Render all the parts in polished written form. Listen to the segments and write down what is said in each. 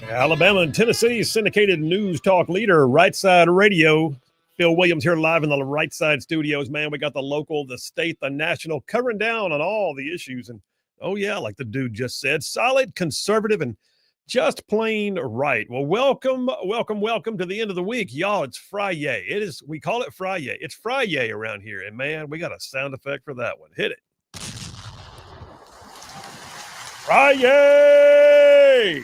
Alabama and Tennessee syndicated news talk leader, Rightside Radio. Phil Williams here live in the Rightside studios. Man, we got the local, the state, the national, covering down on all the issues. And, oh, yeah, like the dude just said, solid, conservative, and just plain right. Well, welcome to the end of the week. Y'all, it's Friday. We call it Friday. It's Friday around here. And, man, we got a sound effect for that one. Hit it. Friday!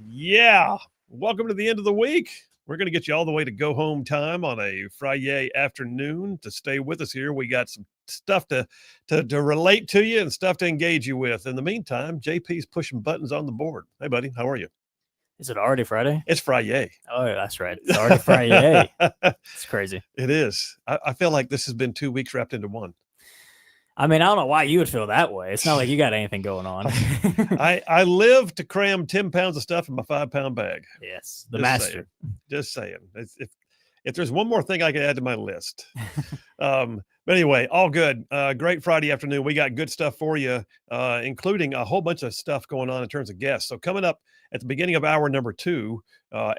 Yeah. Welcome to the end of the week. We're going to get you all the way to go home time on a Friday afternoon to stay with us here. We got some stuff to relate to you and stuff to engage you with. In the meantime, JP's pushing buttons on the board. Hey, buddy, how are you? Is it already Friday? It's Friday. Oh, that's right. It's already Friday. It's crazy. It is. I feel like this has been 2 weeks wrapped into one. I mean, I don't know why you would feel that way. It's not like you got anything going on. I live to cram 10 pounds of stuff in my 5-pound bag. Yes, the master. Just saying. If there's one more thing I could add to my list. But anyway, all good. Great Friday afternoon. We got good stuff for you, including a whole bunch of stuff going on in terms of guests. So coming up at the beginning of hour number 2,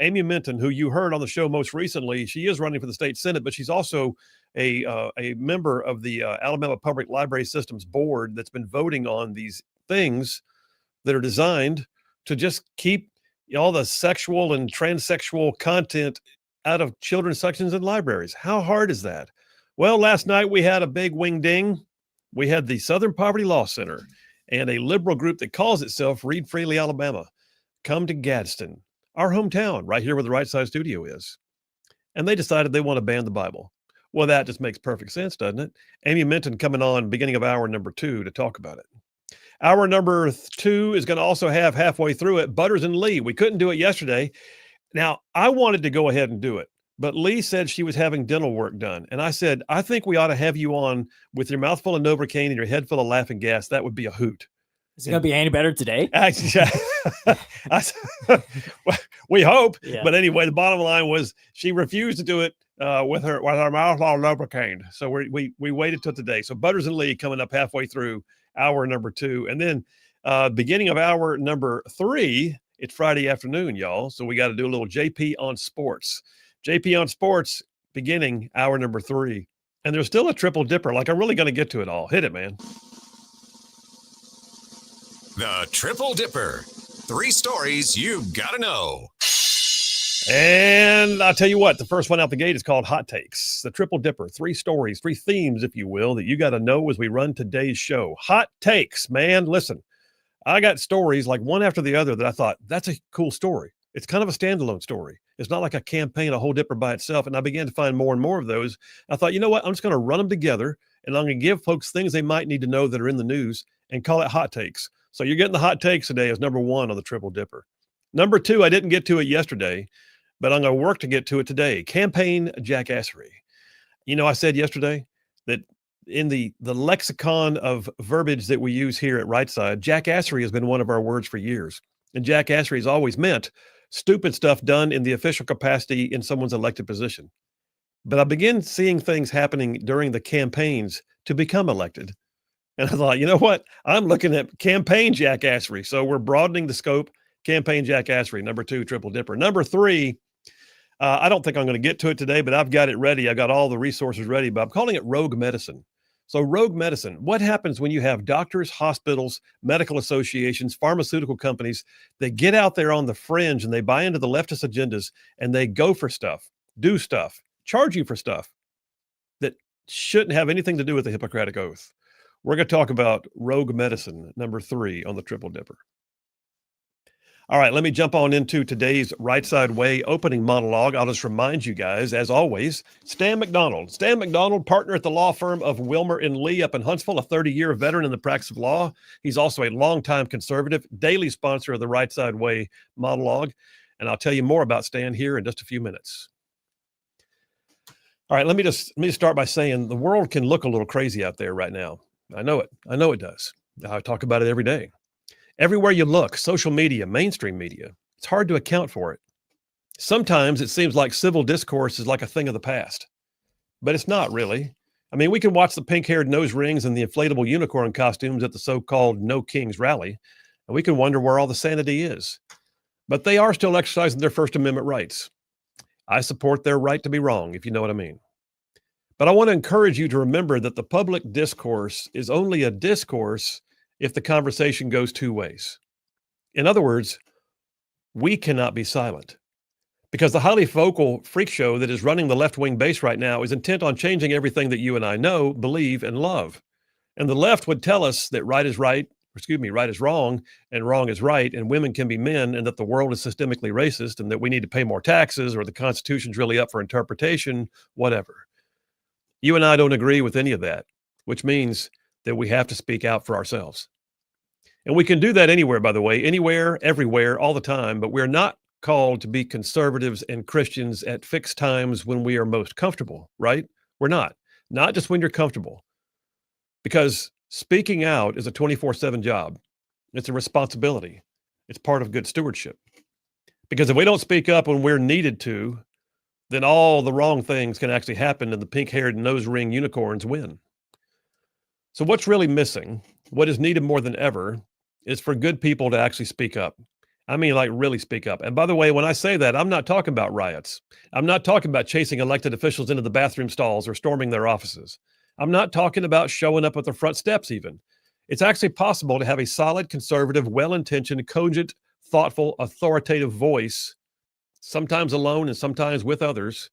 Amy Minton, who you heard on the show most recently, she is running for the state Senate, but she's also a member of the Alabama Public Library Systems Board that's been voting on these things that are designed to just keep all the sexual and transsexual content out of children's sections in libraries. How hard is that? Well, last night we had a big wing ding. We had the Southern Poverty Law Center and a liberal group that calls itself Read Freely Alabama come to Gadsden, our hometown, right here where the Rightside studio is. And they decided they want to ban the Bible. Well, that just makes perfect sense, doesn't it? Amy Minton coming on beginning of hour number 2 to talk about it. Hour number 2 is going to also have halfway through it, Butters and Lee. We couldn't do it yesterday. Now, I wanted to go ahead and do it, but Lee said she was having dental work done. And I said, I think we ought to have you on with your mouth full of Novocaine and your head full of laughing gas. That would be a hoot. Is it going to be any better today? Actually, we hope. Yeah. But anyway, the bottom line was she refused to do it with her mouth all Novocaine. So we waited till today. So Butters and Lee coming up halfway through hour number 2. And then beginning of hour number 3, it's Friday afternoon, y'all. So we got to do a little JP on sports. JP on sports beginning hour number 3. And there's still a triple dipper. Like I'm really going to get to it all. Hit it, man. The Triple Dipper. 3 stories you gotta know. And I'll tell you what, the first one out the gate is called Hot Takes. The Triple Dipper. 3 stories, 3 themes, if you will, that you got to know as we run today's show. Hot Takes, man. Listen, I got stories like one after the other that I thought, that's a cool story. It's kind of a standalone story. It's not like a campaign, a whole dipper by itself. And I began to find more and more of those. I thought, you know what? I'm just going to run them together, and I'm going to give folks things they might need to know that are in the news and call it Hot Takes. So you're getting the hot takes today as number 1 on the Triple Dipper. Number 2, I didn't get to it yesterday, but I'm going to work to get to it today. Campaign Jackassery. You know, I said yesterday that in the lexicon of verbiage that we use here at Rightside, Jackassery has been one of our words for years. And Jackassery has always meant stupid stuff done in the official capacity in someone's elected position. But I began seeing things happening during the campaigns to become elected. And I thought, you know what? I'm looking at campaign Jackassery. So we're broadening the scope. Campaign Jackassery, number 2, Triple Dipper. Number 3, I don't think I'm going to get to it today, but I've got it ready. I got all the resources ready, but I'm calling it rogue medicine. So rogue medicine, what happens when you have doctors, hospitals, medical associations, pharmaceutical companies, they get out there on the fringe and they buy into the leftist agendas and they go for stuff, do stuff, charge you for stuff that shouldn't have anything to do with the Hippocratic Oath. We're going to talk about rogue medicine, number 3 on the Triple Dipper. All right, let me jump on into today's Rightside Way opening monologue. I'll just remind you guys, as always, Stan McDonald. Stan McDonald, partner at the law firm of Wilmer & Lee up in Huntsville, a 30-year veteran in the practice of law. He's also a longtime conservative, daily sponsor of the Rightside Way monologue. And I'll tell you more about Stan here in just a few minutes. All right, let me start by saying the world can look a little crazy out there right now. I know it. I know it does. I talk about it every day. Everywhere you look, social media, mainstream media, it's hard to account for it. Sometimes it seems like civil discourse is like a thing of the past, but it's not really. I mean, we can watch the pink-haired nose rings and the inflatable unicorn costumes at the so-called No Kings rally, and we can wonder where all the sanity is. but they are still exercising their First Amendment rights. I support their right to be wrong, if you know what I mean. But I want to encourage you to remember that the public discourse is only a discourse if the conversation goes two ways. In other words, we cannot be silent because the highly vocal freak show that is running the left-wing base right now is intent on changing everything that you and I know, believe, and love. And the left would tell us that right is right is wrong, and wrong is right, and women can be men, and that the world is systemically racist, and that we need to pay more taxes, or the Constitution's really up for interpretation, whatever. You and I don't agree with any of that, which means that we have to speak out for ourselves. And we can do that anywhere, by the way, anywhere, everywhere, all the time, but we're not called to be conservatives and Christians at fixed times when we are most comfortable, right? We're not just when you're comfortable, because speaking out is a 24/7 job. It's a responsibility. It's part of good stewardship. Because if we don't speak up when we're needed to, then all the wrong things can actually happen and the pink-haired nose ring unicorns win. So what's really missing, what is needed more than ever, is for good people to actually speak up. I mean, like really speak up. And by the way, when I say that, I'm not talking about riots. I'm not talking about chasing elected officials into the bathroom stalls or storming their offices. I'm not talking about showing up at the front steps even. It's actually possible to have a solid, conservative, well-intentioned, cogent, thoughtful, authoritative voice, sometimes alone and sometimes with others,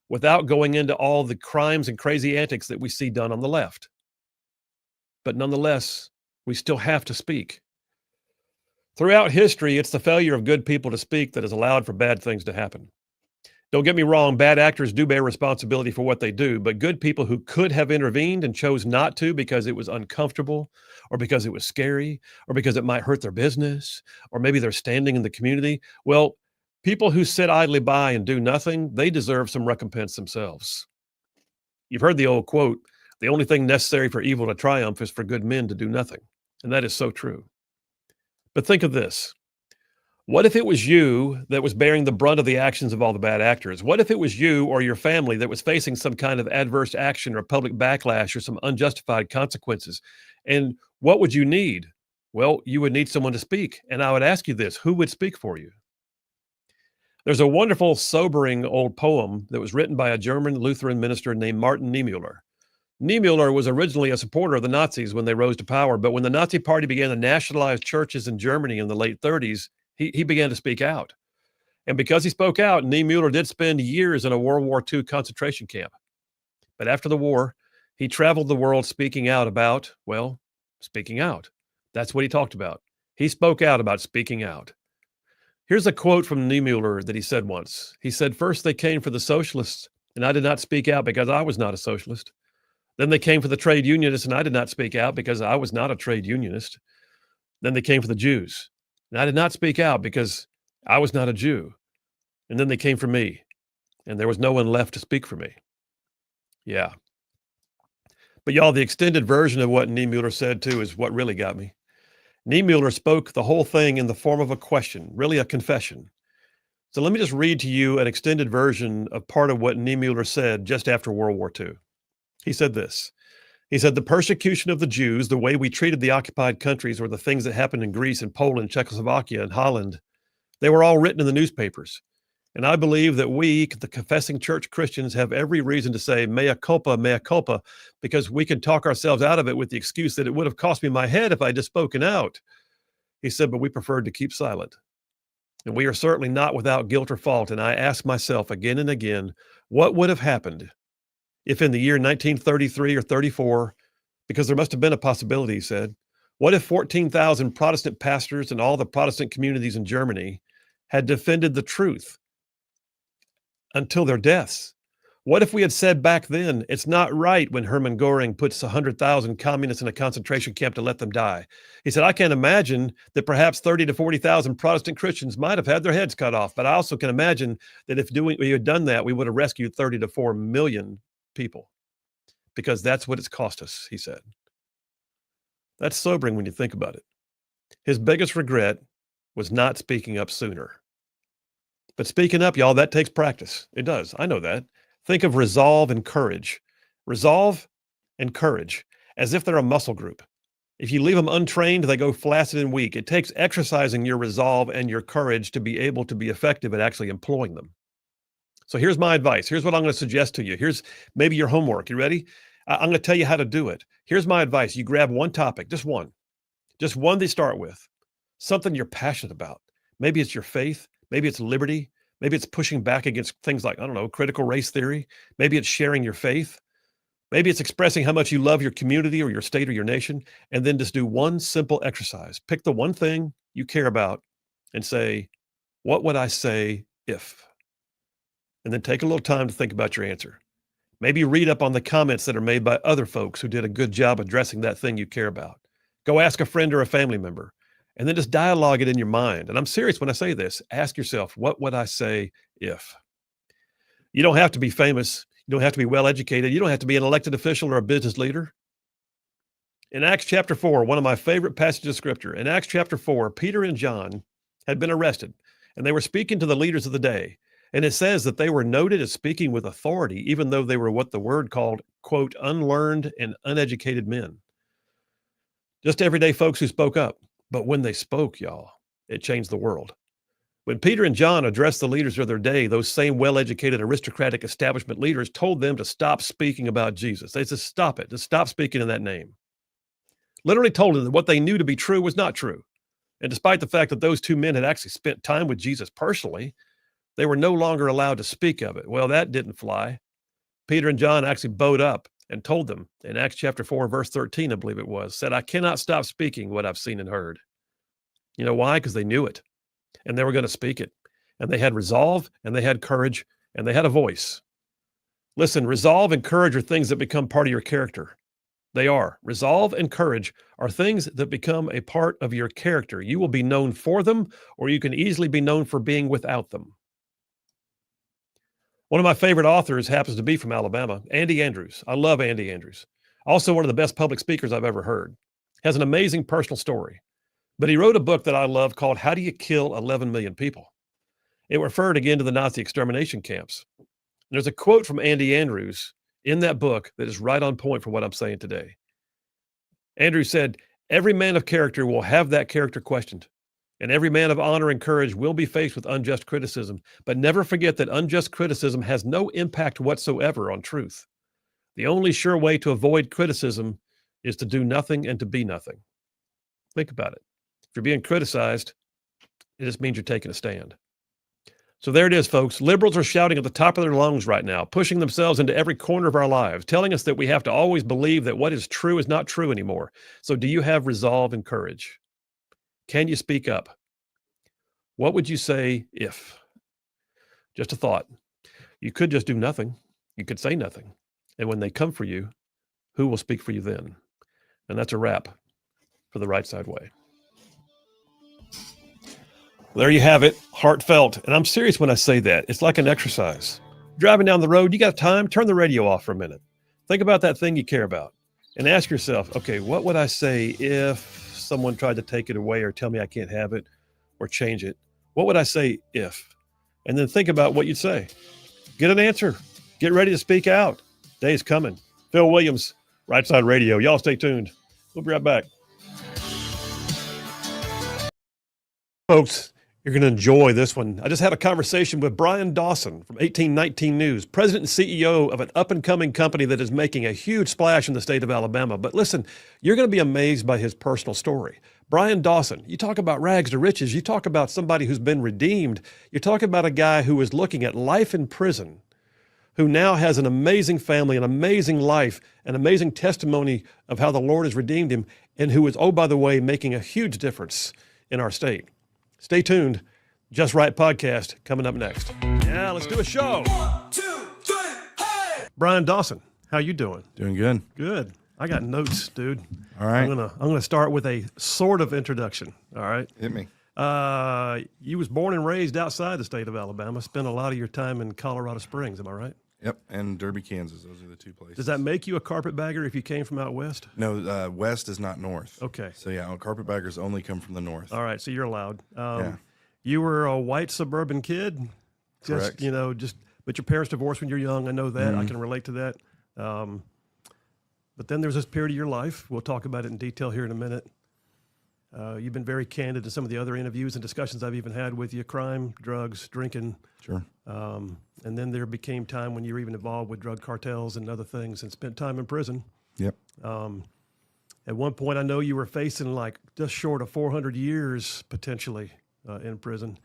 without going into all the crimes and crazy antics that we see done on the left. But nonetheless, we still have to speak. Throughout history, it's the failure of good people to speak that has allowed for bad things to happen. Don't get me wrong, bad actors do bear responsibility for what they do, but good people who could have intervened and chose not to because it was uncomfortable, or because it was scary, or because it might hurt their business, or maybe their standing in the community, well, people who sit idly by and do nothing, they deserve some recompense themselves. You've heard the old quote, the only thing necessary for evil to triumph is for good men to do nothing. And that is so true. But think of this. What if it was you that was bearing the brunt of the actions of all the bad actors? What if it was you or your family that was facing some kind of adverse action or public backlash or some unjustified consequences? And what would you need? Well, you would need someone to speak. And I would ask you this, who would speak for you? There's a wonderful, sobering old poem that was written by a German Lutheran minister named Martin Niemöller. Niemöller was originally a supporter of the Nazis when they rose to power, but when the Nazi Party began to nationalize churches in Germany in the late 30s, he began to speak out. And because he spoke out, Niemöller did spend years in a World War II concentration camp. But after the war, he traveled the world speaking out about, well, speaking out. That's what he talked about. He spoke out about speaking out. Here's a quote from Niemöller that he said once. He said, "First they came for the socialists, and I did not speak out because I was not a socialist. Then they came for the trade unionists, and I did not speak out because I was not a trade unionist. Then they came for the Jews, and I did not speak out because I was not a Jew. And then they came for me, and there was no one left to speak for me." Yeah. But y'all, the extended version of what Niemöller said too is what really got me. Niemöller spoke the whole thing in the form of a question, really a confession. So let me just read to you an extended version of part of what Niemöller said just after World War II. He said this. He said, "The persecution of the Jews, the way we treated the occupied countries, or the things that happened in Greece and Poland, Czechoslovakia, and Holland, they were all written in the newspapers. And I believe that we, the confessing church Christians, have every reason to say, mea culpa, because we can talk ourselves out of it with the excuse that it would have cost me my head if I had just spoken out." He said, "But we preferred to keep silent. And we are certainly not without guilt or fault. And I ask myself again and again, what would have happened if in the year 1933 or 34, because there must have been a possibility," he said, what if 14,000 Protestant pastors and all the Protestant communities in Germany had defended the truth until their deaths? What if we had said back then, it's not right when Hermann Göring puts 100,000 communists in a concentration camp to let them die? He said, "I can't imagine that perhaps 30 to 40,000 Protestant Christians might have had their heads cut off, but I also can imagine that if we had done that, we would have rescued 30 to 4 million people, because that's what it's cost us," he said. That's sobering when you think about it. His biggest regret was not speaking up sooner. But speaking up, y'all, that takes practice. It does. I know that. Think of resolve and courage. Resolve and courage as if they're a muscle group. If you leave them untrained, they go flaccid and weak. It takes exercising your resolve and your courage to be able to be effective at actually employing them. So here's my advice. Here's what I'm going to suggest to you. Here's maybe your homework. You ready? I'm going to tell you how to do it. Here's my advice. You grab one topic, just one to start with, something you're passionate about. Maybe it's your faith. Maybe it's liberty. Maybe it's pushing back against things like, I don't know, critical race theory. Maybe it's sharing your faith. Maybe it's expressing how much you love your community or your state or your nation, and then just do one simple exercise. Pick the one thing you care about and say, what would I say if? And then take a little time to think about your answer. Maybe read up on the comments that are made by other folks who did a good job addressing that thing you care about. Go ask a friend or a family member, and then just dialogue it in your mind. And I'm serious when I say this. Ask yourself, what would I say if? You don't have to be famous. You don't have to be well-educated. You don't have to be an elected official or a business leader. In Acts chapter 4, one of my favorite passages of scripture, in Acts chapter 4, Peter and John had been arrested, and they were speaking to the leaders of the day. And it says that they were noted as speaking with authority, even though they were what the word called, quote, unlearned and uneducated men. Just everyday folks who spoke up. But when they spoke, y'all, it changed the world. When Peter and John addressed the leaders of their day, those same well-educated aristocratic establishment leaders told them to stop speaking about Jesus. They said, stop it. Just stop speaking in that name. Literally told them that what they knew to be true was not true. And despite the fact that those two men had actually spent time with Jesus personally, they were no longer allowed to speak of it. Well, that didn't fly. Peter and John actually bowed up and told them in Acts chapter 4, verse 13, I believe it was, said, I cannot stop speaking what I've seen and heard. You know why? Because they knew it. And they were going to speak it. And they had resolve, and they had courage, and they had a voice. Listen, resolve and courage are things that become part of your character. They are. Resolve and courage are things that become a part of your character. You will be known for them, or you can easily be known for being without them. One of my favorite authors happens to be from Alabama, Andy Andrews. I love Andy Andrews. Also one of the best public speakers I've ever heard. Has an amazing personal story. But he wrote a book that I love called How Do You Kill 11 Million People? It referred again to the Nazi extermination camps. There's a quote from Andy Andrews in that book that is right on point for what I'm saying today. Andrews said, every man of character will have that character questioned, and every man of honor and courage will be faced with unjust criticism. But never forget that unjust criticism has no impact whatsoever on truth. The only sure way to avoid criticism is to do nothing and to be nothing. Think about it. If you're being criticized, it just means you're taking a stand. So there it is, folks. Liberals are shouting at the top of their lungs right now, pushing themselves into every corner of our lives, telling us that we have to always believe that what is true is not true anymore. So do you have resolve and courage? Can you speak up? What would you say if? Just a thought. You could just do nothing. You could say nothing. And when they come for you, who will speak for you then? And that's a wrap for the Rightside Way. There you have it, heartfelt. And I'm serious when I say that. It's like an exercise. Driving down the road, you got time, turn the radio off for a minute. Think about that thing you care about and ask yourself, okay, what would I say if someone tried to take it away or tell me I can't have it or change it? What would I say if? And then think about what you'd say. Get an answer. Get ready to speak out. Day's coming. Phil Williams, Rightside Radio. Y'all stay tuned. We'll be right back. Folks, you're going to enjoy this one. I just had a conversation with Brian Dawson from 1819 News, president and CEO of an up-and-coming company that is making a huge splash in the state of Alabama. But listen, you're going to be amazed by his personal story. Brian Dawson, you talk about rags to riches. You talk about somebody who's been redeemed. You're talking about a guy who is looking at life in prison, who now has an amazing family, an amazing life, an amazing testimony of how the Lord has redeemed him, and who is, oh, by the way, making a huge difference in our state. Stay tuned. Just Right podcast coming up next. Yeah, let's do a show. 1, 2, 3, hey! Brian Dawson, how you doing? Doing good. Good. I got notes, dude. All right. I'm gonna start with a sort of introduction. All right. Hit me. You was born and raised outside the state of Alabama. Spent a lot of your time in Colorado Springs. Am I right? Yep. And Derby, Kansas. Those are the two places. Does that make you a carpetbagger if you came from out west? No, west is not north. Okay. So yeah, carpetbaggers only come from the north. All right. So you're allowed. Yeah. You were a white suburban kid. Just, Correct. but your parents divorced when you're young. I know that. I can relate to that. But then there's this period of your life. We'll talk about it in detail here in a minute. You've been very candid in some of the other interviews and discussions I've even had with you: crime, drugs, drinking. Sure. And then there became time when you were even involved with drug cartels and other things, and spent time in prison. Yep. At one point, I know you were facing like just short of 400 years potentially in prison.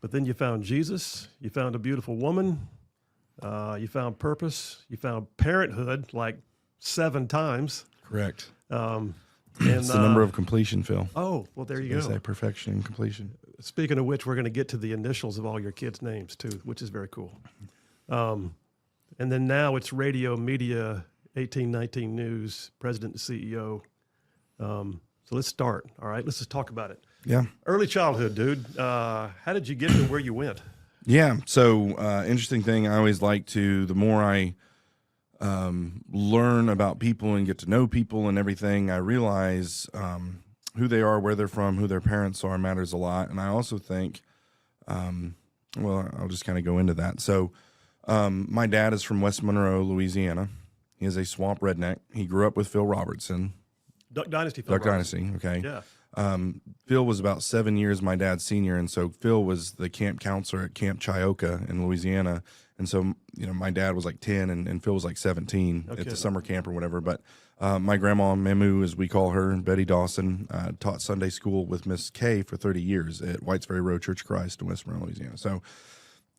But then you found Jesus. You found a beautiful woman. You found purpose. You found parenthood like 7 times. Correct. And It's the number of completion, Phil. Oh, well, there you They go. say perfection and completion. Speaking of which, we're going to get to the initials of all your kids' names too, which is very cool. And then now it's radio, media, 1819 News, president and CEO. So let's start. All right, let's just talk about it. Yeah. Early childhood, dude. How did you get to where you went? Yeah. So interesting thing. I always like to, the more I learn about people and get to know people and everything, I realize who they are, where they're from, who their parents are matters a lot. And I also think, well, I'll just kind of go into that. So my dad is from West Monroe, Louisiana. He is a swamp redneck. He grew up with Phil Robertson. Duck Dynasty. Duck Dynasty, okay. Yeah. Phil was about 7 years my dad's senior, and so Phil was the camp counselor at Camp Chioka in Louisiana. And so, you know, my dad was like 10 and Phil was like 17 at the summer camp or whatever. But my grandma, Mamu, as we call her, Betty Dawson, taught Sunday school with Miss Kay for 30 years at Whites Ferry Road Church of Christ in West Monroe, Louisiana. So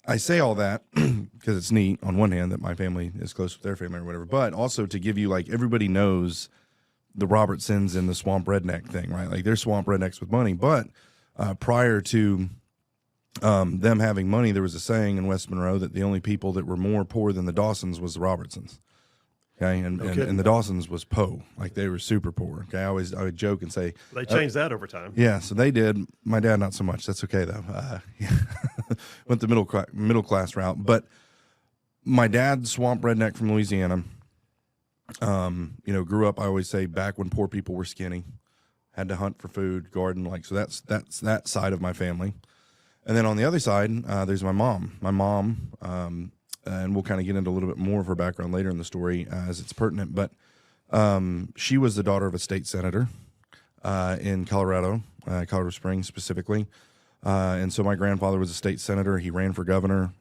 I say all that because it's neat on one hand that my family is close with their family or whatever, but also to give you, like, everybody knows the Robertsons and the swamp redneck thing, right? Like, they're swamp rednecks with money. But prior to them having money, there was a saying in West Monroe that the only people that were more poor than the Dawsons was the Robertsons. Okay, and the Dawsons was po, like they were super poor. Okay, I would joke and say They changed that over time. yeah, so they did. My dad not so much. That's okay though. Went the middle class route, but my dad, swamp redneck from Louisiana. You know, grew up. I always say back when poor people were skinny, had to hunt for food, garden, like so. That's that side of my family. And then on the other side, there's my mom. My mom, and we'll kind of get into a little bit more of her background later in the story as it's pertinent. But she was the daughter of a state senator in Colorado, Colorado Springs specifically. And so my grandfather was a state senator. He ran for governor.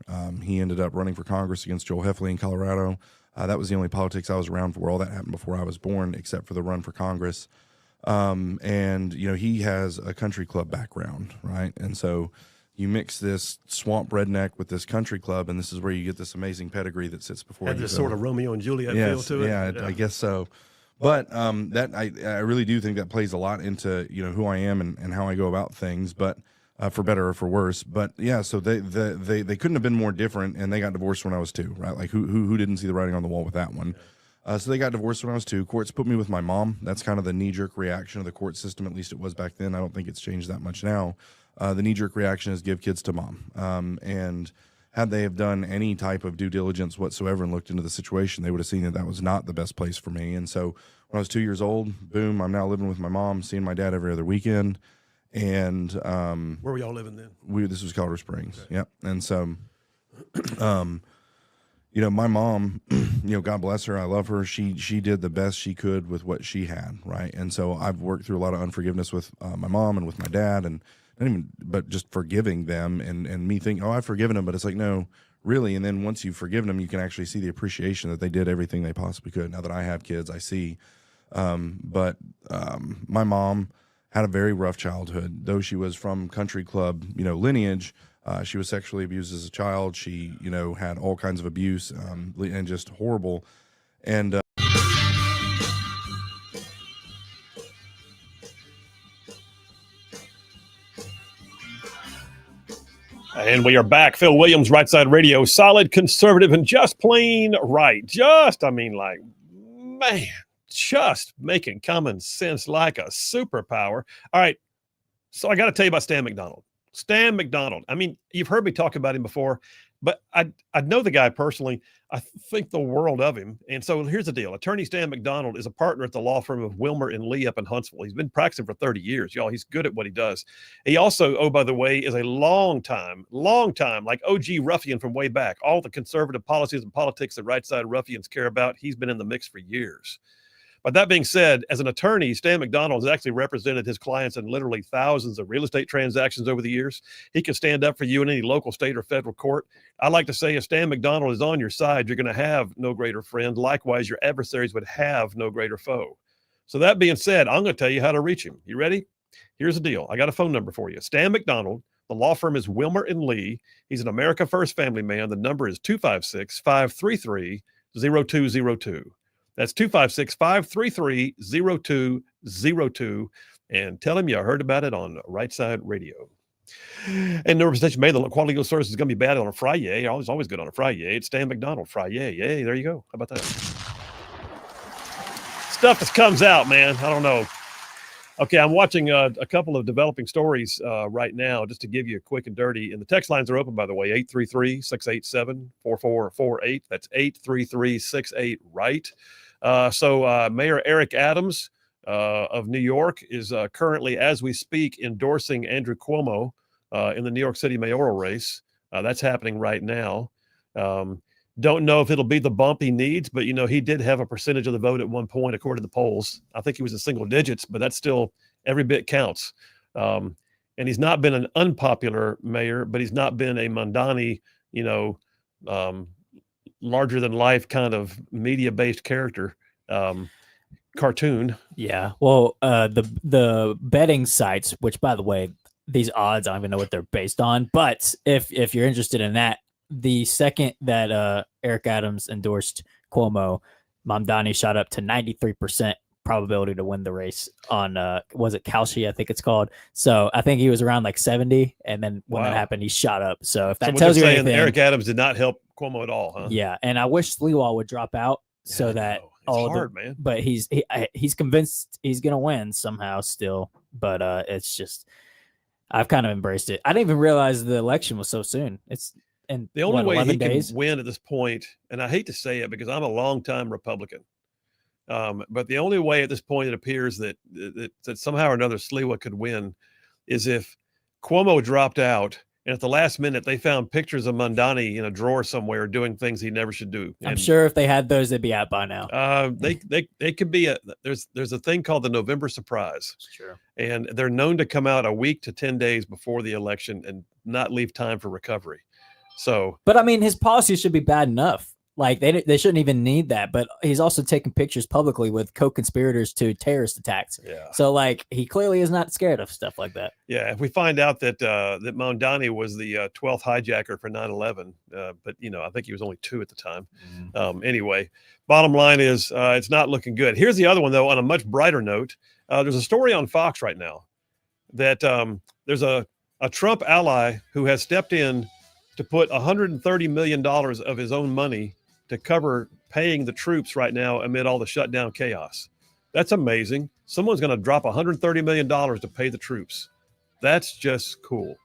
He ended up running for Congress against Joel Heffley in Colorado. That was the only politics I was around for where all that happened before I was born, except for the run for Congress. And, you know, he has a country club background, right? And so you mix this swamp redneck with this country club, and this is where you get this amazing pedigree that sits before Had you. this sort of Romeo and Juliet feel to it. Yeah, I guess so. But that I really do think that plays a lot into, you know, who I am and how I go about things, but for better or for worse. But yeah, so they couldn't have been more different, and they got divorced when I was 2, right? Like who didn't see the writing on the wall with that one? So they got divorced when I was 2. Courts put me with my mom. That's kind of the knee-jerk reaction of the court system, at least it was back then. I don't think it's changed that much now. The knee-jerk reaction is give kids to mom. And had they have done any type of due diligence whatsoever and looked into the situation, they would have seen that that was not the best place for me. And so when I was 2 years old, boom, I'm now living with my mom, seeing my dad every other weekend. And where were y'all living then? This was Colorado Springs. Okay. Yep. And so, you know, my mom, you know, God bless her, I love her. She did the best she could with what she had, right? And so I've worked through a lot of unforgiveness with my mom and with my dad, and not even, but just forgiving them and me thinking, oh, I've forgiven them, but it's like, no, really. And then once you've forgiven them, you can actually see the appreciation that they did everything they possibly could. Now that I have kids, I see. But my mom had a very rough childhood, though she was from country club, you know, lineage. She was sexually abused as a child. She, you know, had all kinds of abuse and just horrible. And And we are back. Phil Williams, Rightside Radio, solid, conservative, and just plain right. Just making common sense like a superpower. All right, so I got to tell you about Stan McDonald. Stan McDonald. I mean, you've heard me talk about him before, but I know the guy personally. I think the world of him. And so here's the deal. Attorney Stan McDonald is a partner at the law firm of Wilmer and Lee up in Huntsville. He's been practicing for 30 years, y'all. He's good at what he does. He also, oh, by the way, is a long time, like OG ruffian from way back. All the conservative policies and politics that right side ruffians care about, he's been in the mix for years. But that being said, as an attorney, Stan McDonald has actually represented his clients in literally thousands of real estate transactions over the years. He can stand up for you in any local, state, or federal court. I like to say if Stan McDonald is on your side, you're going to have no greater friend. Likewise, your adversaries would have no greater foe. So that being said, I'm going to tell you how to reach him. You ready? Here's the deal. I got a phone number for you. Stan McDonald. The law firm is Wilmer and Lee. He's an America First family man. The number is 256-533-0202. That's 256-533-0202. And tell him you heard about it on Rightside Radio. And no representation made. The quality of service is going to be bad on a Friday. Always good on a Friday. It's Stan McDonald Friday. Yay, there you go. How about that? Stuff that comes out, man. I don't know. Okay, I'm watching a couple of developing stories right now, just to give you a quick and dirty. And the text lines are open, by the way, 833-687-4448. That's 833-68-RIGHT. So Mayor Eric Adams of New York is currently, as we speak, endorsing Andrew Cuomo in the New York City mayoral race. That's happening right now. Don't know if it'll be the bump he needs, but, he did have a percentage of the vote at one point, according to the polls. I think he was in single digits, but that's still every bit counts. And he's not been an unpopular mayor, but he's not been a Mondani, larger than life kind of media-based character cartoon. Yeah. Well, the betting sites, which, by the way, these odds, I don't even know what they're based on, but if you're interested in that, the second that Eric Adams endorsed Cuomo, Mamdani shot up to 93% probability to win the race on, was it Kalshi, I think it's called. So I think he was around like 70, and then when that happened, he shot up. So if that tells you anything, Eric Adams did not help Cuomo at all, huh? Yeah, and I wish Sliwa would drop out so that it's hard, man. But he's convinced he's gonna win somehow still. But it's just, I've kind of embraced it. I didn't even realize the election was so soon. It's and the only way he days? can win at this point, and I hate to say it because I'm a longtime Republican, but the only way at this point it appears that somehow or another Sliwa could win is if Cuomo dropped out, and at the last minute they found pictures of Mondani in a drawer somewhere doing things he never should do. I'm sure if they had those, they'd be out by now. They could be there's a thing called the November surprise. Sure. And they're known to come out a week to 10 days before the election and not leave time for recovery. So, but I mean, his policy should be bad enough. Like they shouldn't even need that. But he's also taking pictures publicly with co-conspirators to terrorist attacks. Yeah. So like he clearly is not scared of stuff like that. Yeah. If we find out that that Mondani was the 12th hijacker for 9/11, but I think he was only 2 at the time. Anyway, bottom line is it's not looking good. Here's the other one though. On a much brighter note, there's a story on Fox right now that there's a Trump ally who has stepped in to put $130 million of his own money to cover paying the troops right now amid all the shutdown chaos. That's amazing. Someone's going to drop $130 million to pay the troops. That's just cool.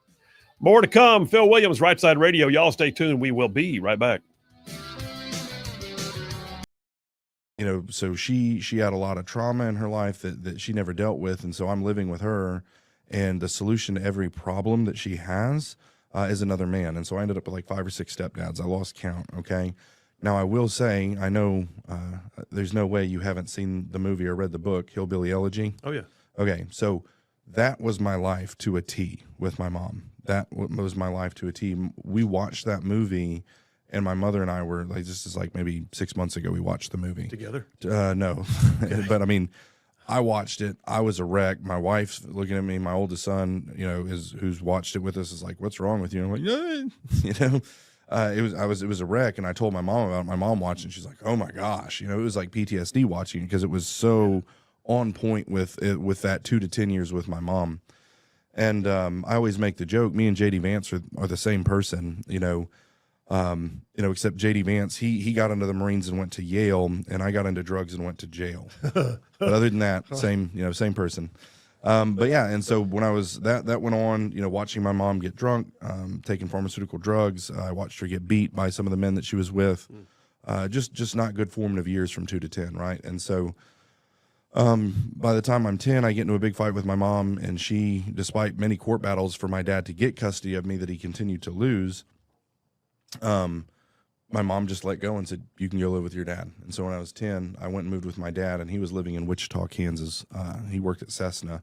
More to come. Phil Williams, Rightside Radio. Y'all stay tuned. We will be right back. So she had a lot of trauma in her life that she never dealt with. And so I'm living with her, and the solution to every problem that she has is another man. And so I ended up with like 5 or 6 stepdads. I lost count. Okay. Now I will say, I know there's no way you haven't seen the movie or read the book, Hillbilly Elegy. Oh yeah. Okay. So that was my life to a T with my mom. That was my life to a T. We watched that movie, and my mother and I were like, this is like maybe 6 months ago, we watched the movie. Together? No. But I mean, I watched it. I was a wreck. My wife's looking at me. My oldest son, who's watched it with us, is like, "What's wrong with you?" And I'm like, it was a wreck. And I told my mom about it. My mom watched it. She's like, "Oh my gosh," it was like PTSD watching it because it was so on point with that 2 to 10 years with my mom. And I always make the joke. Me and JD Vance are the same person, except JD Vance, he got into the Marines and went to Yale, and I got into drugs and went to jail. But other than that, same person. But yeah, and so when I was that went on, watching my mom get drunk, taking pharmaceutical drugs, I watched her get beat by some of the men that she was with. Just not good formative years from 2 to 10, right? And so by the time I'm 10, I get into a big fight with my mom, and she, despite many court battles for my dad to get custody of me that he continued to lose, my mom just let go and said, "You can go live with your dad." And so when I was 10, I went and moved with my dad, and he was living in Wichita, Kansas. He worked at Cessna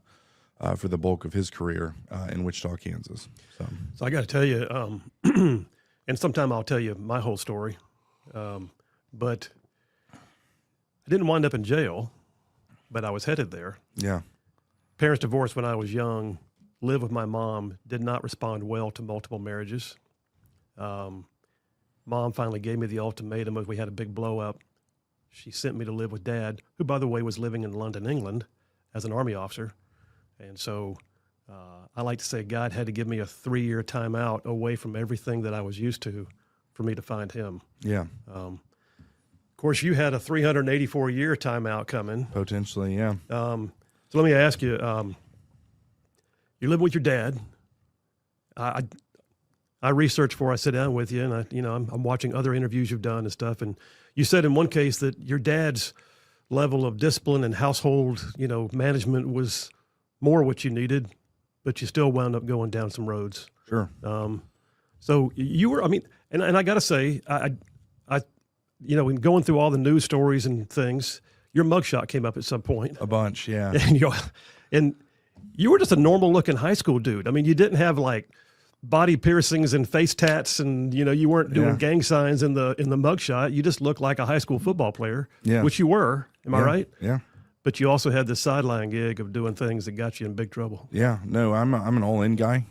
for the bulk of his career in Wichita, Kansas. So I got to tell you, and sometime I'll tell you my whole story, but I didn't wind up in jail, but I was headed there. Yeah. Parents divorced when I was young, lived with my mom, did not respond well to multiple marriages. Mom finally gave me the ultimatum as we had a big blow up. She sent me to live with Dad, who, by the way, was living in London, England, as an Army officer. And so I like to say God had to give me a 3-year timeout away from everything that I was used to for me to find him. Yeah. Of course, you had a 384-year timeout coming. Potentially, yeah. So let me ask you, you live with your dad. I researched before I sit down with you, and I'm watching other interviews you've done and stuff. And you said in one case that your dad's level of discipline and household, management was more what you needed, but you still wound up going down some roads. Sure. So you were, and I got to say, in going through all the news stories and things, your mugshot came up at some point. A bunch, yeah. And you were just a normal looking high school dude. You didn't have like body piercings and face tats, and you weren't doing gang signs in the mugshot. You just looked like a high school football player, which you were. Am I right? Yeah. But you also had this sideline gig of doing things that got you in big trouble. Yeah. No, I'm an all-in guy.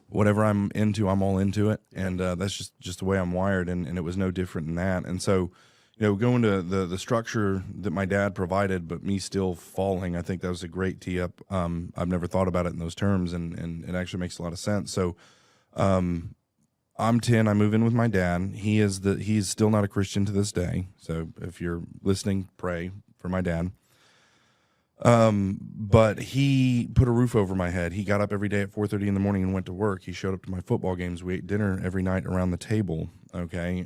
Whatever I'm into, I'm all into it, and that's just the way I'm wired, and it was no different than that. And so, going to the structure that my dad provided, but me still falling, I think that was a great tee up. I've never thought about it in those terms, and it actually makes a lot of sense. So, I'm 10. I move in with my dad. He's still not a Christian to this day. So if you're listening, pray for my dad. But he put a roof over my head. He got up every day at 4:30 in the morning and went to work. He showed up to my football games. We ate dinner every night around the table. Okay.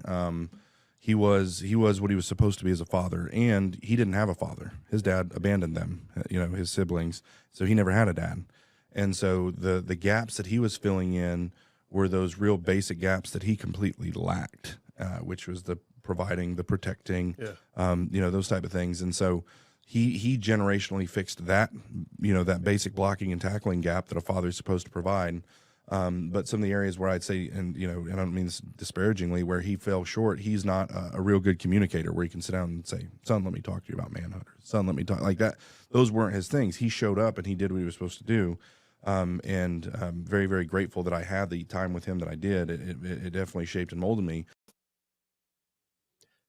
He was what he was supposed to be as a father, and he didn't have a father. His dad abandoned them, his siblings. So he never had a dad. And so the gaps that he was filling in were those real basic gaps that he completely lacked, which was the providing, the protecting, those type of things. And so he generationally fixed that, that basic blocking and tackling gap that a father is supposed to provide. But some of the areas where I'd say, and I don't mean this disparagingly, where he fell short, he's not a real good communicator where he can sit down and say, "Son, let me talk to you about manhood." Or, "Son, let me talk," like that. Those weren't his things. He showed up and he did what he was supposed to do. And I'm very, very grateful that I had the time with him that I did. It definitely shaped and molded me.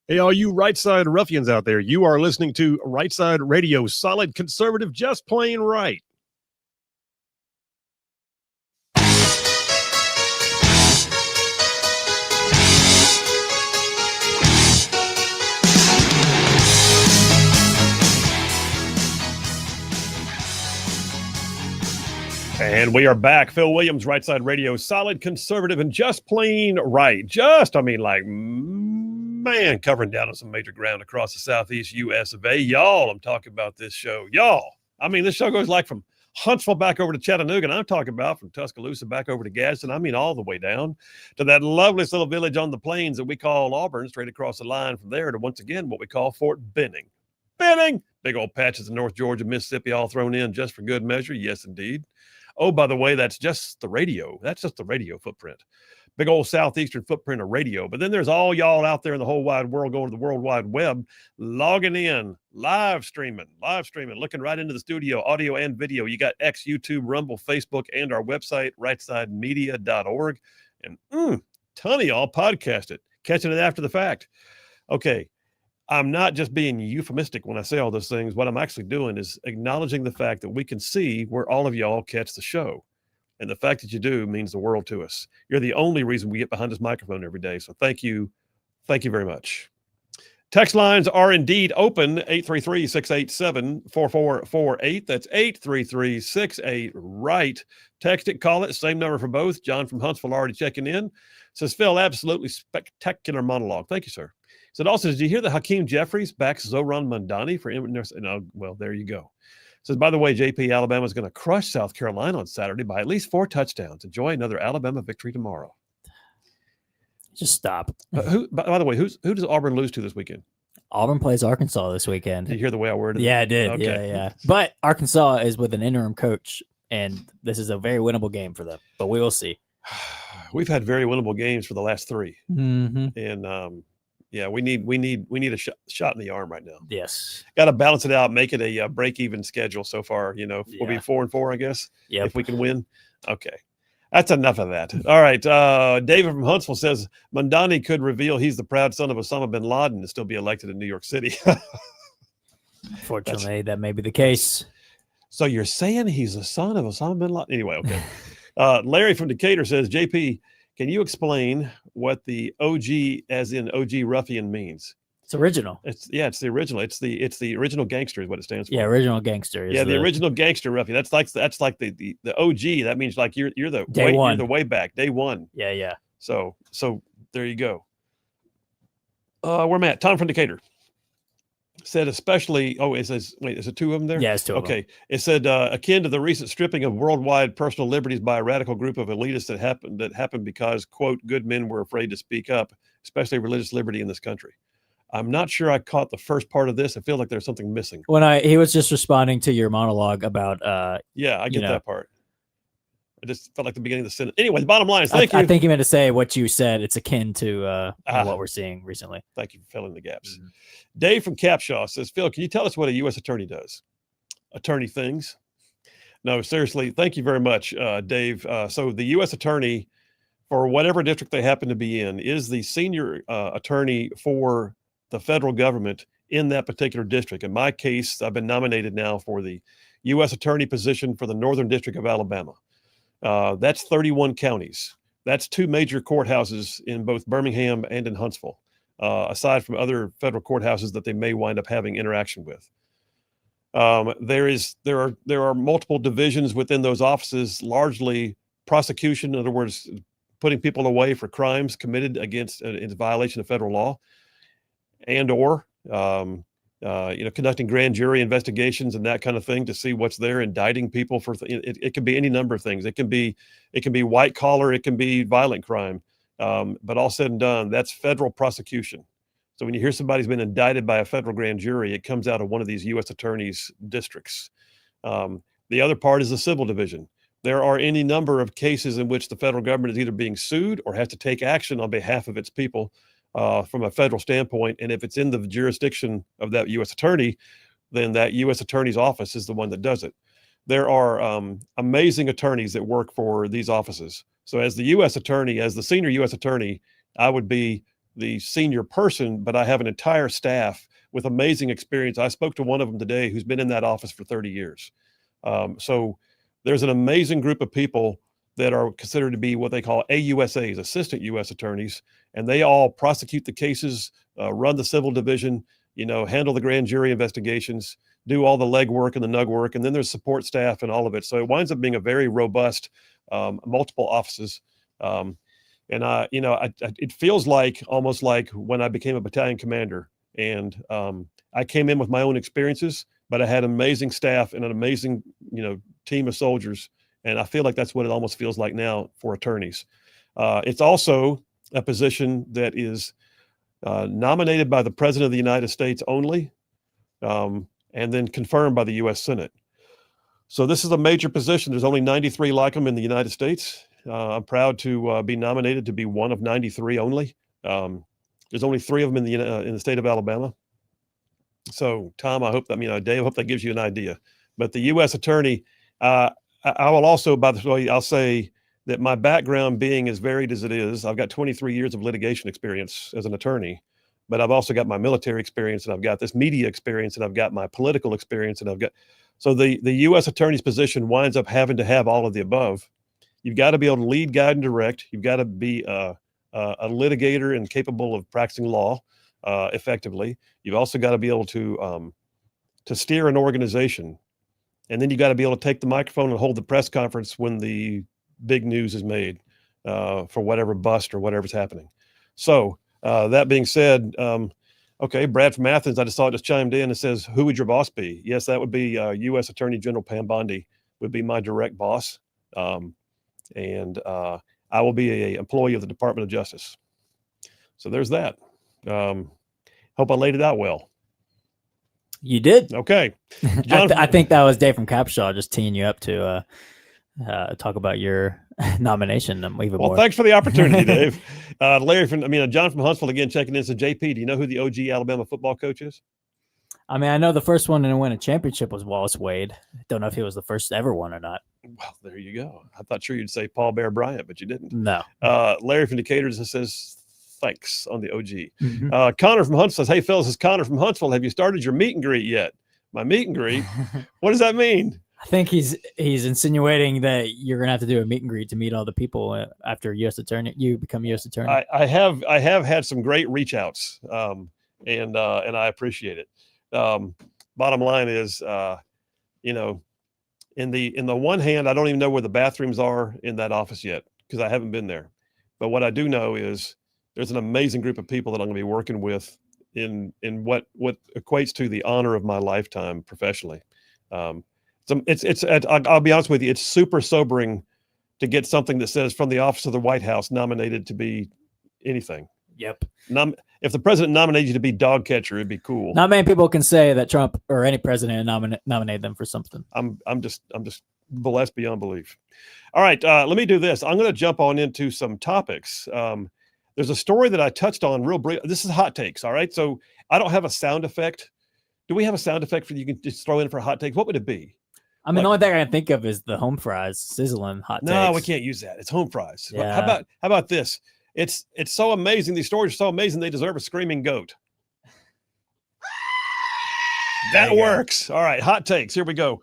Hey, all you Rightside ruffians out there, you are listening to Rightside Radio, solid conservative, just plain right. And we are back. Phil Williams, Rightside Radio, solid conservative and just plain right. Covering down on some major ground across the southeast U.S. of A. Y'all, I'm talking about this show. Y'all, this show goes like from Huntsville back over to Chattanooga, and I'm talking about from Tuscaloosa back over to Gadsden. All the way down to that loveliest little village on the plains that we call Auburn, straight across the line from there to, once again, what we call Fort Benning. Big old patches of North Georgia, Mississippi all thrown in just for good measure. Yes, indeed. Oh, by the way, that's just the radio. That's just the radio footprint. Big old southeastern footprint of radio. But then there's all y'all out there in the whole wide world going to the World Wide Web, logging in, live streaming, looking right into the studio, audio and video. You got X, YouTube, Rumble, Facebook, and our website, rightsidemedia.org. And ton of y'all podcast it, catching it after the fact. Okay. I'm not just being euphemistic when I say all those things. What I'm actually doing is acknowledging the fact that we can see where all of y'all catch the show. And the fact that you do means the world to us. You're the only reason we get behind this microphone every day. So thank you. Thank you very much. Text lines are indeed open, 833-687-4448. That's 833-68-RIGHT. Text it, call it, same number for both. John from Huntsville already checking in. Says, Phil, absolutely spectacular monologue. Thank you, sir. Said also, did you hear that Hakeem Jeffries backs Zoran Mandani for well, there you go. Says, by the way, JP, Alabama is going to crush South Carolina on Saturday by at least 4 touchdowns. Enjoy another Alabama victory tomorrow. Just stop. By the way, who does Auburn lose to this weekend? Auburn plays Arkansas this weekend. Did you hear the way I worded it? Yeah, I did. Okay. Yeah. But Arkansas is with an interim coach, and this is a very winnable game for them. But we will see. We've had very winnable games for the last 3, Mm-hmm. and we need a shot in the arm right now. Yes. Got to balance it out, make it a break-even schedule. So far, we'll be 4-4, I guess. Yep. If we can win. Okay. That's enough of that. All right. David from Huntsville says Mandani could reveal he's the proud son of Osama bin Laden and still be elected in New York City. Fortunately, that may be the case. So you're saying he's the son of Osama bin Laden? Anyway, okay. Larry from Decatur says, JP, can you explain what the OG, as in OG ruffian, means? It's original. It's the original. It's the original gangster is what it stands for. Yeah, original gangster. Is the original gangster ruffian. That's like the OG. That means like you're the Day one. You're the way back, day one. Yeah. So there you go. Where Matt Tom from Decatur said, especially. Oh, it says wait. Is it 2 of them there? Yeah, it's 2 of them. Okay. It said akin to the recent stripping of worldwide personal liberties by a radical group of elitists that happened because quote good men were afraid to speak up, especially religious liberty in this country. I'm not sure I caught the first part of this. I feel like there's something missing. He was just responding to your monologue about yeah, I get that part. I just felt like the beginning of the sentence. Anyway, the bottom line is thank you. I think you meant to say what you said. It's akin to what we're seeing recently. Thank you for filling the gaps. Mm-hmm. Dave from Capshaw says, Phil, can you tell us what a U.S. attorney does? Attorney things? No, seriously. Thank you very much, Dave. So the U.S. attorney, for whatever district they happen to be in, is the senior attorney for the federal government in that particular district. In my case, I've been nominated now for the U.S. attorney position for the Northern District of Alabama. That's 31 counties. That's 2 major courthouses in both Birmingham and in Huntsville, aside from other federal courthouses that they may wind up having interaction with. There are multiple divisions within those offices, largely prosecution, in other words, putting people away for crimes committed against in violation of federal law, and or conducting grand jury investigations and that kind of thing to see what's there, indicting people for it can be any number of things. It can be white collar, it can be violent crime, but all said and done, that's federal prosecution. So when you hear somebody's been indicted by a federal grand jury, it comes out of one of these U.S. attorneys' districts. The other part is the civil division. There are any number of cases in which the federal government is either being sued or has to take action on behalf of its people from a federal standpoint. And if it's in the jurisdiction of that U.S. attorney, then that U.S. attorney's office is the one that does it. There are amazing attorneys that work for these offices. So as the U.S. attorney, as the senior U.S. attorney, I would be the senior person, but I have an entire staff with amazing experience. I spoke to one of them today who's been in that office for 30 years. So there's an amazing group of people that are considered to be what they call AUSAs, assistant U.S. attorneys, and they all prosecute the cases, run the civil division, handle the grand jury investigations, do all the legwork and the nug work, and then there's support staff and all of it. So it winds up being a very robust, multiple offices. It feels like almost like when I became a battalion commander, and I came in with my own experiences, but I had amazing staff and an amazing, team of soldiers. And I feel like that's what it almost feels like now for attorneys. It's also a position that is nominated by the President of the United States only, and then confirmed by the U.S. Senate. So this is a major position. There's only 93 like them in the United States. I'm proud to be nominated to be one of 93 only. There's only 3 of them in the state of Alabama. So, Tom, I hope that, Dave, I hope that gives you an idea. But the U.S. attorney, I will also, by the way, I'll say that my background being as varied as it is, I've got 23 years of litigation experience as an attorney, but I've also got my military experience, and I've got this media experience, and I've got my political experience, and so the U.S. attorney's position winds up having to have all of the above. You've got to be able to lead, guide, and direct. You've got to be a litigator and capable of practicing law. effectively. You've also got to be able to steer an organization, and then you got to be able to take the microphone and hold the press conference when the big news is made for whatever bust or whatever's happening. So that being said, okay, Brad from Athens, I just saw it just chimed in and says, who would your boss be? Yes, that would be U.S. Attorney General Pam Bondi would be my direct boss. And I will be an employee of the Department of Justice. So there's that. Hope I laid it out well. You did. Okay. I think that was Dave from Capshaw just teeing you up to talk about your nomination even more. Well, thanks for the opportunity, Dave. John from Huntsville again checking in. So, JP, do you know who the OG Alabama football coach is? I mean, I know the first one to win a championship was Wallace Wade. Don't know if he was the first ever one or not. Well, there you go. I thought sure you'd say Paul Bear Bryant, but you didn't. No. Larry from Decatur says thanks on the OG. Mm-hmm. Connor from Huntsville says, hey, Phil, this is Connor from Huntsville. Have you started your meet and greet yet? My meet and greet? What does that mean? I think he's insinuating that you're gonna have to do a meet and greet to meet all the people after U.S. Attorney. You become U.S. Attorney. I have had some great reach outs, and I appreciate it. Bottom line is, in the one hand, I don't even know where the bathrooms are in that office yet because I haven't been there. But what I do know is there's an amazing group of people that I'm going to be working with in what equates to the honor of my lifetime professionally. So I'll be honest with you, it's super sobering to get something that says from the office of the White House nominated to be anything. Yep. If the president nominated you to be dog catcher, it'd be cool. Not many people can say that Trump or any president nominate them for something. I'm just blessed beyond belief. All right, let me do this. I'm going to jump on into some topics. There's a story that I touched on real brief. This is hot takes. All right, so I don't have a sound effect. Do we have a sound effect for you can just throw in for hot takes? What would it be? I mean, the only thing I can think of is the home fries sizzling hot takes. No, we can't use that. It's home fries. Yeah. How about this? It's so amazing. These stories are so amazing. They deserve a screaming goat. That works. All right. Hot takes. Here we go.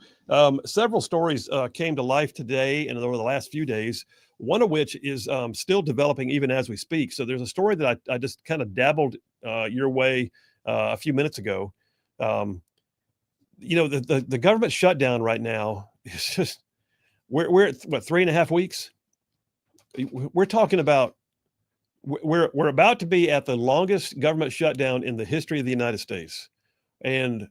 Several stories came to life today and over the last few days, one of which is still developing even as we speak. So there's a story that I just kind of dabbled your way a few minutes ago. The government shutdown right now is just, we're at what, 3.5 weeks? We're talking about, we're about to be at the longest government shutdown in the history of the United States. And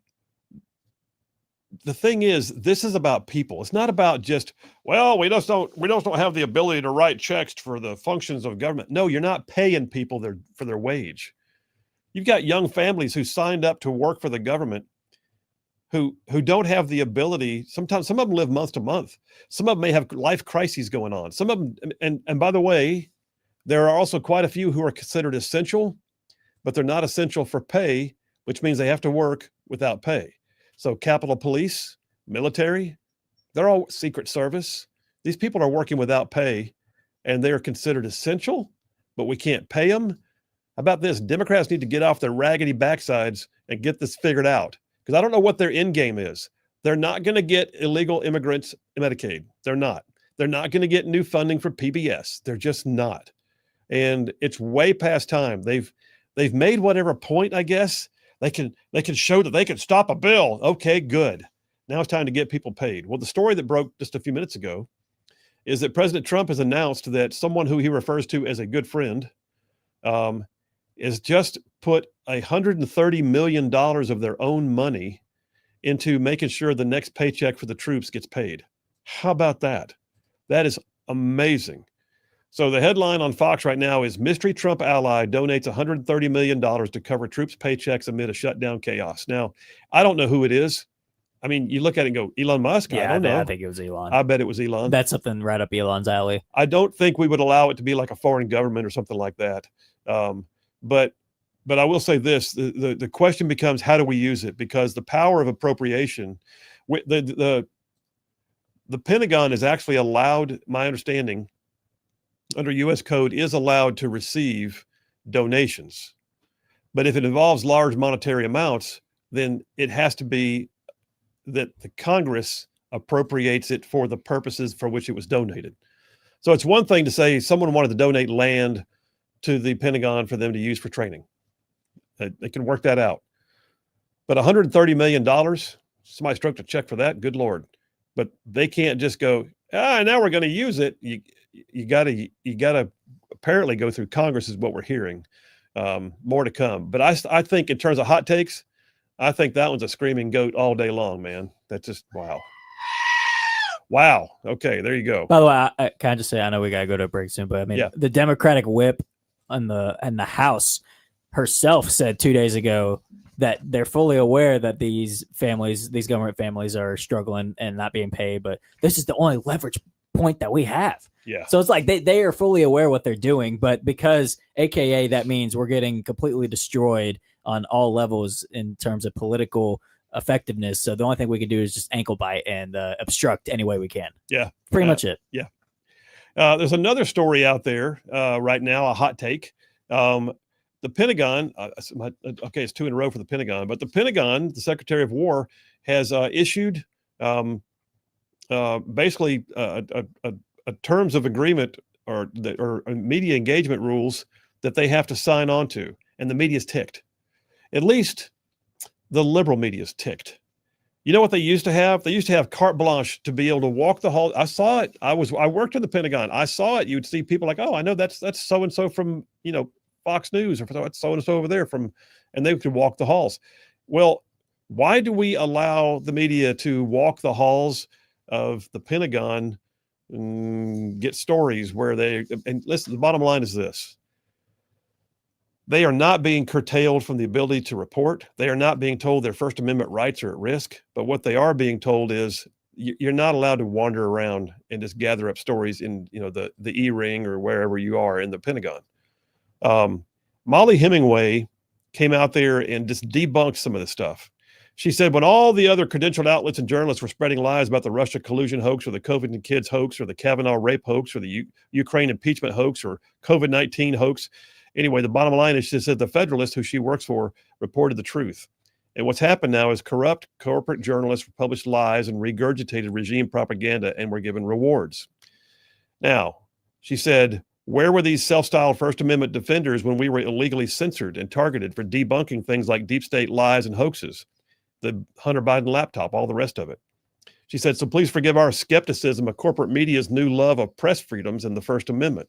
the thing is, this is about people. It's not about just, well, we just don't have the ability to write checks for the functions of government. No, you're not paying people for their wage. You've got young families who signed up to work for the government who don't have the ability. Sometimes some of them live month to month. Some of them may have life crises going on. Some of them, and by the way, there are also quite a few who are considered essential, but they're not essential for pay, which means they have to work without pay. So Capitol Police, military, they're all Secret Service. These people are working without pay, and they are considered essential, but we can't pay them. How about this? Democrats need to get off their raggedy backsides and get this figured out, because I don't know what their end game is. They're not going to get illegal immigrants Medicaid. They're not. They're not going to get new funding for PBS. They're just not. And it's way past time. They've made whatever point, I guess. They can show that they can stop a bill. Okay, good. Now it's time to get people paid. Well, the story that broke just a few minutes ago is that President Trump has announced that someone who he refers to as a good friend has just put $130 million of their own money into making sure the next paycheck for the troops gets paid. How about that? That is amazing. So the headline on Fox right now is mystery Trump ally donates $130 million to cover troops' paychecks amid a shutdown chaos. Now, I don't know who it is. I mean, you look at it and go, Elon Musk? Yeah, I don't know. I think it was Elon. I bet it was Elon. That's something right up Elon's alley. I don't think we would allow it to be like a foreign government or something like that. But I will say this, the question becomes, how do we use it? Because the power of appropriation, the Pentagon is actually allowed, my understanding, under U.S. code, is allowed to receive donations. But if it involves large monetary amounts, then it has to be that the Congress appropriates it for the purposes for which it was donated. So it's one thing to say someone wanted to donate land to the Pentagon for them to use for training. They can work that out. But $130 million, somebody stroked a check for that. Good Lord. But they can't just go, now we're going to use it. You gotta apparently go through Congress is what we're hearing. More to come. But I think in terms of hot takes, I think that one's a screaming goat all day long, man. That's just, wow. Wow. Okay, there you go. By the way, I can I just say, I know we got to go to a break soon, but I mean, the Democratic whip in the House herself said 2 days ago that they're fully aware that these government families are struggling and not being paid, but this is the only leverage point that we have. Yeah. So it's like they are fully aware what they're doing, but because AKA that means we're getting completely destroyed on all levels in terms of political effectiveness. So the only thing we can do is just ankle bite and obstruct any way we can. Yeah. Pretty much it. Yeah. There's another story out there right now, a hot take. The Pentagon, it's two in a row for the Pentagon, but the Pentagon, the Secretary of War, has issued basically a terms of agreement or media engagement rules that they have to sign on to, and the media's ticked. At least the liberal media's ticked. You know what they used to have? They used to have carte blanche to be able to walk the hall. I saw it. I worked in the Pentagon. I saw it. You would see people like, oh, I know that's so and so from Fox News, or so and so over there and they could walk the halls. Well, why do we allow the media to walk the halls of the Pentagon and get stories where and listen, the bottom line is this. They are not being curtailed from the ability to report. They are not being told their First Amendment rights are at risk. But what they are being told is you're not allowed to wander around and just gather up stories in the E-ring or wherever you are in the Pentagon. Molly Hemingway came out there and just debunked some of this stuff. She said, when all the other credentialed outlets and journalists were spreading lies about the Russia collusion hoax or the COVID kids hoax or the Kavanaugh rape hoax or the Ukraine impeachment hoax or COVID-19 hoax. Anyway, the bottom line is she said the Federalist, who she works for, reported the truth. And what's happened now is corrupt corporate journalists published lies and regurgitated regime propaganda and were given rewards. Now, she said, where were these self-styled First Amendment defenders when we were illegally censored and targeted for debunking things like deep state lies and hoaxes, the Hunter Biden laptop, all the rest of it? She said, so please forgive our skepticism of corporate media's new love of press freedoms and the First Amendment.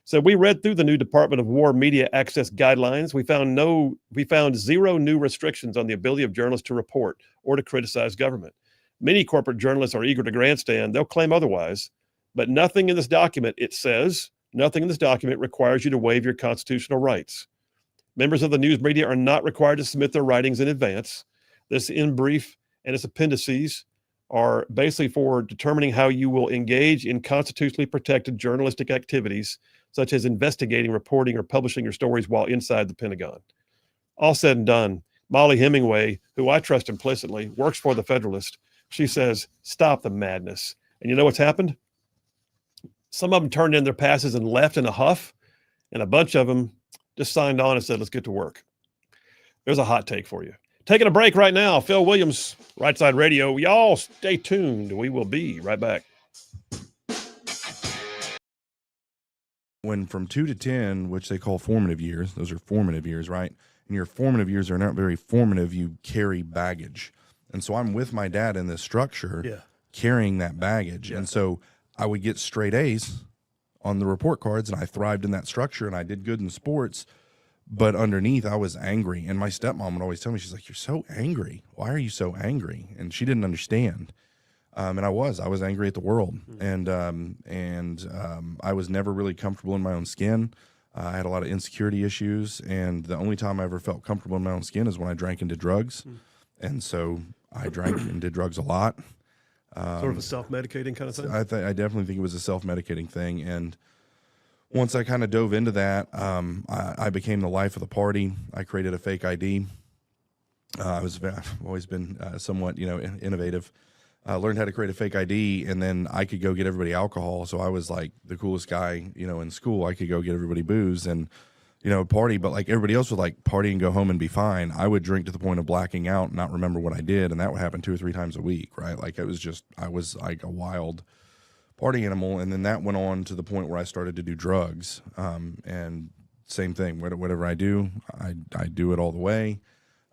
So we read through the new Department of War media access guidelines. We found zero new restrictions on the ability of journalists to report or to criticize government. Many corporate journalists are eager to grandstand. They'll claim otherwise, but nothing in this document, it says, nothing in this document requires you to waive your constitutional rights. Members of the news media are not required to submit their writings in advance. This in brief and its appendices are basically for determining how you will engage in constitutionally protected journalistic activities, such as investigating, reporting, or publishing your stories while inside the Pentagon. All said and done, Molly Hemingway, who I trust implicitly, works for the Federalist. She says, stop the madness. And you know what's happened? Some of them turned in their passes and left in a huff, and a bunch of them just signed on and said, let's get to work. There's a hot take for you. Taking a break right now. Phil Williams, Rightside Radio. Y'all stay tuned. We will be right back. When from 2 to 10, which they call formative years, those are formative years, right? And your formative years are not very formative. You carry baggage. And so I'm with my dad in this structure, carrying that baggage. And so I would get straight A's on the report cards, and I thrived in that structure, and I did good in sports. But underneath, I was angry. And my stepmom would always tell me, she's like, you're so angry. Why are you so angry? And she didn't understand. And I was angry at the world. And I was never really comfortable in my own skin. I had a lot of insecurity issues. And the only time I ever felt comfortable in my own skin is when I drank and did drugs. And so I drank and did drugs a lot. Sort of a self-medicating kind of thing? I definitely think it was a self-medicating thing. And once I kind of dove into that, I became the life of the party. I created a fake ID. I've always been somewhat, innovative. Learned how to create a fake ID, and then I could go get everybody alcohol. So I was like the coolest guy, in school. I could go get everybody booze and, party. But like everybody else would like party and go home and be fine. I would drink to the point of blacking out and not remember what I did. And that would happen 2 or 3 times a week, right? Like I was like a wild party animal. And then that went on to the point where I started to do drugs. And same thing. Whatever I do, I do it all the way.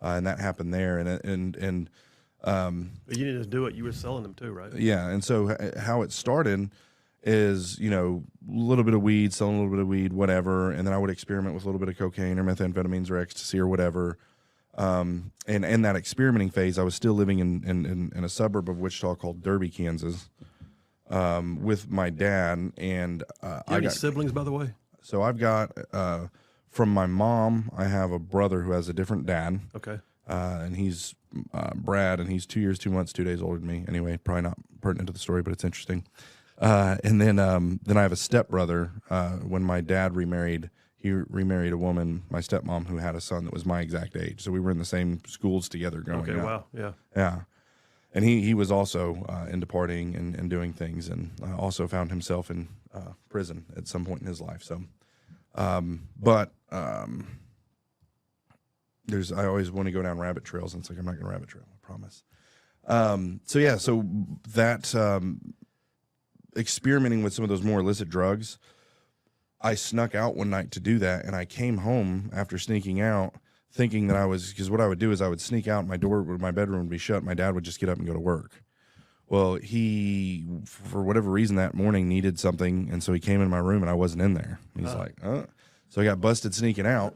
And that happened there. And But you didn't just do it; you were selling them too, right? yeah. And so how it started is, you know, a little bit of weed, selling a little bit of weed, whatever. And then I would experiment with a little bit of cocaine or methamphetamines or ecstasy or whatever. And in that experimenting phase, I was still living in a suburb of Wichita called Derby, Kansas, with my dad. And Do you have any siblings, by the way? so I've got, from my mom, I have a brother who has a different dad. Okay. And he's Brad, and he's 2 years, 2 months, 2 days older than me. Anyway, probably not pertinent to the story, but it's interesting. And then I have a stepbrother. When my dad remarried, he remarried a woman, my stepmom, who had a son that was my exact age. So we were in the same schools together growing up. Wow. Yeah. Yeah. And he was also into partying and doing things, and also found himself in prison at some point in his life. So, I always want to go down rabbit trails, and it's like, I'm not going to rabbit trail, I promise. So that experimenting with some of those more illicit drugs, I snuck out one night to do that, and I came home after sneaking out thinking that because what I would do is I would sneak out, my bedroom would be shut, my dad would just get up and go to work. Well, he, for whatever reason that morning, needed something, and so he came in my room, and I wasn't in there. He's like, So I got busted sneaking out,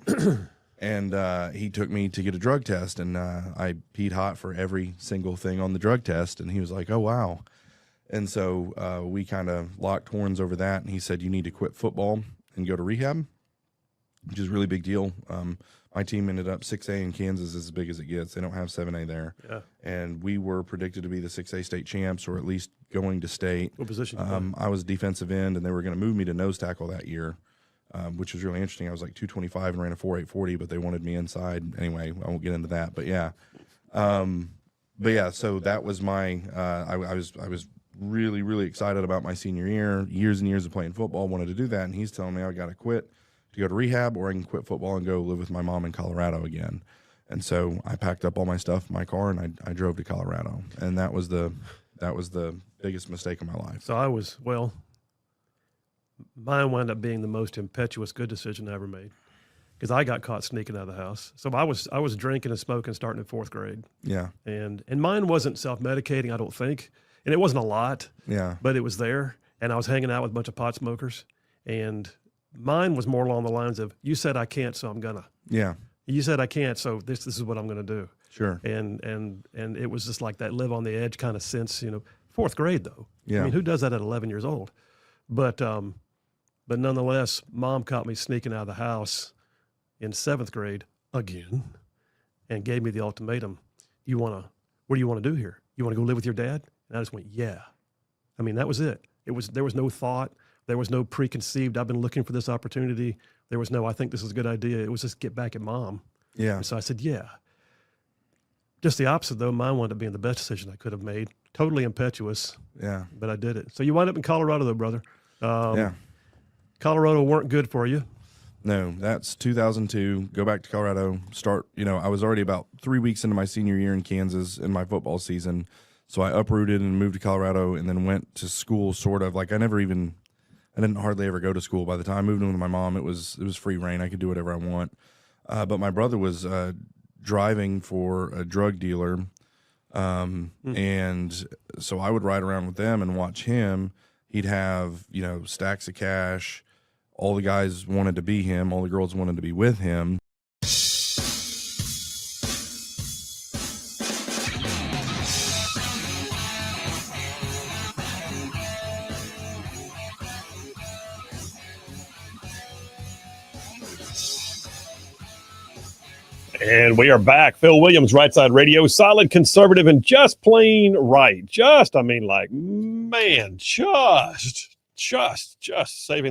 and he took me to get a drug test, and I peed hot for every single thing on the drug test, and he was like, oh, wow. And so we kind of locked horns over that, and he said, you need to quit football and go to rehab, which is a really big deal. My team ended up 6A in Kansas, is as big as it gets. They don't have 7A there. Yeah. And we were predicted to be the 6A state champs, or at least going to state. What position? I was defensive end, and they were going to move me to nose tackle that year, which was really interesting. I was like 225 and ran a 4.840, but they wanted me inside. Anyway, I won't get into that, but yeah. So that was my, I was really, really excited about my senior year, years and years of playing football, wanted to do that. And he's telling me I got to quit to go to rehab, or I can quit football and go live with my mom in Colorado again. And so I packed up all my stuff, my car, and I drove to Colorado. And that was the biggest mistake of my life. So mine wound up being the most impetuous good decision I ever made, because I got caught sneaking out of the house. So I was drinking and smoking starting in 4th grade. Yeah. And mine wasn't self-medicating, I don't think. And it wasn't a lot. Yeah. But it was there. And I was hanging out with a bunch of pot smokers. And mine was more along the lines of, you said I can't, so I'm gonna. Yeah. You said I can't, so this is what I'm gonna do. Sure. And it was just like that live on the edge kind of sense, 4th grade though. Yeah. I mean, who does that at 11 years old? But nonetheless, mom caught me sneaking out of the house in 7th grade again, and gave me the ultimatum. What do you want to do here? You want to go live with your dad? And I just went, yeah. I mean, that was it. There was no thought. There was no preconceived, I've been looking for this opportunity. There was no, I think this is a good idea. It was just get back at mom. Yeah. And so I said, yeah. Just the opposite, though. Mine wound up being the best decision I could have made. Totally impetuous. Yeah. But I did it. So you wind up in Colorado, though, brother. Yeah. Colorado weren't good for you. No, that's 2002. Go back to Colorado. Start, I was already about 3 weeks into my senior year in Kansas in my football season. So I uprooted and moved to Colorado, and then went to school sort of like I didn't hardly ever go to school. By the time I moved in with my mom, it was free reign. I could do whatever I want. But my brother was driving for a drug dealer. And so I would ride around with them and watch him. He'd have, stacks of cash. All the guys wanted to be him. All the girls wanted to be with him. And we are back. Phil Williams, Rightside Radio, solid conservative and just plain right. Just saving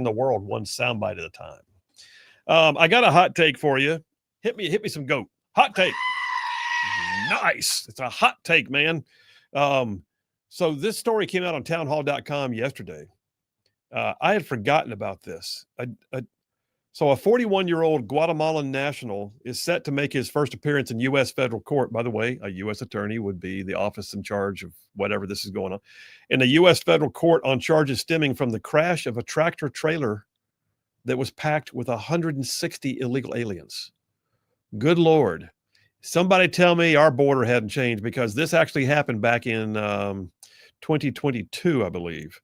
the world one soundbite at a time. I got a hot take for you. Hit me some goat. Hot take. Nice. It's a hot take, man. So this story came out on townhall.com yesterday. I had forgotten about this. So a 41-year-old Guatemalan national is set to make his first appearance in U.S. federal court. By the way, a U.S. attorney would be the office in charge of whatever this is going on. In the U.S. federal court on charges stemming from the crash of a tractor trailer that was packed with 160 illegal aliens. Good Lord. Somebody tell me our border hadn't changed, because this actually happened back in 2022, I believe.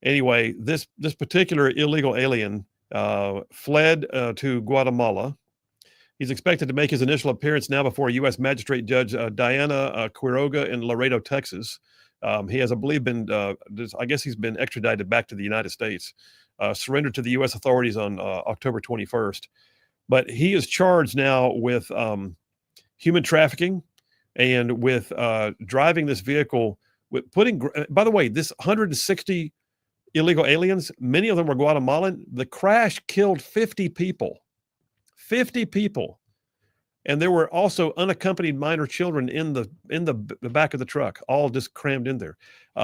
Anyway, this particular illegal alien fled to Guatemala. He's expected to make his initial appearance now before U.S. Magistrate Judge Diana Quiroga in Laredo, Texas. He has, I believe, he's been extradited back to the United States, surrendered to the U.S. authorities on October 21st. But he is charged now with human trafficking and with driving this vehicle, with by the way, this 160 illegal aliens, many of them were Guatemalan. The crash killed 50 people. 50 people. And there were also unaccompanied minor children in the back of the truck, all just crammed in there.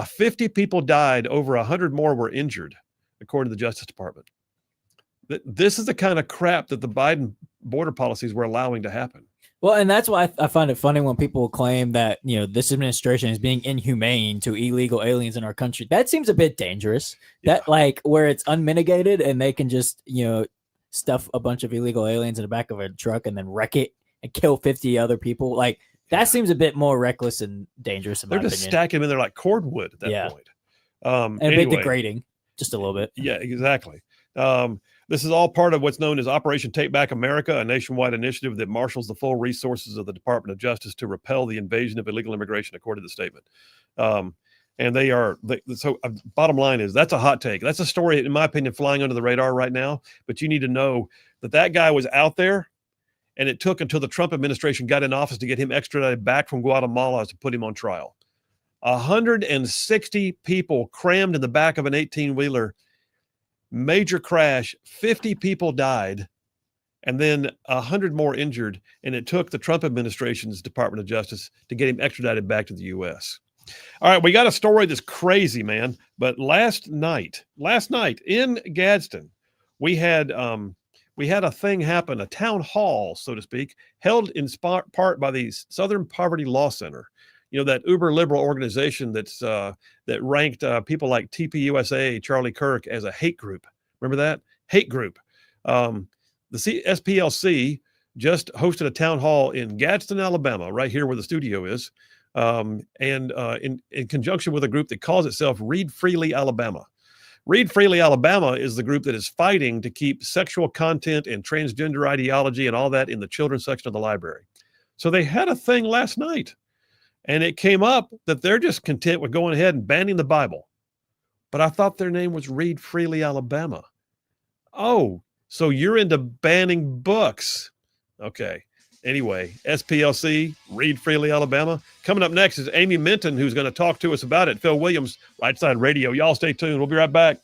50 people died, over 100 more were injured, according to the Justice Department. This is the kind of crap that the Biden border policies were allowing to happen. Well, and that's why I find it funny when people claim that, this administration is being inhumane to illegal aliens in our country. That seems a bit dangerous. Yeah. That where it's unmitigated and they can just, stuff a bunch of illegal aliens in the back of a truck and then wreck it and kill 50 other people. That seems a bit more reckless and dangerous. They're just stacking them in there like cordwood at that point. And a bit degrading, just a little bit. Yeah, exactly. This is all part of what's known as Operation Take Back America, a nationwide initiative that marshals the full resources of the Department of Justice to repel the invasion of illegal immigration, according to the statement. So bottom line is, that's a hot take. That's a story, in my opinion, flying under the radar right now. But you need to know that guy was out there, and it took until the Trump administration got in office to get him extradited back from Guatemala to put him on trial. 160 people crammed in the back of an 18-wheeler. Major crash, 50 people died, and then 100 more injured. And it took the Trump administration's Department of Justice to get him extradited back to the U.S. All right, we got a story that's crazy, man. But last night in Gadsden, we had a thing happen, a town hall, so to speak, held in part by the Southern Poverty Law Center. That uber liberal organization that ranked people like TPUSA, Charlie Kirk, as a hate group. Remember that? Hate group. The SPLC just hosted a town hall in Gadsden, Alabama, right here where the studio is, and in conjunction with a group that calls itself Read Freely Alabama. Read Freely Alabama is the group that is fighting to keep sexual content and transgender ideology and all that in the children's section of the library. So they had a thing last night. And it came up that they're just content with going ahead and banning the Bible. But I thought their name was Read Freely Alabama. Oh, so you're into banning books. Okay. Anyway, SPLC, Read Freely Alabama. Coming up next is Amy Minton, who's going to talk to us about it. Phil Williams, Rightside Radio. Y'all stay tuned. We'll be right back.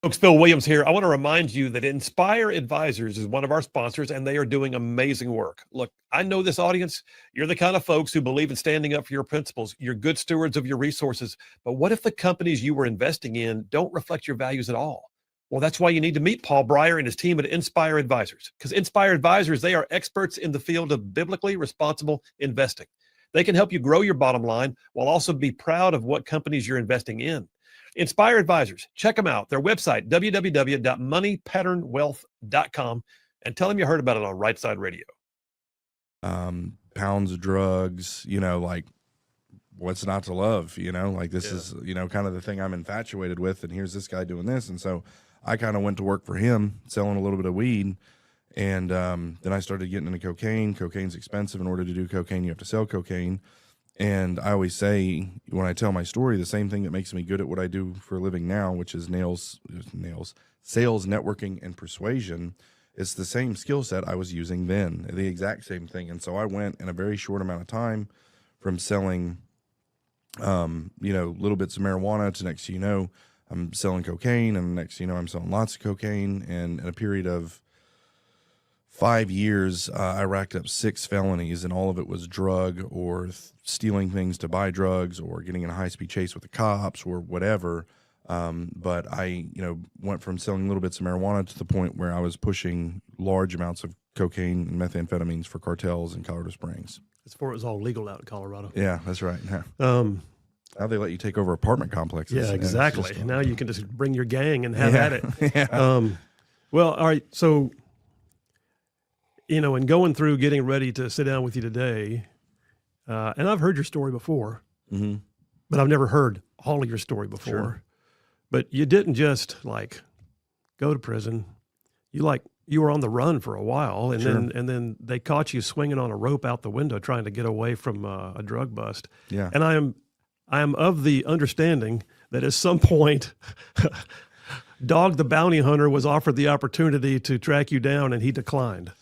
Folks, Phil Williams here. I want to remind you that Inspire Advisors is one of our sponsors, and they are doing amazing work. Look, I know this audience. You're the kind of folks who believe in standing up for your principles. You're good stewards of your resources. But what if the companies you were investing in don't reflect your values at all? Well, that's why you need to meet Paul Breyer and his team at Inspire Advisors. Because Inspire Advisors, they are experts in the field of biblically responsible investing. They can help you grow your bottom line while also be proud of what companies you're investing in. Inspire Advisors, check them out. Their website, www.moneypatternwealth.com, and tell them you heard about it on Rightside Radio. Pounds of drugs, what's not to love, this is, kind of the thing I'm infatuated with. And here's this guy doing this. And so I kind of went to work for him selling a little bit of weed. And then I started getting into cocaine. Cocaine's expensive. In order to do cocaine, you have to sell cocaine. And I always say, when I tell my story, the same thing that makes me good at what I do for a living now, which is sales, networking, and persuasion, it's the same skill set I was using then, the exact same thing. And so I went in a very short amount of time from selling, little bits of marijuana to next thing you know, I'm selling cocaine, and next thing you know, I'm selling lots of cocaine. And in a period of 5 years, I racked up 6 felonies, and all of it was drug or stealing things to buy drugs or getting in a high-speed chase with the cops or whatever. But I, went from selling little bits of marijuana to the point where I was pushing large amounts of cocaine and methamphetamines for cartels in Colorado Springs. That's before it was all legal out in Colorado. Yeah, that's right. Yeah. Now they let you take over apartment complexes. Yeah, And it's exactly. just, Now you can just bring your gang and have at it. yeah. Well, all right. So, in going through getting ready to sit down with you today, and I've heard your story before, Mm-hmm. but I've never heard all of your story before. Sure. But you didn't just go to prison. You were on the run for a while, and Sure. then they caught you swinging on a rope out the window trying to get away from a drug bust. Yeah. And I am of the understanding that at some point, Dog the Bounty Hunter was offered the opportunity to track you down, and he declined.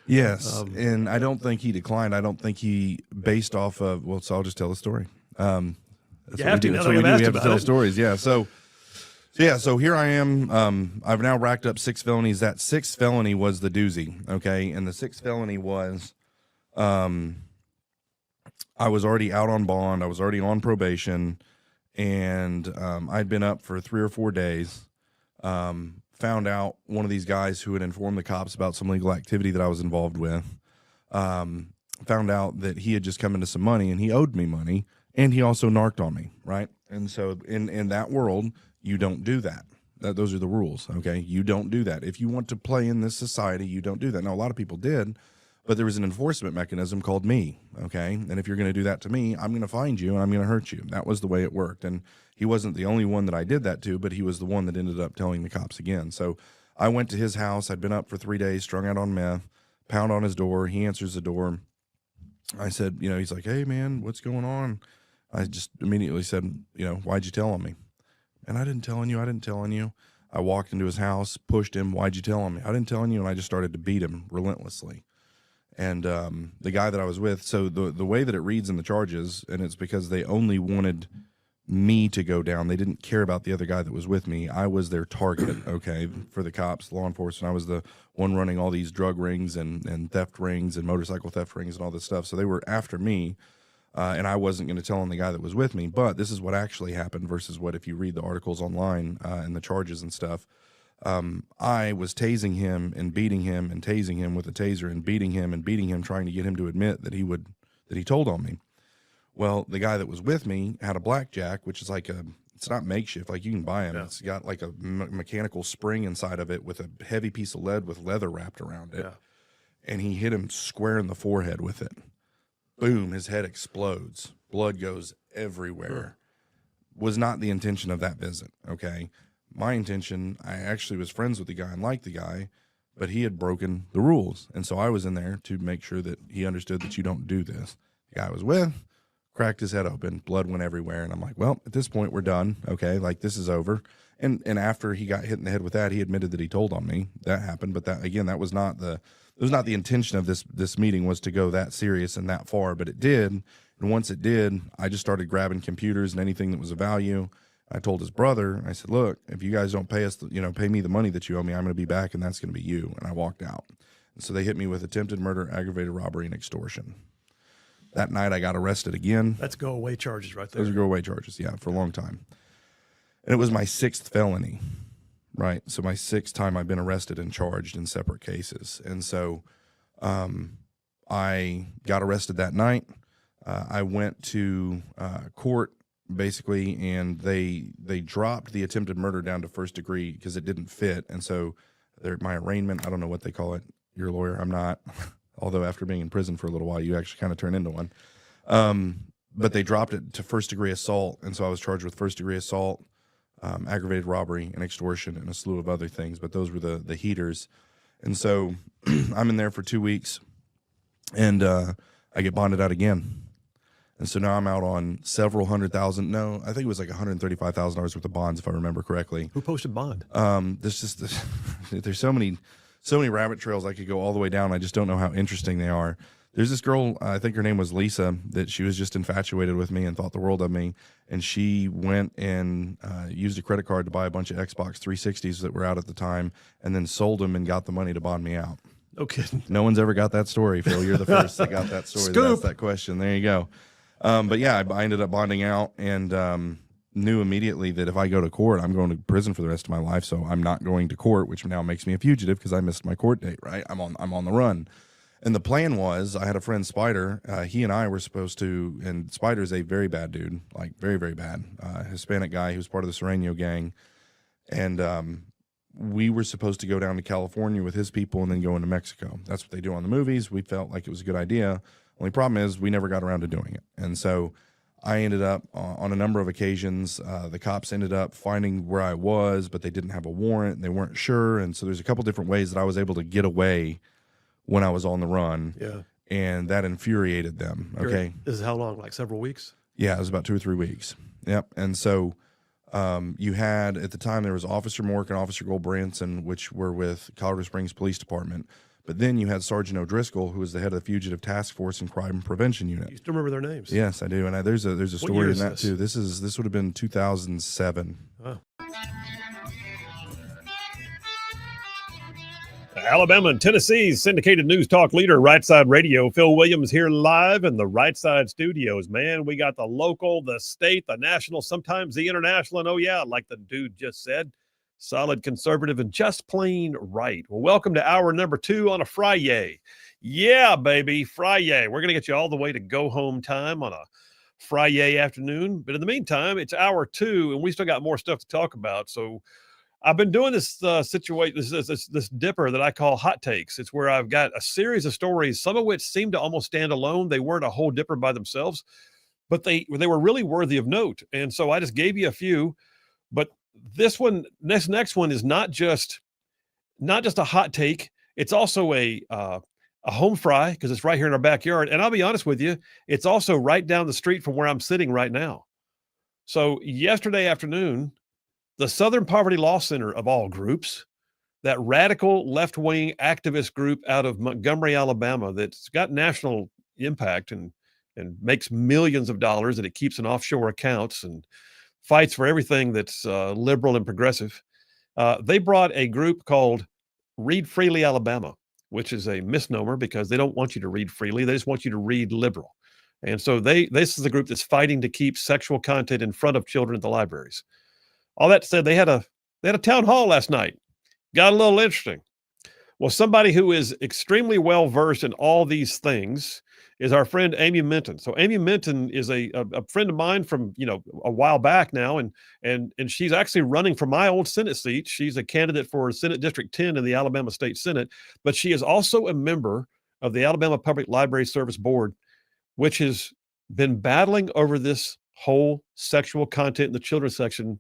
Yes, and I don't think he declined. I don't think he based off of. Well, so I'll just tell the story. That's You what have we to, do. now That's that what we I've do. asked We have to about tell it. stories. Yeah. So here I am. I've now racked up 6 felonies. That 6th felony was the doozy. Okay, and the 6th felony was, I was already out on bond. I was already on probation, and I'd been up for 3 or 4 days. Found out one of these guys who had informed the cops about some legal activity that I was involved with. Found out that he had just come into some money, and he owed me money, and he also narked on me, right? And so in that world, you don't do that. Those are the rules, okay? You don't do that. If you want to play in this society, you don't do that. Now, a lot of people did, but there was an enforcement mechanism called me, okay? And if you're going to do that to me, I'm going to find you, and I'm going to hurt you. That was the way it worked. And he wasn't the only one that I did that to, but he was the one that ended up telling the cops again. So I went to his house. I'd been up for 3 days, strung out on meth, pound on his door. He answers the door. I said, he's like, "Hey, man, what's going on?" I just immediately said, "Why'd you tell on me?" "And I didn't tell on you. I didn't tell on you." I walked into his house, pushed him. "Why'd you tell on me?" "I didn't tell on you." And I just started to beat him relentlessly. And the guy that I was with, so the way that it reads in the charges, and it's because they only wanted me to go down. They didn't care about the other guy that was with me. I was their target, okay, for the cops, law enforcement. I was the one running all these drug rings and theft rings and motorcycle theft rings and all this stuff. So they were after me, and I wasn't going to tell on the guy that was with me. But this is what actually happened versus what if you read the articles online and the charges and stuff. I was tasing him and beating him and tasing him with a taser and beating him, trying to get him to admit that he told on me. Well, the guy that was with me had a blackjack, which is it's not makeshift. Like, you can buy them. Yeah. It's got like a mechanical spring inside of it with a heavy piece of lead with leather wrapped around it. Yeah. And he hit him square in the forehead with it. Boom, his head explodes. Blood goes everywhere. Was not the intention of that visit, okay? My intention, I actually was friends with the guy and liked the guy, but he had broken the rules. And so I was in there to make sure that he understood that you don't do this. The guy I was with cracked his head open, blood went everywhere, and I'm like, well, at this point we're done, okay, like this is over. And after he got hit in the head with that, he admitted that he told on me. That happened, but that was not the intention of this meeting, was to go that serious and that far, but it did. And once it did, I just started grabbing computers and anything that was of value. I told his brother, I said, "Look, if you guys don't pay us, pay me the money that you owe me, I'm going to be back, and that's going to be you." And I walked out. And so they hit me with attempted murder, aggravated robbery, and extortion. That night I got arrested again. That's go-away charges right there. Those are go-away charges, yeah, for a long time. And it was my 6th felony, right? So my 6th time I've been arrested and charged in separate cases. And so I got arrested that night. I went to court, basically, and they dropped the attempted murder down to 1st degree because it didn't fit. And so my arraignment, I don't know what they call it. You're a lawyer, I'm not. Although after being in prison for a little while, you actually kind of turn into one. But they dropped it to 1st degree assault. And so I was charged with 1st degree assault, aggravated robbery, and extortion, and a slew of other things. But those were the heaters. And so I'm in there for 2 weeks, and I get bonded out again. And so now I'm out on several $100,000. No, I think it was like $135,000 worth of bonds, if I remember correctly. Who posted bond? There's so many rabbit trails I could go all the way down. I just don't know how interesting they are. There's this girl, I think her name was Lisa, that she was just infatuated with me and thought the world of me. And she went and used a credit card to buy a bunch of Xbox 360s that were out at the time, and then sold them and got the money to bond me out. No kidding. No one's ever got that story, Phil. You're the first that got that story. Scoop. That's that question. There you go. But yeah, I ended up bonding out, and knew immediately that if I go to court, I'm going to prison for the rest of my life. So I'm not going to court, which now makes me a fugitive because I missed my court date, right? I'm on the run. And the plan was, I had a friend, Spider. He and I were supposed to, and Spider's a very bad dude, like very, very bad. Hispanic guy who was part of the Sereno gang. And we were supposed to go down to California with his people and then go into Mexico. That's what they do on the movies. We felt like it was a good idea. Only problem is we never got around to doing it. And so I ended up on a number of occasions, the cops ended up finding where I was, but they didn't have a warrant and they weren't sure. And so there's a couple different ways that I was able to get away when I was on the run. Yeah. And that infuriated them. Okay. This is how long? Like several weeks? Yeah, it was about 2 or 3 weeks. Yep. And so you had, at the time, there was Officer Mork and Officer Gold-Branson, which were with Colorado Springs Police Department. But then you had Sergeant O'Driscoll, who was the head of the Fugitive Task Force and Crime Prevention Unit. You still remember their names? Yes, I do. And there's a What story year in is that this? too. This would have been 2007. Oh. Alabama and Tennessee's syndicated news talk leader, Rightside Radio. Phil Williams here live in the Rightside studios. Man, we got the local, the state, the national, sometimes the international, and oh yeah, like the dude just said, solid conservative and just plain right. Well, welcome to hour number 2 on a Friday. Yeah, baby, Friday. We're going to get you all the way to go home time on a Friday afternoon. But in the meantime, it's hour 2, and we still got more stuff to talk about. So I've been doing this situation, this dipper that I call hot takes. It's where I've got a series of stories, some of which seem to almost stand alone. They weren't a whole dipper by themselves, but they were really worthy of note. And so I just gave you a few. But this next one is not just a hot take. It's also a home fry because it's right here in our backyard. And I'll be honest with you, it's also right down the street from where I'm sitting right now. So yesterday afternoon, the Southern Poverty Law Center of all groups, that radical left-wing activist group out of Montgomery, Alabama, that's got national impact and makes millions of dollars, and it keeps in offshore accounts and fights for everything that's liberal and progressive. They brought a group called Read Freely Alabama, which is a misnomer because they don't want you to read freely. They just want you to read liberal. And so this is the group that's fighting to keep sexual content in front of children at the libraries. All that said, they had a town hall last night. Got a little interesting. Well, somebody who is extremely well versed in all these things is our friend Amy Minton. So Amy Minton is a friend of mine from a while back now, and she's actually running for my old Senate seat. She's a candidate for Senate District 10 in the Alabama State Senate, but she is also a member of the Alabama Public Library Service Board, which has been battling over this whole sexual content in the children's section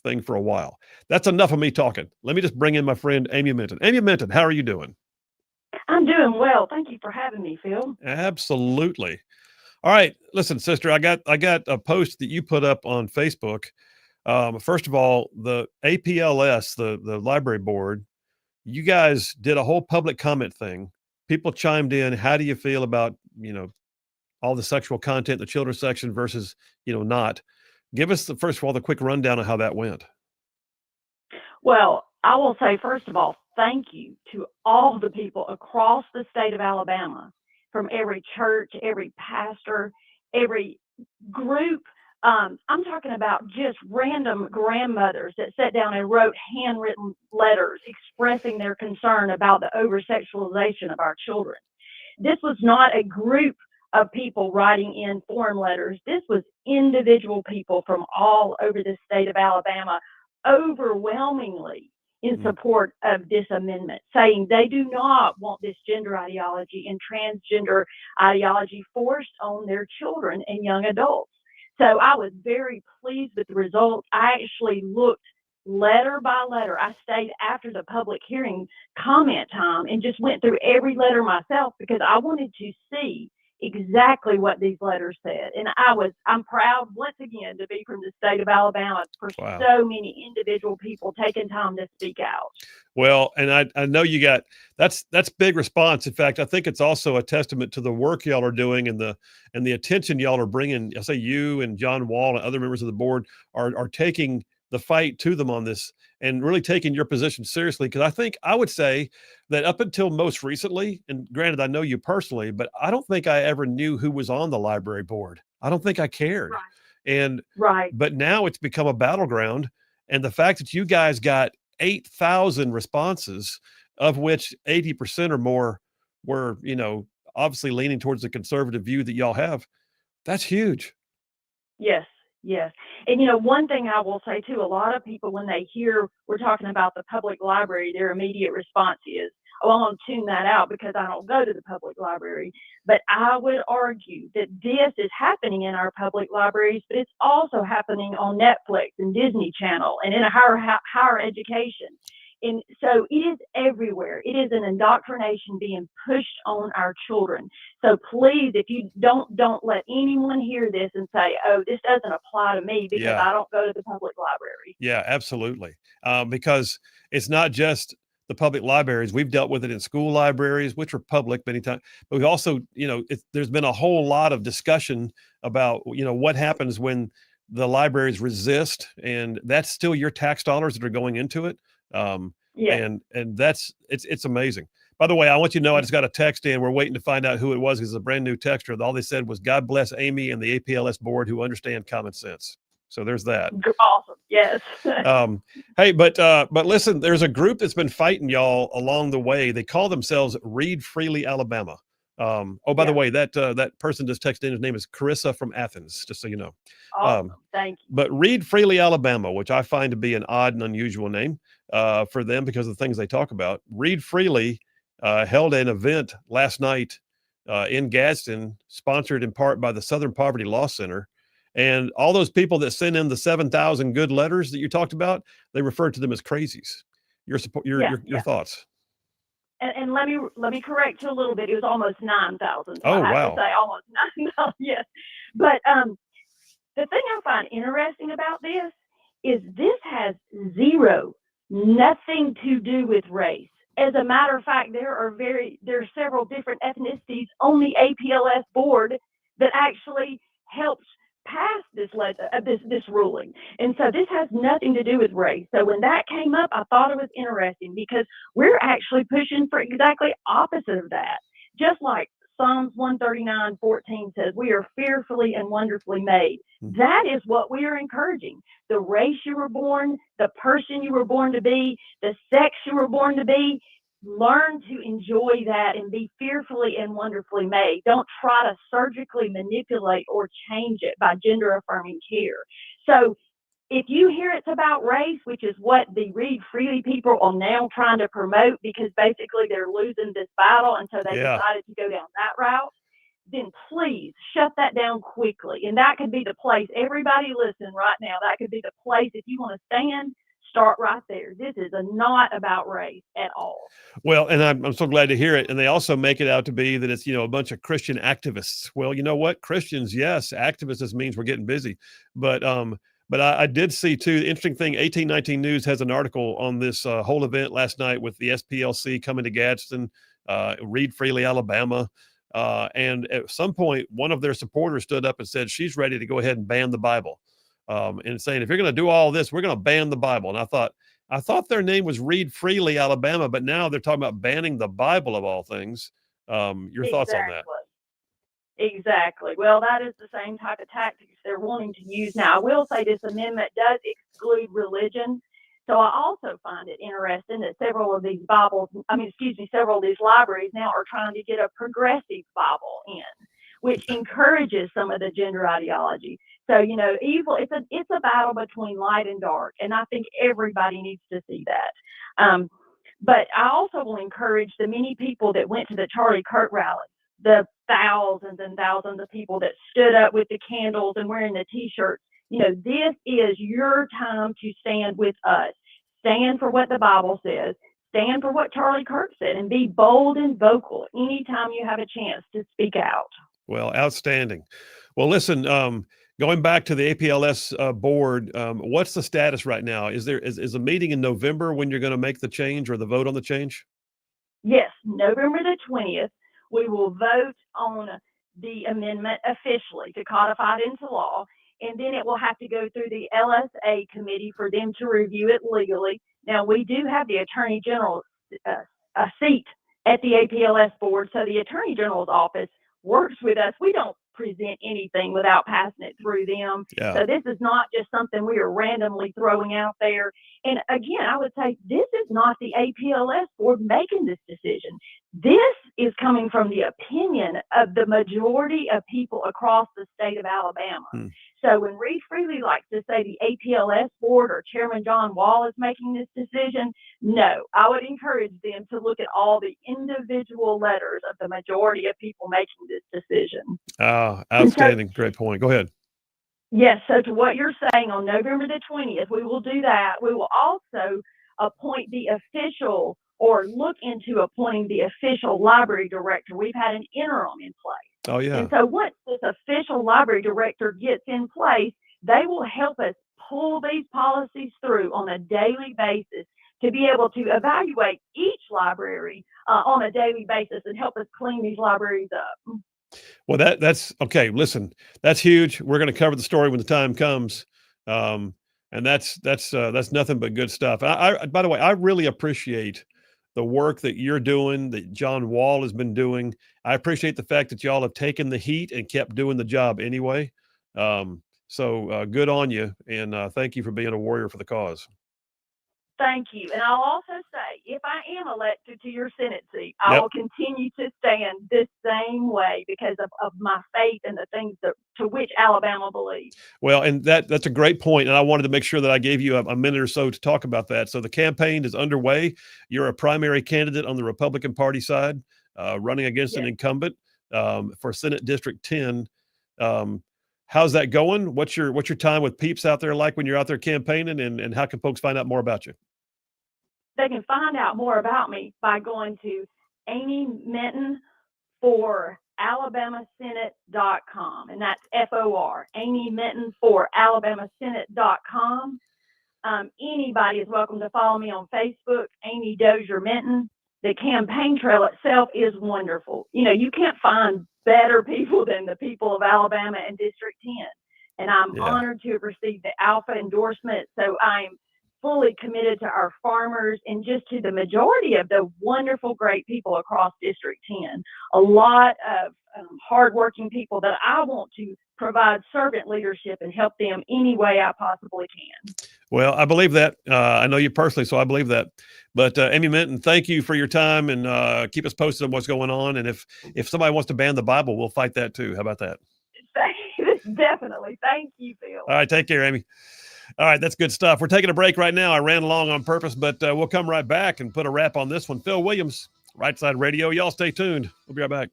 thing for a while. That's enough of me talking. Let me just bring in my friend Amy Minton. Amy Minton, how are you doing? I'm doing well. Thank you for having me, Phil. Absolutely. All right, listen, sister, I got a post that you put up on Facebook. First of all, the APLS, the library board, you guys did a whole public comment thing. People chimed in. How do you feel about all the sexual content in the children's section versus not? Give us first of all the quick rundown of how that went. Well, I will say, first of all, thank you to all the people across the state of Alabama, from every church, every pastor, every group. I'm talking about just random grandmothers that sat down and wrote handwritten letters expressing their concern about the over-sexualization of our children. This was not a group of people writing in form letters. This was individual people from all over the state of Alabama, overwhelmingly in support of this amendment, saying they do not want this gender ideology and transgender ideology forced on their children and young adults. So I was very pleased with the results. I actually looked letter by letter. I stayed after the public hearing comment time and just went through every letter myself because I wanted to see exactly what these letters said. And I'm proud once again to be from the state of Alabama for so many individual people taking time to speak out. Well, and I know you got that's big response. In fact, I think it's also a testament to the work y'all are doing and the attention y'all are bringing. I say you and John Wall and other members of the board are taking the fight to them on this and really taking your position seriously. Because I would say that up until most recently, and granted, I know you personally, but I don't think I ever knew who was on the library board. I don't think I cared. But now it's become a battleground. And the fact that you guys got 8,000 responses, of which 80% or more were, obviously leaning towards the conservative view that y'all have. That's huge. Yes, yes. And one thing I will say too, a lot of people, when they hear we're talking about the public library, their immediate response is, oh, I want to tune that out because I don't go to the public library. But I would argue that this is happening in our public libraries, but it's also happening on Netflix and Disney Channel and in a higher education. And so it is everywhere. It is an indoctrination being pushed on our children. So please, if you don't let anyone hear this and say, oh, this doesn't apply to me because Yeah. I don't go to the public library. Yeah, absolutely. Because it's not just the public libraries. We've dealt with it in school libraries, which are public many times, but we also, there's been a whole lot of discussion about, what happens when the libraries resist, and that's still your tax dollars that are going into it. Yeah. And it's amazing. By the way, I want you to know I just got a text in. We're waiting to find out who it was because it's a brand new texter. All they said was, God bless Amy and the APLS board who understand common sense. So there's that. Awesome. Yes. Hey, but listen, there's a group that's been fighting y'all along the way. They call themselves Read Freely Alabama. By the way, that person just texted in, his name is Carissa from Athens, just so you know. Awesome. Thank you. But Read Freely Alabama, which I find to be an odd and unusual name for them because of the things they talk about. Read Freely held an event last night in Gadsden, sponsored in part by the Southern Poverty Law Center. And all those people that send in the 7,000 good letters that you talked about, they refer to them as crazies. Your thoughts? And let me correct you a little bit. It was almost 9,000. So Oh, I have wow. to say almost 9,000. Yes. But the thing I find interesting about this is this has nothing to do with race. As a matter of fact, there are several different ethnicities on the APLS board that actually helps pass this ruling. And so this has nothing to do with race. So when that came up, I thought it was interesting because we're actually pushing for exactly opposite of that. Just like Psalms 139:14 says, we are fearfully and wonderfully made. That is what we are encouraging. The race you were born, the person you were born to be, the sex you were born to be, learn to enjoy that and be fearfully and wonderfully made. Don't try to surgically manipulate or change it by gender affirming care. So if you hear it's about race, which is what the Read Freely people are now trying to promote because basically they're losing this battle, and so they decided to go down that route, then please shut that down quickly. And that could be the place. Everybody listen right now. That could be the place. If you want to stand, start right there. This is not about race at all. Well, and I'm so glad to hear it. And they also make it out to be that it's, a bunch of Christian activists. Well, you know what? Christians, yes. Activists means we're getting busy. But I did see too, the interesting thing, 1819 News has an article on this whole event last night with the SPLC coming to Gadsden, Read Freely, Alabama. And at some point, one of their supporters stood up and said, she's ready to go ahead and ban the Bible. And saying, if you're going to do all this, we're going to ban the Bible. And I thought their name was Read Freely, Alabama, but now they're talking about banning the Bible of all things. Your thoughts on that? Exactly. Well, that is the same type of tactics they're wanting to use. Now, I will say this amendment does exclude religion. So I also find it interesting that several of these libraries now are trying to get a progressive Bible in, which encourages some of the gender ideology. So, evil, it's a battle between light and dark. And I think everybody needs to see that. But I also will encourage the many people that went to the Charlie Kirk rally, the thousands and thousands of people that stood up with the candles and wearing the T-shirts. This is your time to stand with us. Stand for what the Bible says. Stand for what Charlie Kirk said, and be bold and vocal anytime you have a chance to speak out. Well, outstanding. Well, listen, going back to the APLS board, what's the status right now? Is a meeting in November when you're going to make the change or the vote on the change? Yes, November the 20th, we will vote on the amendment officially to codify it into law, and then it will have to go through the LSA committee for them to review it legally. Now, we do have the Attorney General a seat at the APLS board, so the Attorney General's office works with us. We don't present anything without passing it through them. Yeah. So this is not just something we are randomly throwing out there. And again, I would say this is not the APLS board making this decision. This is coming from the opinion of the majority of people across the state of Alabama. So when Reed Freely likes to say the APLS board or Chairman John Wall is making this decision, no, I would encourage them to look at all the individual letters of the majority of people making this decision. Outstanding. Great point. Go ahead. Yes, so to what you're saying, on November the 20th, we will do that. We will also appoint the official, or look into appointing the official library director. We've had an interim in place. Oh, yeah. And so once this official library director gets in place, they will help us pull these policies through on a daily basis to be able to evaluate each library on a daily basis and help us clean these libraries up. Well, that's okay. Listen, that's huge. We're going to cover the story when the time comes. And that's nothing but good stuff. I by the way, I really appreciate the work that you're doing, that John Wall has been doing. I appreciate the fact that y'all have taken the heat and kept doing the job anyway. So good on you. And thank you for being a warrior for the cause. Thank you. And I'll also say, if I am elected to your Senate seat, I will continue to stand this same way because of my faith and the things to which Alabama believes. Well, and that's a great point. And I wanted to make sure that I gave you a minute or so to talk about that. So the campaign is underway. You're a primary candidate on the Republican Party side, running against an incumbent for Senate District 10. How's that going? What's your time with peeps out there like when you're out there campaigning, and how can folks find out more about you? They can find out more about me by going to Amy Minton for AlabamaSenate.com, and that's FOR, Amy Minton for AlabamaSenate.com. Anybody is welcome to follow me on Facebook, Amy Dozier Minton. The campaign trail itself is wonderful. You know, you can't find better people than the people of Alabama and District 10. And I'm honored to have received the Alpha endorsement. So I'm fully committed to our farmers and just to the majority of the wonderful, great people across District 10. A lot of hardworking people that I want to provide servant leadership and help them any way I possibly can. Well, I believe that. I know you personally, so I believe that. But Amy Minton, thank you for your time, and keep us posted on what's going on. And if somebody wants to ban the Bible, we'll fight that too. How about that? Definitely. Thank you, Phil. All right. Take care, Amy. All right. That's good stuff. We're taking a break right now. I ran along on purpose, but we'll come right back and put a wrap on this one. Phil Williams, Rightside Radio. Y'all stay tuned. We'll be right back.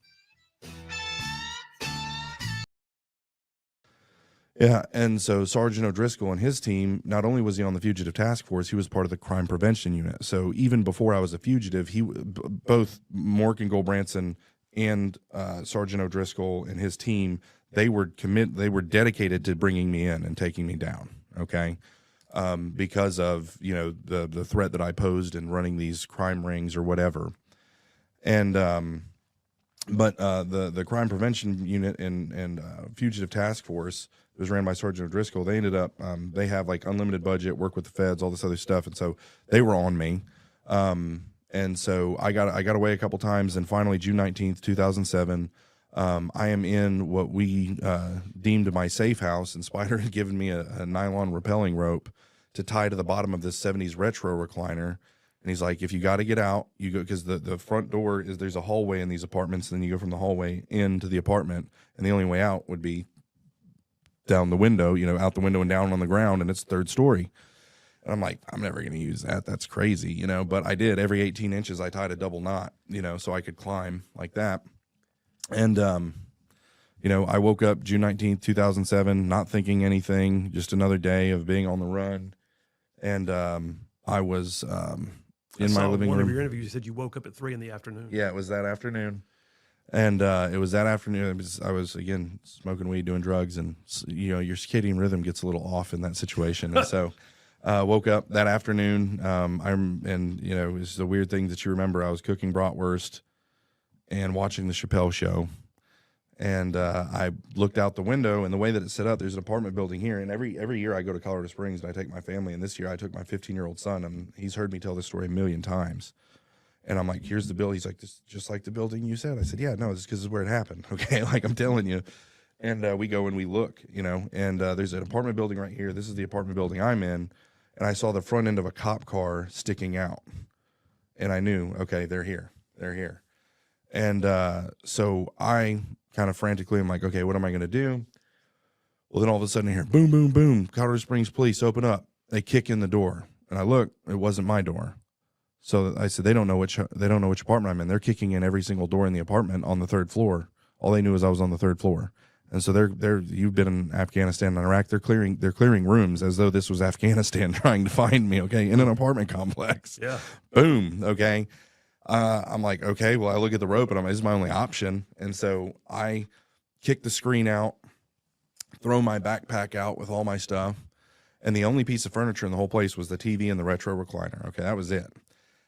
Yeah, and so Sergeant O'Driscoll and his team, not only was he on the fugitive task force, he was part of the crime prevention unit. So even before I was a fugitive, both Mork and Goldbranson and Sergeant O'Driscoll and his team, they were dedicated to bringing me in and taking me down. Okay, because of the threat that I posed in running these crime rings or whatever, and but the crime prevention unit and fugitive task force. It was ran by Sergeant O'Driscoll. They ended up, they have like unlimited budget, work with the feds, all this other stuff. And so they were on me. And so I got away a couple times. And finally, June 19th, 2007, I am in what we deemed my safe house. And Spider had given me a nylon rappelling rope to tie to the bottom of this 70s retro recliner. And he's like, if you got to get out, you go, because the front door there's a hallway in these apartments. And then you go from the hallway into the apartment. And the only way out would be down the window, out the window and down on the ground, and it's third story. And I'm like, I'm never going to use that. That's crazy, but I did. Every 18 inches, I tied a double knot, so I could climb like that. And, I woke up June 19th, 2007, not thinking anything, just another day of being on the run. And I was in my living room. One of your interviews, you said you woke up at 3 p.m. Yeah, it was that afternoon. And it was that afternoon. I was again smoking weed, doing drugs, and your circadian rhythm gets a little off in that situation. And so, woke up that afternoon. It was the weird thing that you remember. I was cooking bratwurst and watching the Chappelle Show, and I looked out the window. And the way that it's set up, there's an apartment building here. And every year I go to Colorado Springs and I take my family. And this year I took my 15-year-old son, and he's heard me tell this story a million times. And I'm like, here's the bill. He's like, this is just like the building you said. I said, yeah, no, it's because it's where it happened. Okay, like I'm telling you. And we go and we look, and there's an apartment building right here. This is the apartment building I'm in. And I saw the front end of a cop car sticking out. And I knew, okay, they're here. They're here. And so I kind of frantically, I'm like, okay, what am I going to do? Well, then all of a sudden I hear, boom, boom, boom. Colorado Springs police, open up. They kick in the door. And I look, it wasn't my door. So I said, they don't know which apartment I'm in. They're kicking in every single door in the apartment on the third floor. All they knew is I was on the third floor. And so you've been in Afghanistan and Iraq. They're clearing rooms as though this was Afghanistan trying to find me. Okay. In an apartment complex. Yeah. Boom. Okay. I'm like, okay, well, I look at the rope and this is my only option. And so I kick the screen out, throw my backpack out with all my stuff. And the only piece of furniture in the whole place was the TV and the retro recliner. Okay. That was it.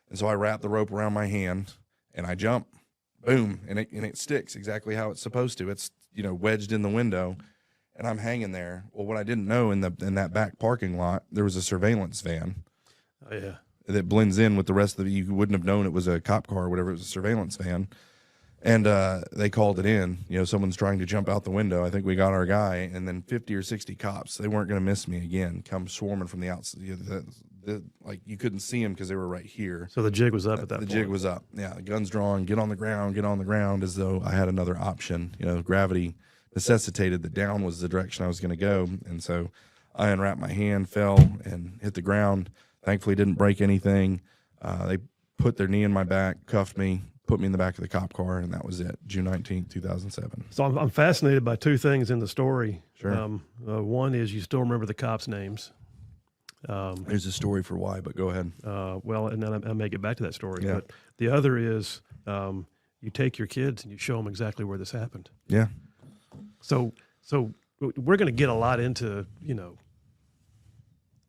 And so I wrap the rope around my hand and I jump. Boom. And it sticks exactly how it's supposed to. It's, wedged in the window, and I'm hanging there. Well, what I didn't know, in that back parking lot, there was a surveillance van. Oh, yeah. That blends in with the rest of you wouldn't have known it was a cop car or whatever. It was a surveillance van. And they called it in. Someone's trying to jump out the window. I think we got our guy, and then 50 or 60 cops. They weren't going to miss me again. Come swarming from the outside. Like you couldn't see them because they were right here. So the jig was up at that point. The jig was up. Yeah, the gun's drawn. Get on the ground, as though I had another option. Gravity necessitated that down was the direction I was going to go, and so I unwrapped my hand, fell, and hit the ground. Thankfully, didn't break anything. They put their knee in my back, cuffed me, put me in the back of the cop car, and that was it. June 19th, 2007. So I'm fascinated by two things in the story. Sure. One is you still remember the cops' names. There's a story for why, but go ahead. Well, and then I may get back to that story. Yeah. But the other is you take your kids and you show them exactly where this happened. Yeah. So we're going to get a lot into,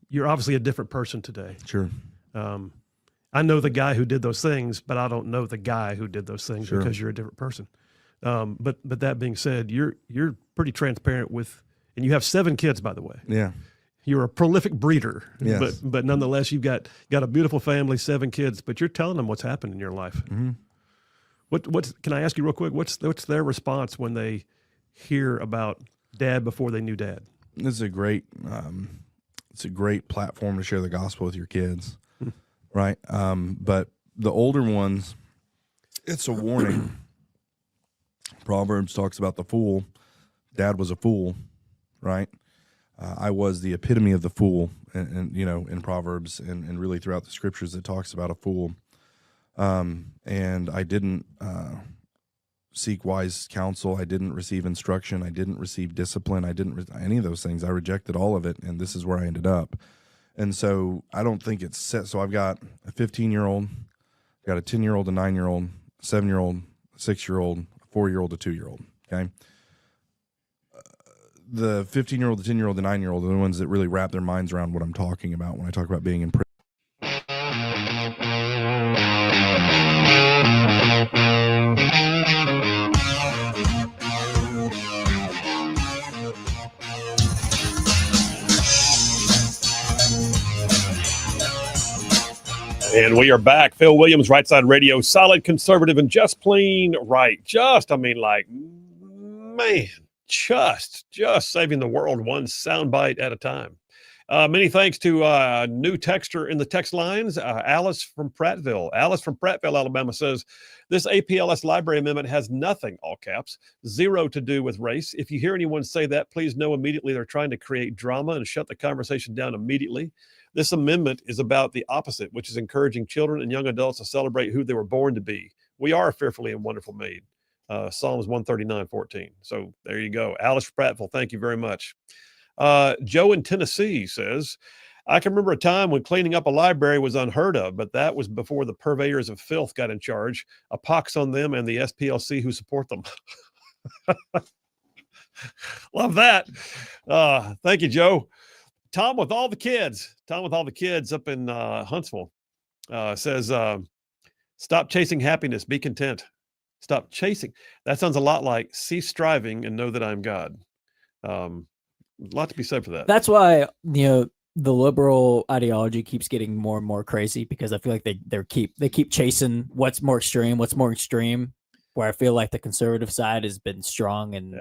you're obviously a different person today. Sure. I know the guy who did those things, but I don't know the guy who did those things. Sure. Because you're a different person. But that being said, you're pretty transparent with, and you have 7 kids, by the way. Yeah. You're a prolific breeder, yes. but nonetheless, you've got a beautiful family, 7 kids, but you're telling them what's happened in your life. Mm-hmm. What's can I ask you real quick? What's their response when they hear about Dad before they knew Dad? It's a great platform to share the gospel with your kids, right? But the older ones, it's a warning. Proverbs talks about the fool. Dad was a fool, right? I was the epitome of the fool, and in Proverbs and really throughout the scriptures, it talks about a fool. And I didn't seek wise counsel. I didn't receive instruction. I didn't receive discipline. I didn't any of those things. I rejected all of it, and this is where I ended up. And so I don't think it's set. So I've got a 15-year-old, I've got a 10-year-old, a 9-year-old, a 7-year-old, a 6-year-old, a 4-year-old, a 2-year-old. Okay. The 15-year-old, the 10-year-old, the 9-year-old are the ones that really wrap their minds around what I'm talking about when I talk about being in prison. And we are back. Phil Williams, Rightside Radio, solid conservative and just plain right. Just saving the world one soundbite at a time. Many thanks to new texter in the text lines, Alice from Prattville. Alice from Prattville, Alabama says, this APLS library amendment has nothing, all caps, zero to do with race. If you hear anyone say that, please know immediately they're trying to create drama and shut the conversation down immediately. This amendment is about the opposite, which is encouraging children and young adults to celebrate who they were born to be. We are fearfully and wonderful made. Psalms 139:14. So there you go. Alice Prattville, thank you very much. Joe in Tennessee says, I can remember a time when cleaning up a library was unheard of, but that was before the purveyors of filth got in charge. A pox on them and the SPLC who support them. Love that. Thank you, Joe. Tom with all the kids up in Huntsville says, stop chasing happiness, be content. Stop chasing. That sounds a lot like cease striving and know that I'm God. A lot to be said for that. That's why, the liberal ideology keeps getting more and more crazy, because I feel like they keep chasing what's more extreme, where I feel like the conservative side has been strong and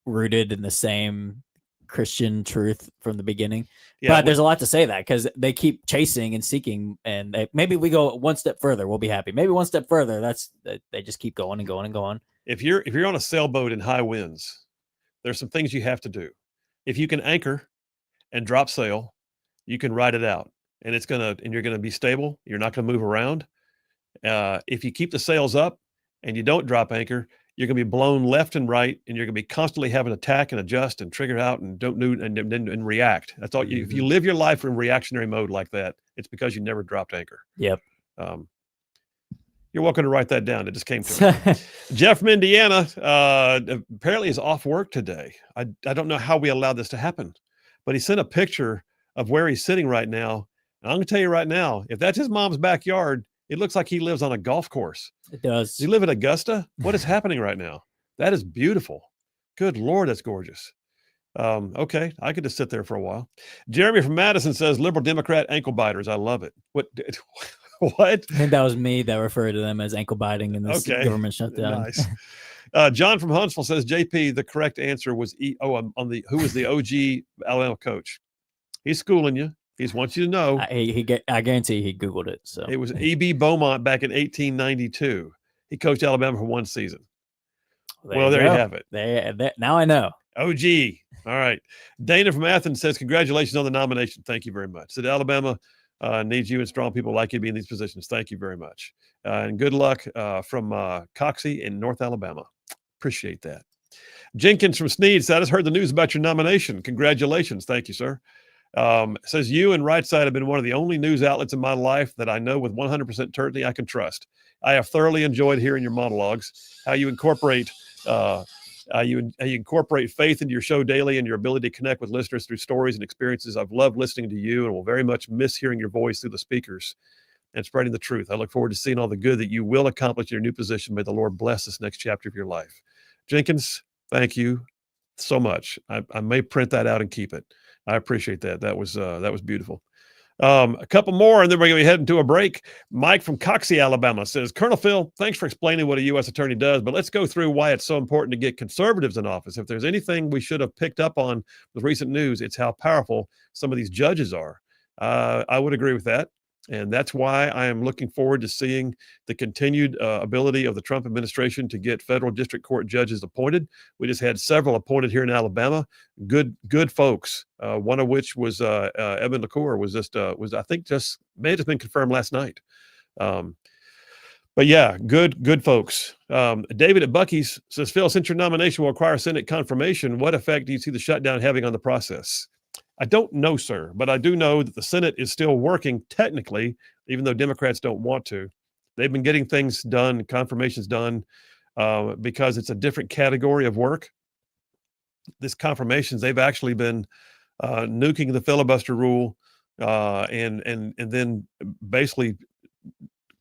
rooted in the same Christian truth from the beginning. Yeah, But there's a lot to say that because they keep chasing and seeking, and maybe we go one step further, we'll be happy. Maybe one step further, they just keep going and going and going. if you're on a sailboat in high winds, there's some things you have to do. If you can anchor and drop sail, you can ride it out, and you're gonna be stable. You're not gonna move around. If you keep the sails up and you don't drop anchor, you're going to be blown left and right, and you're going to be constantly having to tack and adjust and trigger out and don't do and react. That's all. If you live your life in reactionary mode like that, it's because you never dropped anchor. Yep. You're welcome to write that down. It just came to me. Jeff from Indiana apparently is off work today. I don't know how we allowed this to happen, but he sent a picture of where he's sitting right now. And I'm going to tell you right now, if that's his mom's backyard, it looks like he lives on a golf course. It does. Does he live in Augusta? What is happening right now? That is beautiful. Good Lord, that's gorgeous. Okay, I could just sit there for a while. Jeremy from Madison says, liberal Democrat ankle biters. I love it. What? What? I think that was me that referred to them as ankle biting in this government shutdown. Nice. John from Huntsville says, JP, the correct answer was who was the OG Alabama coach? He's schooling you. He wants you to know. I guarantee he Googled it. So it was E.B. Beaumont back in 1892. He coached Alabama for one season. Well, there you have it. Now I know. OG. All right. Dana from Athens says, congratulations on the nomination. Thank you very much. Said Alabama needs you and strong people like you to be in these positions. Thank you very much. And good luck from Coxie in North Alabama. Appreciate that. Jenkins from Sneed said, I just heard the news about your nomination. Congratulations. Thank you, sir. Says you and Rightside have been one of the only news outlets in my life that I know with 100% certainty I can trust. I have thoroughly enjoyed hearing your monologues, how you incorporate faith into your show daily, and your ability to connect with listeners through stories and experiences. I've loved listening to you and will very much miss hearing your voice through the speakers and spreading the truth. I look forward to seeing all the good that you will accomplish in your new position. May the Lord bless this next chapter of your life. Jenkins, thank you so much. I may print that out and keep it. I appreciate that. That was beautiful. A couple more, and then we're going to be heading to a break. Mike from Coxie, Alabama says, Colonel Phil, thanks for explaining what a U.S. attorney does, but let's go through why it's so important to get conservatives in office. If there's anything we should have picked up on with recent news, it's how powerful some of these judges are. I would agree with that. And that's why I am looking forward to seeing the continued ability of the Trump administration to get federal district court judges appointed. We just had several appointed here in Alabama. Good folks. One of which was Evan LaCour was I think may have just been confirmed last night. But yeah, good folks. David at Bucky's says, Phil, since your nomination will require Senate confirmation, what effect do you see the shutdown having on the process? I don't know, sir, but I do know that the Senate is still working technically, even though Democrats don't want to. They've been getting things done, confirmations done, because it's a different category of work. This confirmations, they've actually been nuking the filibuster rule and then basically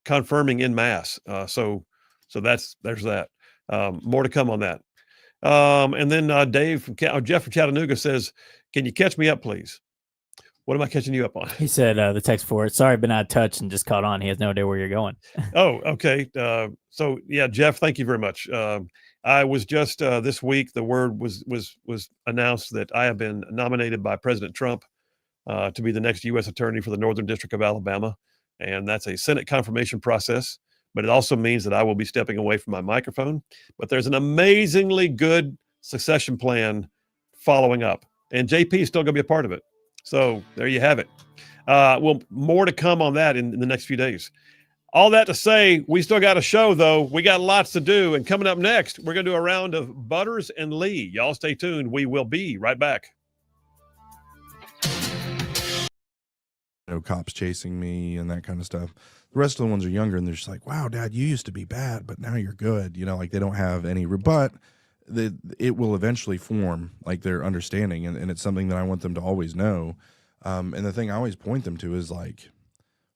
confirming en masse. So there's that. More to come on that. And then Jeff from Chattanooga says, can you catch me up, please? What am I catching you up on? He said the text for it. Sorry, been out of touch and just caught on. He has no idea where you're going. Oh, okay. So yeah, Jeff, thank you very much. I was just this week, the word was announced that I have been nominated by President Trump to be the next U.S. attorney for the Northern District of Alabama. And that's a Senate confirmation process. But it also means that I will be stepping away from my microphone. But there's an amazingly good succession plan following up. And JP is still going to be a part of it. So there you have it. Well, more to come on that in the next few days. All that to say, we still got a show, though. We got lots to do. And coming up next, we're going to do a round of Butters and Lee. Y'all stay tuned. We will be right back. Cops chasing me and that kind of stuff. The rest of the ones are younger, and they're just like, wow, Dad, you used to be bad, but now you're good. Like they don't have any rebut. It will eventually form like their understanding, and it's something that I want them to always know. And the thing I always point them to is like,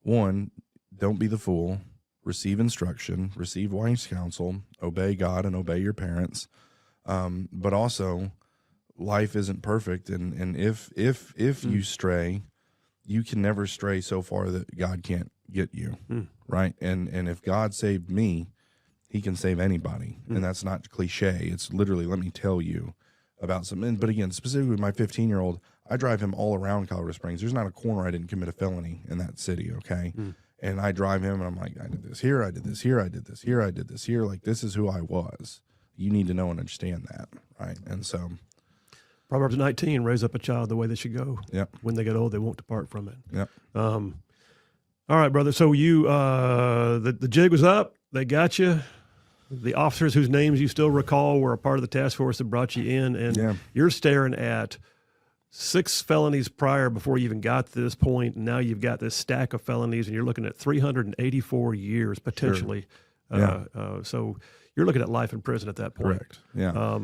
one, don't be the fool, receive instruction, receive wise counsel, obey God and obey your parents. But also life isn't perfect. And if you stray, you can never stray so far that God can't get you. Right. And if God saved me, he can save anybody. And that's not cliche. It's literally, let me tell you, about something. But again, specifically my 15-year-old, I drive him all around Colorado Springs. There's not a corner I didn't commit a felony in that city. Okay. And I drive him and I'm like, I did this here. I did this here. I did this here. I did this here. Like, this is who I was. You need to know and understand that. Right. And so Proverbs 19, raise up a child the way they should go. Yep. When they get old, they won't depart from it. Yep. All right, brother. So you, the jig was up. They got you. The officers whose names you still recall were a part of the task force that brought you in, and you're staring at 6 felonies prior before you even got to this point, and now you've got this stack of felonies, and you're looking at 384 years potentially. Sure. So you're looking at life in prison at that point. Correct. Yeah.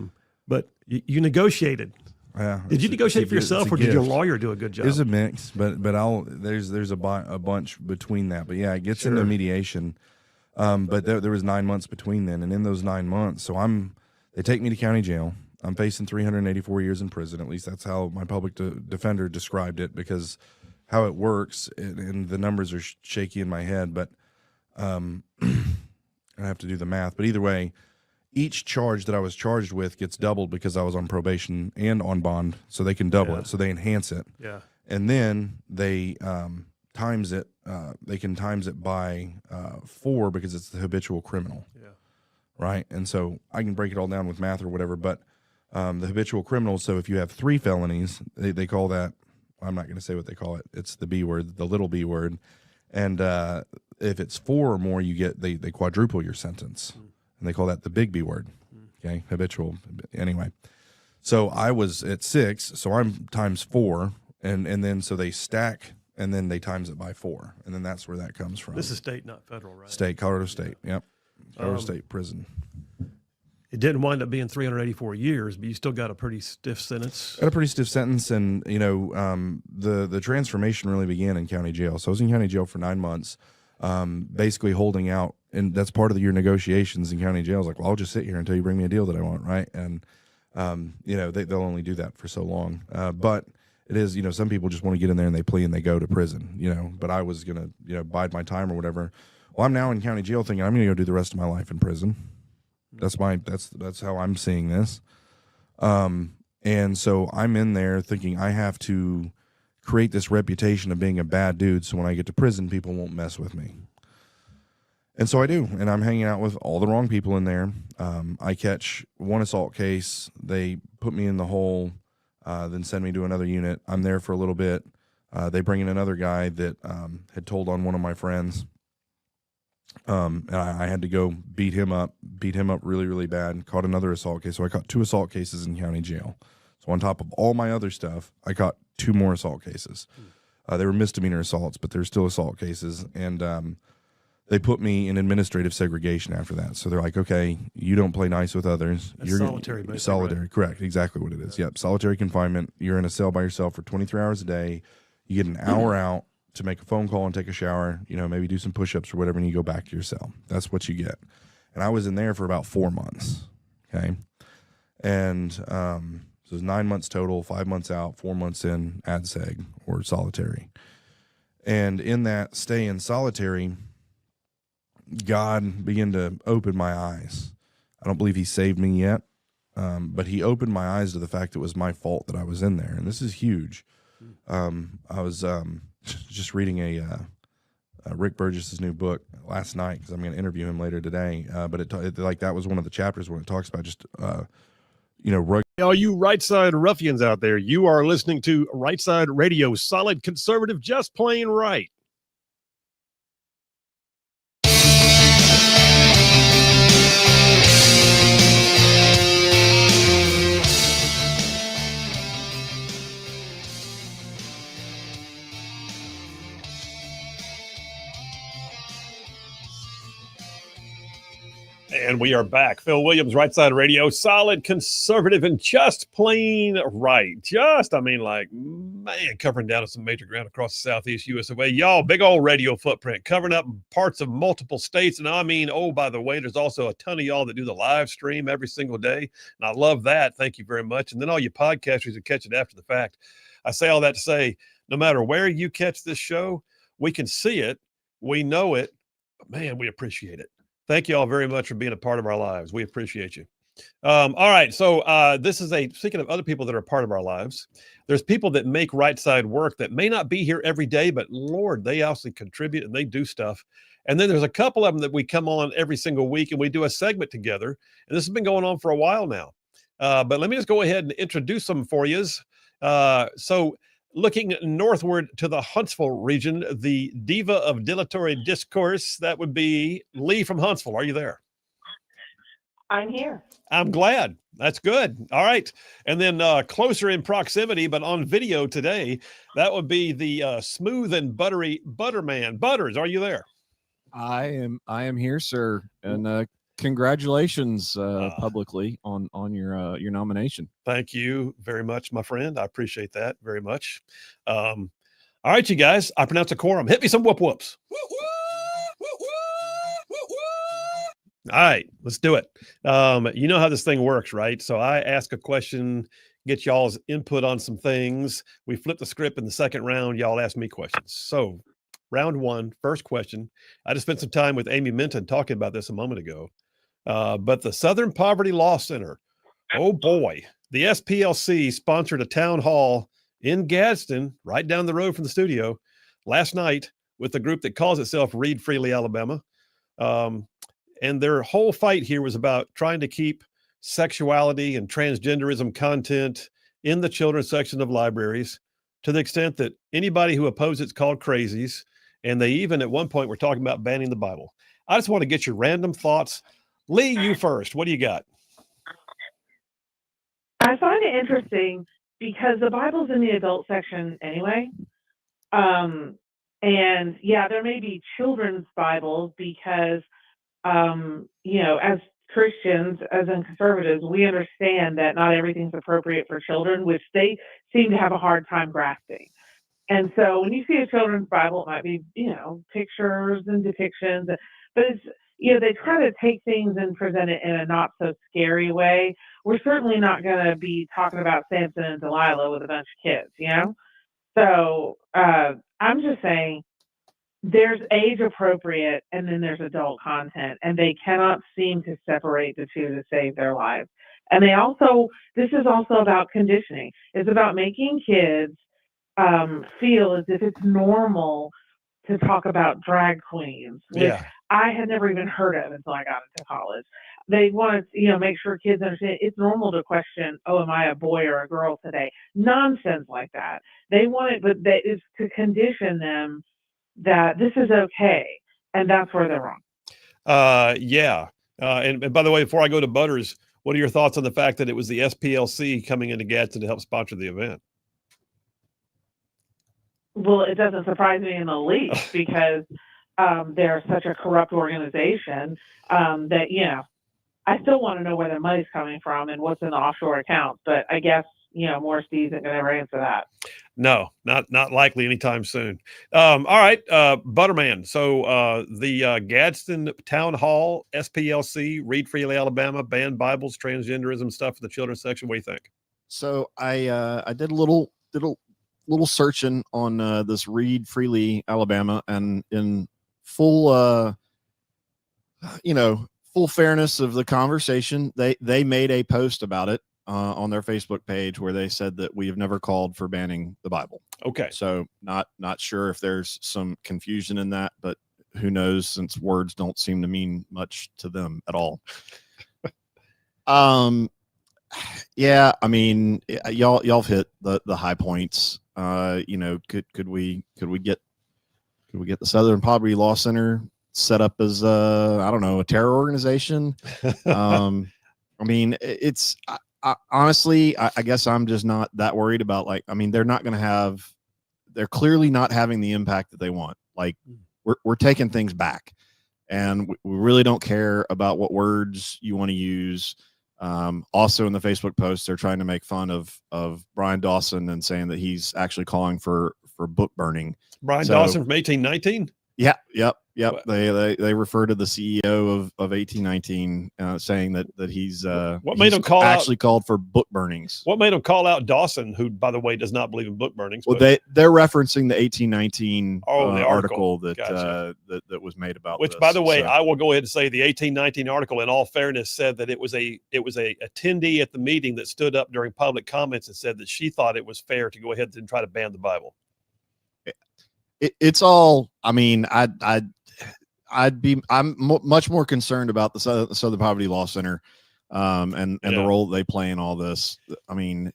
But you negotiated. Yeah. Did you negotiate for yourself, or did your lawyer do a good job? It's a mix, but there's a bunch between that. But yeah, it gets into mediation. But there was 9 months between then, and in those 9 months, they take me to county jail. I'm facing 384 years in prison. At least that's how my public defender described it, because how it works, and the numbers are shaky in my head, but I have to do the math. But either way, each charge that I was charged with gets doubled because I was on probation and on bond, so they can double it. So they enhance it. Yeah. And then they times it. They can times it by 4 because it's the habitual criminal. Yeah. Right. And so I can break it all down with math or whatever, but the habitual criminal. So if you have 3 felonies, they call that. I'm not going to say what they call it. It's the B word, the little B word. And if it's 4 or more, they quadruple your sentence. And they call that the big B word, okay, habitual. Anyway, so I was at 6, so I'm times 4, and then so they stack, and then they times it by 4, and then that's where that comes from. This is state, not federal, right? State, Colorado State, yep, Colorado State Prison. It didn't wind up being 384 years, but you still got a pretty stiff sentence. Got a pretty stiff sentence, and the transformation really began in county jail. So I was in county jail for 9 months. Basically holding out, and that's part of your negotiations in county jail. Is like, well, I'll just sit here until you bring me a deal that I want, right? And they'll only do that for so long. But it is, some people just want to get in there and they plea and they go to prison, but I was gonna, bide my time or whatever. Well, I'm now in county jail thinking I'm gonna go do the rest of my life in prison. That's how I'm seeing this. And so I'm in there thinking I have to create this reputation of being a bad dude, so when I get to prison, people won't mess with me. And so I do, and I'm hanging out with all the wrong people in there. I catch one assault case. They put me in the hole, then send me to another unit. I'm there for a little bit. They bring in another guy that had told on one of my friends. And I had to go beat him up really, really bad. Caught another assault case. So I caught 2 assault cases in county jail. So on top of all my other stuff, I caught 2 more assault cases. They were misdemeanor assaults, but they're still assault cases. And they put me in administrative segregation after that. So they're like, okay, you don't play nice with others. You're solitary, basically. Solitary, right? Correct. Exactly what it is. Yep. Solitary confinement. You're in a cell by yourself for 23 hours a day. You get an hour out to make a phone call and take a shower, maybe do some push-ups or whatever, and you go back to your cell. That's what you get. And I was in there for about 4 months. Okay. And, so it was 9 months total, 5 months out, 4 months in ADSEG or solitary. And in that stay in solitary, God began to open my eyes. I don't believe he saved me yet, but he opened my eyes to the fact it was my fault that I was in there. And this is huge. I was just reading Rick Burgess's new book last night because I'm going to interview him later today. But it that was one of the chapters when it talks about just all you Rightside ruffians out there, you are listening to Rightside Radio, solid conservative, just plain right. And we are back. Phil Williams, Rightside Radio, solid conservative and just plain right. Covering down some major ground across the southeast U.S. of A. Y'all, big old radio footprint, covering up parts of multiple states. And by the way, there's also a ton of y'all that do the live stream every single day. And I love that. Thank you very much. And then all you podcasters who catch it after the fact. I say all that to say, no matter where you catch this show, we can see it. We know it. But man, we appreciate it. Thank you all very much for being a part of our lives. We appreciate you. All right. So this is speaking of other people that are a part of our lives, there's people that make Rightside work that may not be here every day, but Lord, they also contribute and they do stuff. And then there's a couple of them that we come on every single week and we do a segment together. And this has been going on for a while now. But let me just go ahead and introduce them for you. So looking northward to the Huntsville region, the diva of dilatory discourse, that would be Lee from Huntsville. Are you there? I'm here. I'm glad. That's good. All right. And then closer in proximity, but on video today, that would be the smooth and buttery Butterman. Butters, are you there? I am here, sir, and congratulations publicly on your nomination. Thank you very much, my friend. I appreciate that very much. All right, you guys. I pronounce a quorum. Hit me some whoop whoops. All right, let's do it. You know how this thing works, right? So I ask a question, get y'all's input on some things. We flip the script in the second round. Y'all ask me questions. So round one, first question. I just spent some time with Amy Minton talking about this a moment ago. But the Southern Poverty Law Center, oh boy, the SPLC sponsored a town hall in Gadsden, right down the road from the studio, last night with a group that calls itself Read Freely Alabama. And their whole fight here was about trying to keep sexuality and transgenderism content in the children's section of libraries, to the extent that anybody who opposes it's called crazies. And they even at one point were talking about banning the Bible. I just want to get your random thoughts. Lee, you first. What do you got? I find it interesting because the Bible's in the adult section anyway. And yeah, there may be children's Bibles because, as Christians, as in conservatives, we understand that not everything's appropriate for children, which they seem to have a hard time grasping. And so when you see a children's Bible, it might be, pictures and depictions, but it's, they try to take things and present it in a not so scary way. We're certainly not going to be talking about Samson and Delilah with a bunch of kids, So I'm just saying there's age appropriate and then there's adult content, and they cannot seem to separate the two to save their lives. And this is also about conditioning. It's about making kids feel as if it's normal to talk about drag queens, which I had never even heard of until I got into college. They want to, make sure kids understand it's normal to question, oh, am I a boy or a girl today? Nonsense like that. They want it, but that is to condition them that this is okay, and that's where they're wrong. And by the way, before I go to Butters, what are your thoughts on the fact that it was the SPLC coming into Gadsden to help sponsor the event? Well, it doesn't surprise me in the least because they're such a corrupt organization that, I still want to know where the money's coming from and what's in the offshore accounts. But I guess, Morris D isn't going to ever answer that. No, not likely anytime soon. All right, Butterman. So the Gadsden Town Hall, SPLC, Read Freely Alabama, ban Bibles, transgenderism stuff in the children's section. What do you think? So I did a little searching on this Read Freely Alabama, and in full full fairness of the conversation, they made a post about it on their Facebook page where they said that we have never called for banning the Bible. Okay. So not sure if there's some confusion in that, but who knows, since words don't seem to mean much to them at all. Yeah, I mean, y'all hit the high points. Could we get the Southern Poverty Law Center set up as a terror organization? I mean, it's honestly, I guess I'm just not that worried about they're clearly not having the impact that they want. Like we're taking things back, and we really don't care about what words you want to use. Also in the Facebook post, they're trying to make fun of Brian Dawson and saying that he's actually calling for book burning. Brian Dawson from 1819? Yeah, yep. What- They refer to the CEO of 1819, saying that he's What made he's him call out- actually called for book burnings. What made him call out Dawson, who, by the way, does not believe in book burnings? Well, but- they're referencing the 1819 the article that, Gotcha. that was made about Which, this. by the way, So- I will go ahead and say the 1819 article, in all fairness, said that it was a attendee at the meeting that stood up during public comments and said that she thought it was fair to go ahead and try to ban the Bible. It's all. I mean, I'm much more concerned about the Southern Poverty Law Center, and the role that they play in all this. I mean,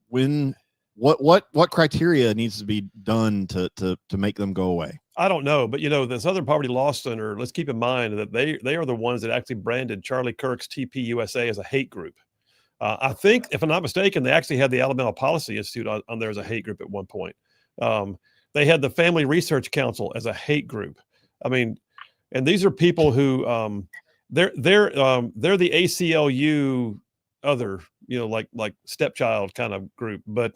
what criteria needs to be done to make them go away? I don't know, but the Southern Poverty Law Center, let's keep in mind that they are the ones that actually branded Charlie Kirk's TPUSA as a hate group. I think, if I'm not mistaken, they actually had the Alabama Policy Institute on there as a hate group at one point. They had the Family Research Council as a hate group. I mean, and these are people who they're the ACLU other, like stepchild kind of group, but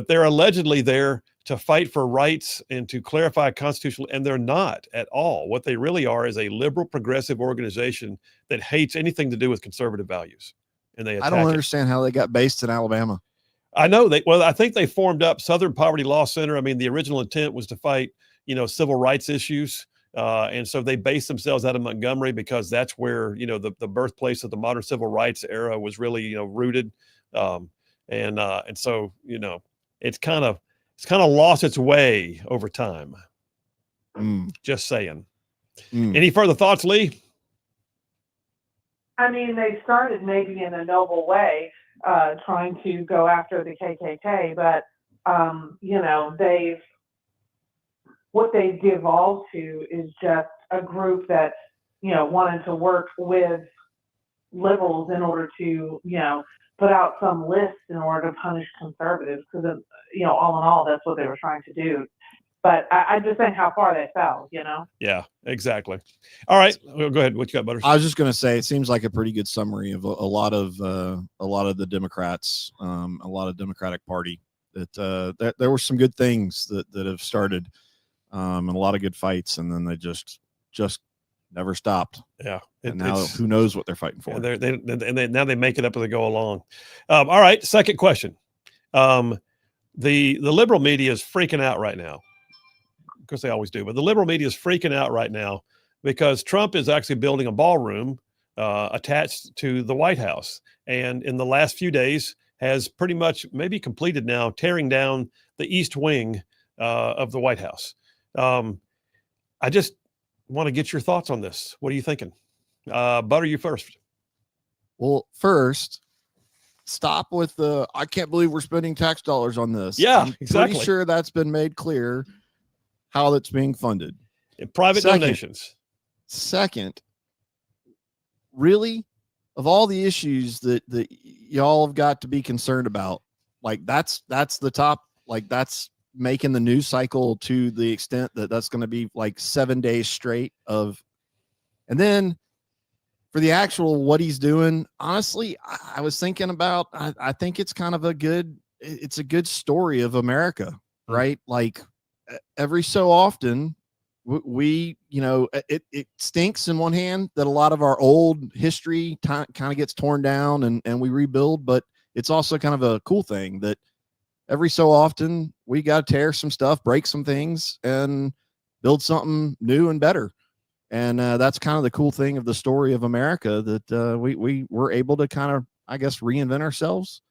they're allegedly there to fight for rights and to clarify constitutional, and they're not at all. What they really are is a liberal progressive organization that hates anything to do with conservative values. And they I don't understand how they got based in Alabama. I know I think they formed up Southern Poverty Law Center. I mean, the original intent was to fight, civil rights issues. And so they based themselves out of Montgomery because that's where, the birthplace of the modern civil rights era was really, rooted. And so, it's kind of lost its way over time. Just saying. Any further thoughts, Lee? I mean, they started maybe in a noble way, trying to go after the KKK, but what they've devolved to is just a group that wanted to work with liberals in order to put out some list in order to punish conservatives, because all in all, that's what they were trying to do. But I just think how far they fell, Yeah, exactly. All right, well, go ahead. What you got, Butters? I was just going to say, it seems like a pretty good summary of a lot of the Democrats, a lot of Democratic Party. That there were some good things that have started, and a lot of good fights, and then they just never stopped. Yeah, and now who knows what they're fighting for? And now they make it up as they go along. All right, second question. The liberal media is freaking out right now. Of course, they always do, but the liberal media is freaking out right now because Trump is actually building a ballroom attached to the White House, and in the last few days has pretty much maybe completed now tearing down the East Wing of the White House. I just want to get your thoughts on this. What are you thinking? Butter, you first. Well, first, stop with the I can't believe we're spending tax dollars on this. Yeah, exactly. Pretty sure that's been made clear how that's being funded. In private donations. Second, really, of all the issues that y'all have got to be concerned about, like that's the top, like that's making the news cycle to the extent that that's going to be like 7 days straight of, and then for the actual what he's doing, honestly, I was thinking about, I think it's kind of a good story of America, right? Like every so often we it stinks in one hand that a lot of our old history kind of gets torn down and we rebuild, but it's also kind of a cool thing that every so often we got to tear some stuff, break some things, and build something new and better. And that's kind of the cool thing of the story of America, that we were able to kind of, I guess, reinvent ourselves.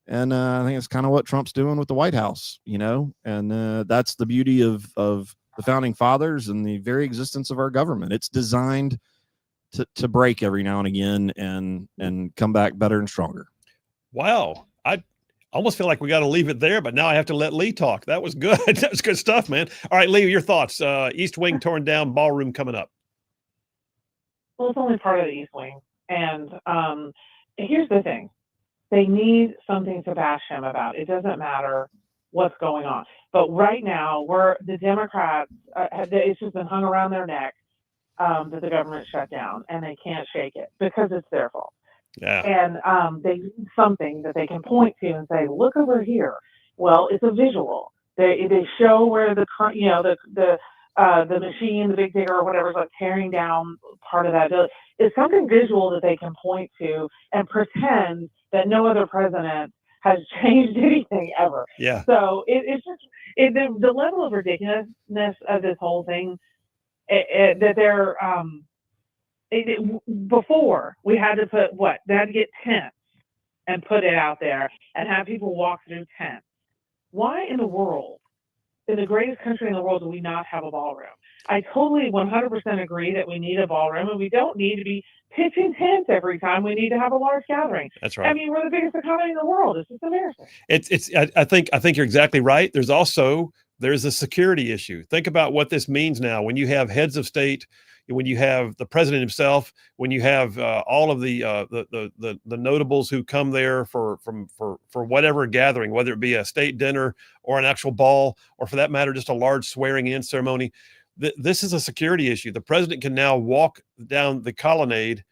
And I think it's kind of what Trump's doing with the White House, and that's the beauty of the founding fathers and the very existence of our government. It's designed to break every now and again and come back better and stronger. Wow. I almost feel like we got to leave it there, but now I have to let Lee talk. That was good. That was good stuff, man. All right, Lee, your thoughts. East Wing torn down, ballroom coming up. Well, it's only part of the East Wing. And here's the thing. They need something to bash him about. It doesn't matter what's going on. But right now, the Democrats, it's just been hung around their neck that the government shut down, and they can't shake it because it's their fault. Yeah. And they need something that they can point to and say, look over here. Well, it's a visual. They show where the machine, the big digger or whatever is like tearing down part of that building. It's something visual that they can point to and pretend that no other president has changed anything ever. Yeah. So it's just the level of ridiculousness of this whole thing that they're before we had to put they had to get tents and put it out there and have people walk through tents. Why in the world, in the greatest country in the world, do we not have a ballroom? I totally 100% agree that we need a ballroom, and we don't need to be pitching tents every time we need to have a large gathering. That's right. I mean, we're the biggest economy in the world. It's just embarrassing. I think you're exactly right. There's a security issue. Think about what this means now when you have heads of state, when you have the president himself, when you have all of the notables who come there for whatever gathering, whether it be a state dinner or an actual ball, or for that matter, just a large swearing in ceremony. This is a security issue. The president can now walk down the colonnade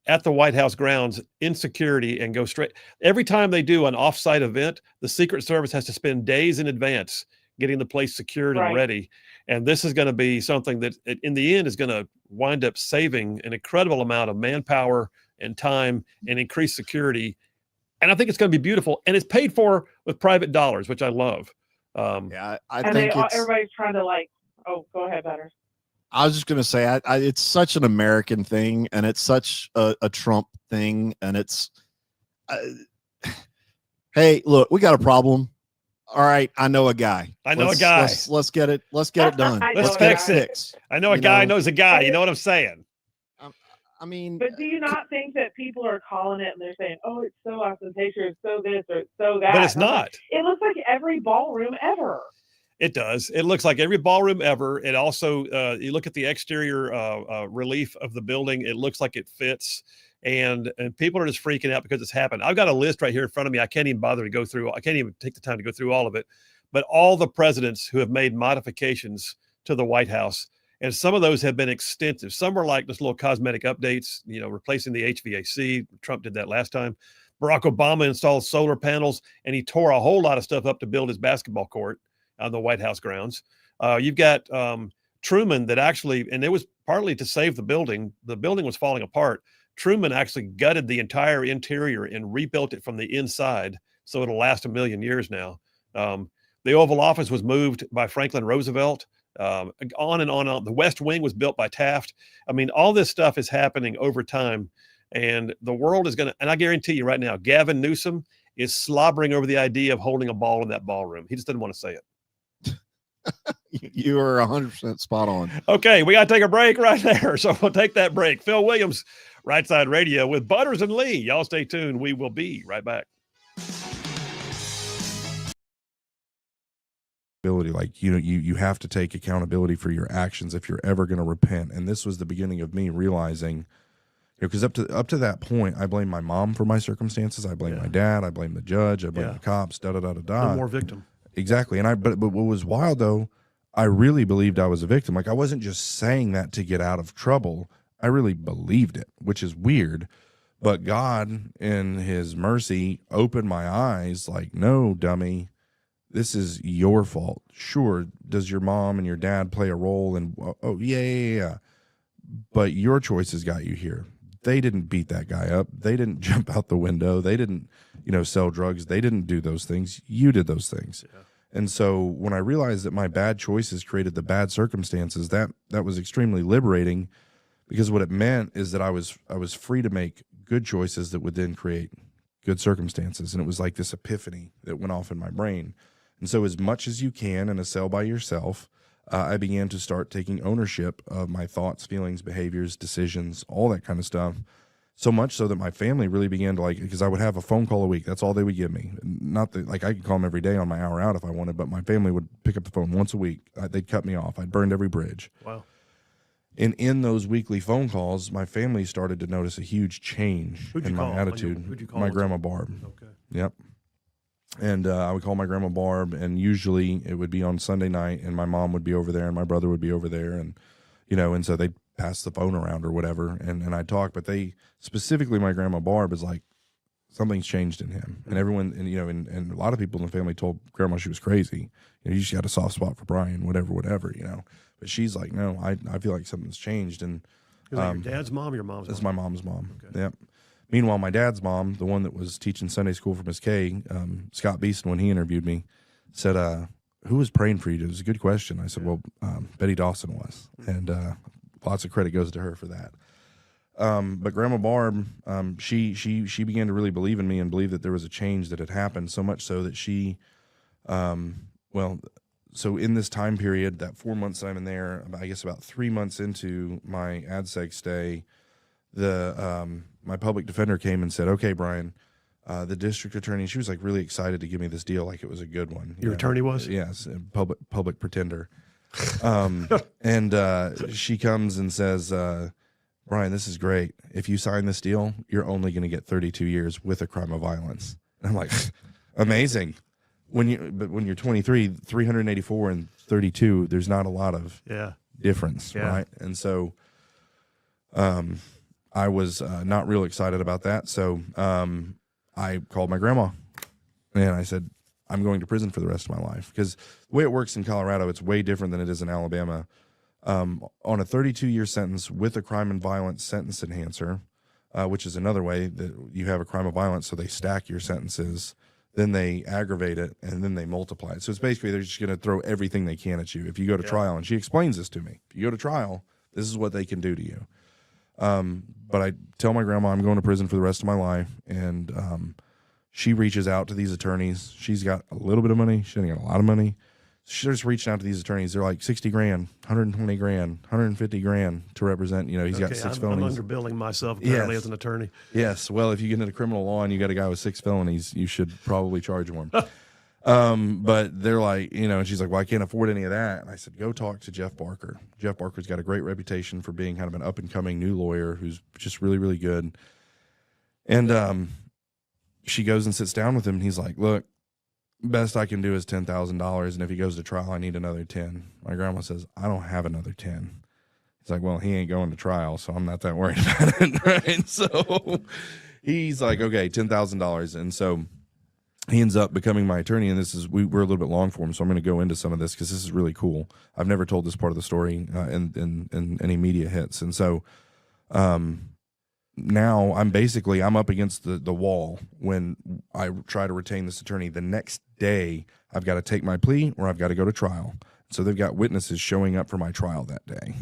at the White House grounds in security and go straight. Every time they do an offsite event, the Secret Service has to spend days in advance getting the place secured and ready. And this is going to be something that in the end is going to wind up saving an incredible amount of manpower and time and increased security. And I think it's going to be beautiful. And it's paid for with private dollars, which I love. I and think everybody's trying to go ahead, Butters. I was just going to say, it's such an American thing, and it's such a Trump thing. And it's, hey, look, we got a problem. All right, I know a guy. Let's get it. Let's get it done. Let's fix it. I know a guy knows a guy. You know what I'm saying? I mean, but do you not think that people are calling it and they're saying, "Oh, it's so ostentatious, it's so this or it's so that"? But it's not. It looks like every ballroom ever. It does. It looks like every ballroom ever. It also, you look at the exterior relief of the building. It looks like it fits. And people are just freaking out because it's happened. I've got a list right here in front of me. I can't even bother to go through. I can't even take the time to go through all of it. But all the presidents who have made modifications to the White House, and some of those have been extensive. Some were like just little cosmetic updates, replacing the HVAC. Trump did that last time. Barack Obama installed solar panels, and he tore a whole lot of stuff up to build his basketball court on the White House grounds. You've got Truman that actually, and it was partly to save the building. The building was falling apart. Truman actually gutted the entire interior and rebuilt it from the inside, so it'll last 1,000,000 years now. The Oval Office was moved by Franklin Roosevelt. On and on. The West Wing was built by Taft. I mean, all this stuff is happening over time, and the world is going to, and I guarantee you right now, Gavin Newsom is slobbering over the idea of holding a ball in that ballroom. He just doesn't want to say it. You are 100% spot on. Okay, we got to take a break right there. So we'll take that break. Phil Williams, Rightside Radio with Butters and Lee. Y'all stay tuned. We will be right back. Like, you have to take accountability for your actions if you're ever going to repent. And this was the beginning of me realizing, because up to that point, I blame my mom for my circumstances. I blame my dad. I blame the judge. I blame the cops. No more victim. Exactly. And but what was wild though, I really believed I was a victim. Like, I wasn't just saying that to get out of trouble. I really believed it, which is weird. But God, in his mercy, opened my eyes like, no, dummy, this is your fault. Sure, does your mom and your dad play a role? And oh, yeah. But your choices got you here. They didn't beat that guy up. They didn't jump out the window. They didn't, sell drugs. They didn't do those things. You did those things. Yeah. And so when I realized that my bad choices created the bad circumstances, that was extremely liberating, because what it meant is that I was free to make good choices that would then create good circumstances. And it was like this epiphany that went off in my brain. And so as much as you can in a cell by yourself, I began to start taking ownership of my thoughts, feelings, behaviors, decisions, all that kind of stuff. So much so that my family really began to because I would have a phone call a week. That's all they would give me. Not that I could call them every day on my hour out if I wanted, but my family would pick up the phone once a week. They'd cut me off. I'd burned every bridge. Wow. And in those weekly phone calls, my family started to notice a huge change in my attitude. Who'd you call? My grandma Barb. Okay. Yep. And I would call my grandma Barb, and usually it would be on Sunday night, and my mom would be over there, and my brother would be over there, and and so they'd pass the phone around or whatever, and I'd talk. But they specifically, my grandma Barb is like, something's changed in him. And everyone, and and a lot of people in the family told grandma she was crazy. You just got a soft spot for Brian, whatever. But she's like, no, I feel like something's changed. And Is that your dad's mom or your mom's that's mom? my mom's mom. Okay. Yep. Meanwhile, my dad's mom, the one that was teaching Sunday school for Miss K, Scott Beeson, when he interviewed me, said, who was praying for you? It was a good question. I said, well, Betty Dawson was. And lots of credit goes to her for that. But Grandma Barb, she began to really believe in me and believe that there was a change that had happened, so much so that she, so in this time period, that 4 months I'm in there, I guess about 3 months into my ADSEG stay, my public defender came and said, okay, Brian, the district attorney, she was like really excited to give me this deal like it was a good one. Your attorney was? Yes, public pretender. And she comes and says, Brian, this is great. If you sign this deal, you're only going to get 32 years with a crime of violence. And I'm like, amazing. When you're 23, 384 and 32, there's not a lot of difference, right? And so I was not real excited about that. So I called my grandma and I said, I'm going to prison for the rest of my life. Because the way it works in Colorado, it's way different than it is in Alabama. On a 32-year sentence with a crime and violence sentence enhancer, which is another way that you have a crime of violence, so they stack your sentences, then they aggravate it, and then they multiply it. So it's basically they're just going to throw everything they can at you if you go to trial. And she explains this to me. If you go to trial, this is what they can do to you. But I tell my grandma I'm going to prison for the rest of my life, and she reaches out to these attorneys. She's got a little bit of money. She doesn't got a lot of money. She's just reaching out to these attorneys. They're like 60 grand, 120 grand, 150 grand to represent, he's got 6 felonies. I'm underbilling myself apparently as an attorney. Yes. Well, if you get into criminal law and you got a guy with 6 felonies, you should probably charge him. But they're like, and she's like, well, I can't afford any of that. And I said, go talk to Jeff Barker. Jeff Barker's got a great reputation for being kind of an up and coming new lawyer who's just really, really good. And she goes and sits down with him and he's like, look, best I can do is $10,000. And if he goes to trial, I need another 10. My grandma says, I don't have another 10. He's like, well, he ain't going to trial, so I'm not that worried about it. Right. So he's like, okay, $10,000. And so he ends up becoming my attorney. And we're a little bit long for him. So I'm going to go into some of this because this is really cool. I've never told this part of the story in any media hits. And so, now I'm up against the wall when I try to retain this attorney. The next day, I've got to take my plea or I've got to go to trial. So they've got witnesses showing up for my trial that day.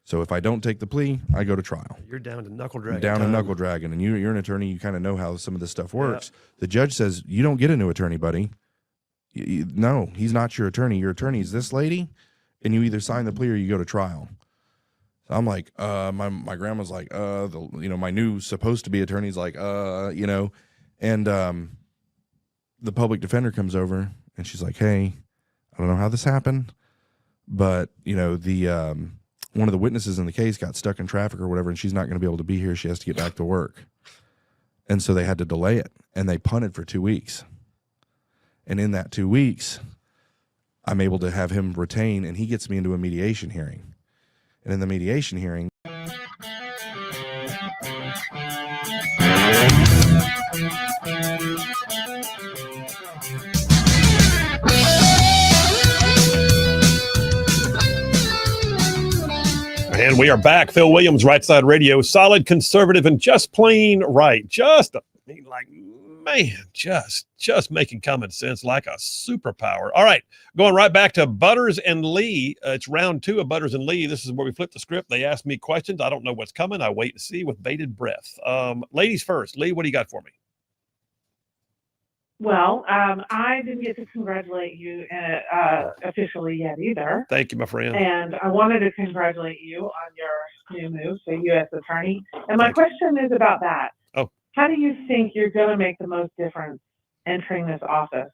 So if I don't take the plea, I go to trial. You're down to knuckle dragging. Knuckle dragging. And you're an attorney. You kind of know how some of this stuff works. Yeah. The judge says, you don't get a new attorney, buddy. No, he's not your attorney. Your attorney is this lady. And you either sign the plea or you go to trial. I'm like, my grandma's like, my new supposed to be attorney's like, and the public defender comes over and she's like, hey, I don't know how this happened, but one of the witnesses in the case got stuck in traffic or whatever, and she's not going to be able to be here. She has to get back to work. And so they had to delay it, and they punted for 2 weeks. And in that 2 weeks, I'm able to have him retain, and he gets me into a mediation hearing. And in the mediation hearing, and we are back. Phil Williams, Rightside Radio, solid conservative and just plain right. Just making common sense like a superpower. All right, going right back to Butters and Lee. It's round 2 of Butters and Lee. This is where we flip the script. They ask me questions. I don't know what's coming. I wait to see with bated breath. Ladies first. Lee, what do you got for me? Well, I didn't get to congratulate you officially yet either. Thank you, my friend. And I wanted to congratulate you on your new move to U.S. Attorney. And my question is about that. Oh. How do you think you're going to make the most difference entering this office?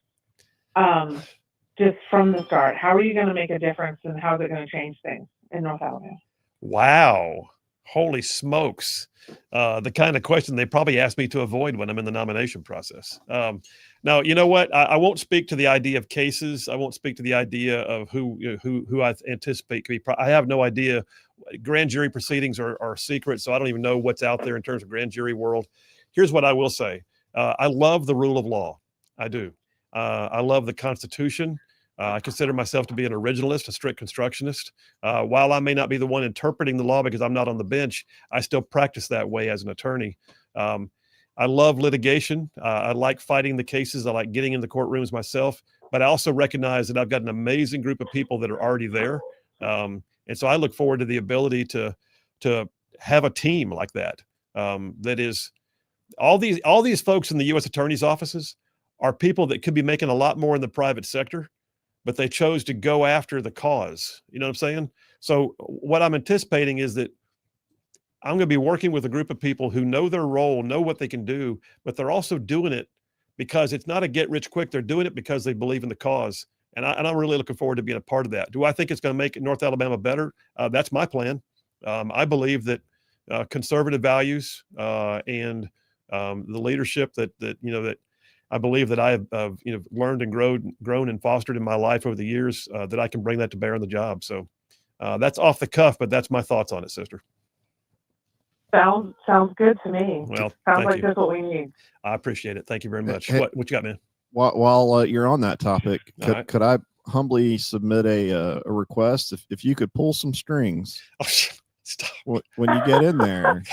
Just from the start, how are you going to make a difference, and how is it going to change things in North Alabama? Wow. Holy smokes. The kind of question they probably ask me to avoid when I'm in the nomination process. Now, you know what? I won't speak to the idea of cases. I won't speak to the idea of who I anticipate could be. I have no idea. Grand jury proceedings are secret, so I don't even know what's out there in terms of grand jury world. Here's what I will say. I love the rule of law. I do. I love the Constitution. I consider myself to be an originalist, a strict constructionist. While I may not be the one interpreting the law because I'm not on the bench, I still practice that way as an attorney. I love litigation. I like fighting the cases. I like getting in the courtrooms myself, but I also recognize that I've got an amazing group of people that are already there. And so I look forward to the ability to have a team like that. That is all these folks in the U.S. attorney's offices are people that could be making a lot more in the private sector, but they chose to go after the cause. You know what I'm saying? So what I'm anticipating is that I'm going to be working with a group of people who know their role, know what they can do, but they're also doing it because it's not a get rich quick. They're doing it because they believe in the cause. And I'm really looking forward to being a part of that. Do I think it's going to make North Alabama better? That's my plan. I believe that conservative values and the leadership that I believe that I have learned and grown and fostered in my life over the years, that I can bring that to bear on the job. So that's off the cuff, but that's my thoughts on it, sister. Sounds good to me. Well, sounds thank like you. that's what we need. I appreciate it. Thank you very much. Hey, What you got, man? While you're on that topic, All could I humbly submit a request if you could pull some strings Oh, stop. when you get in there?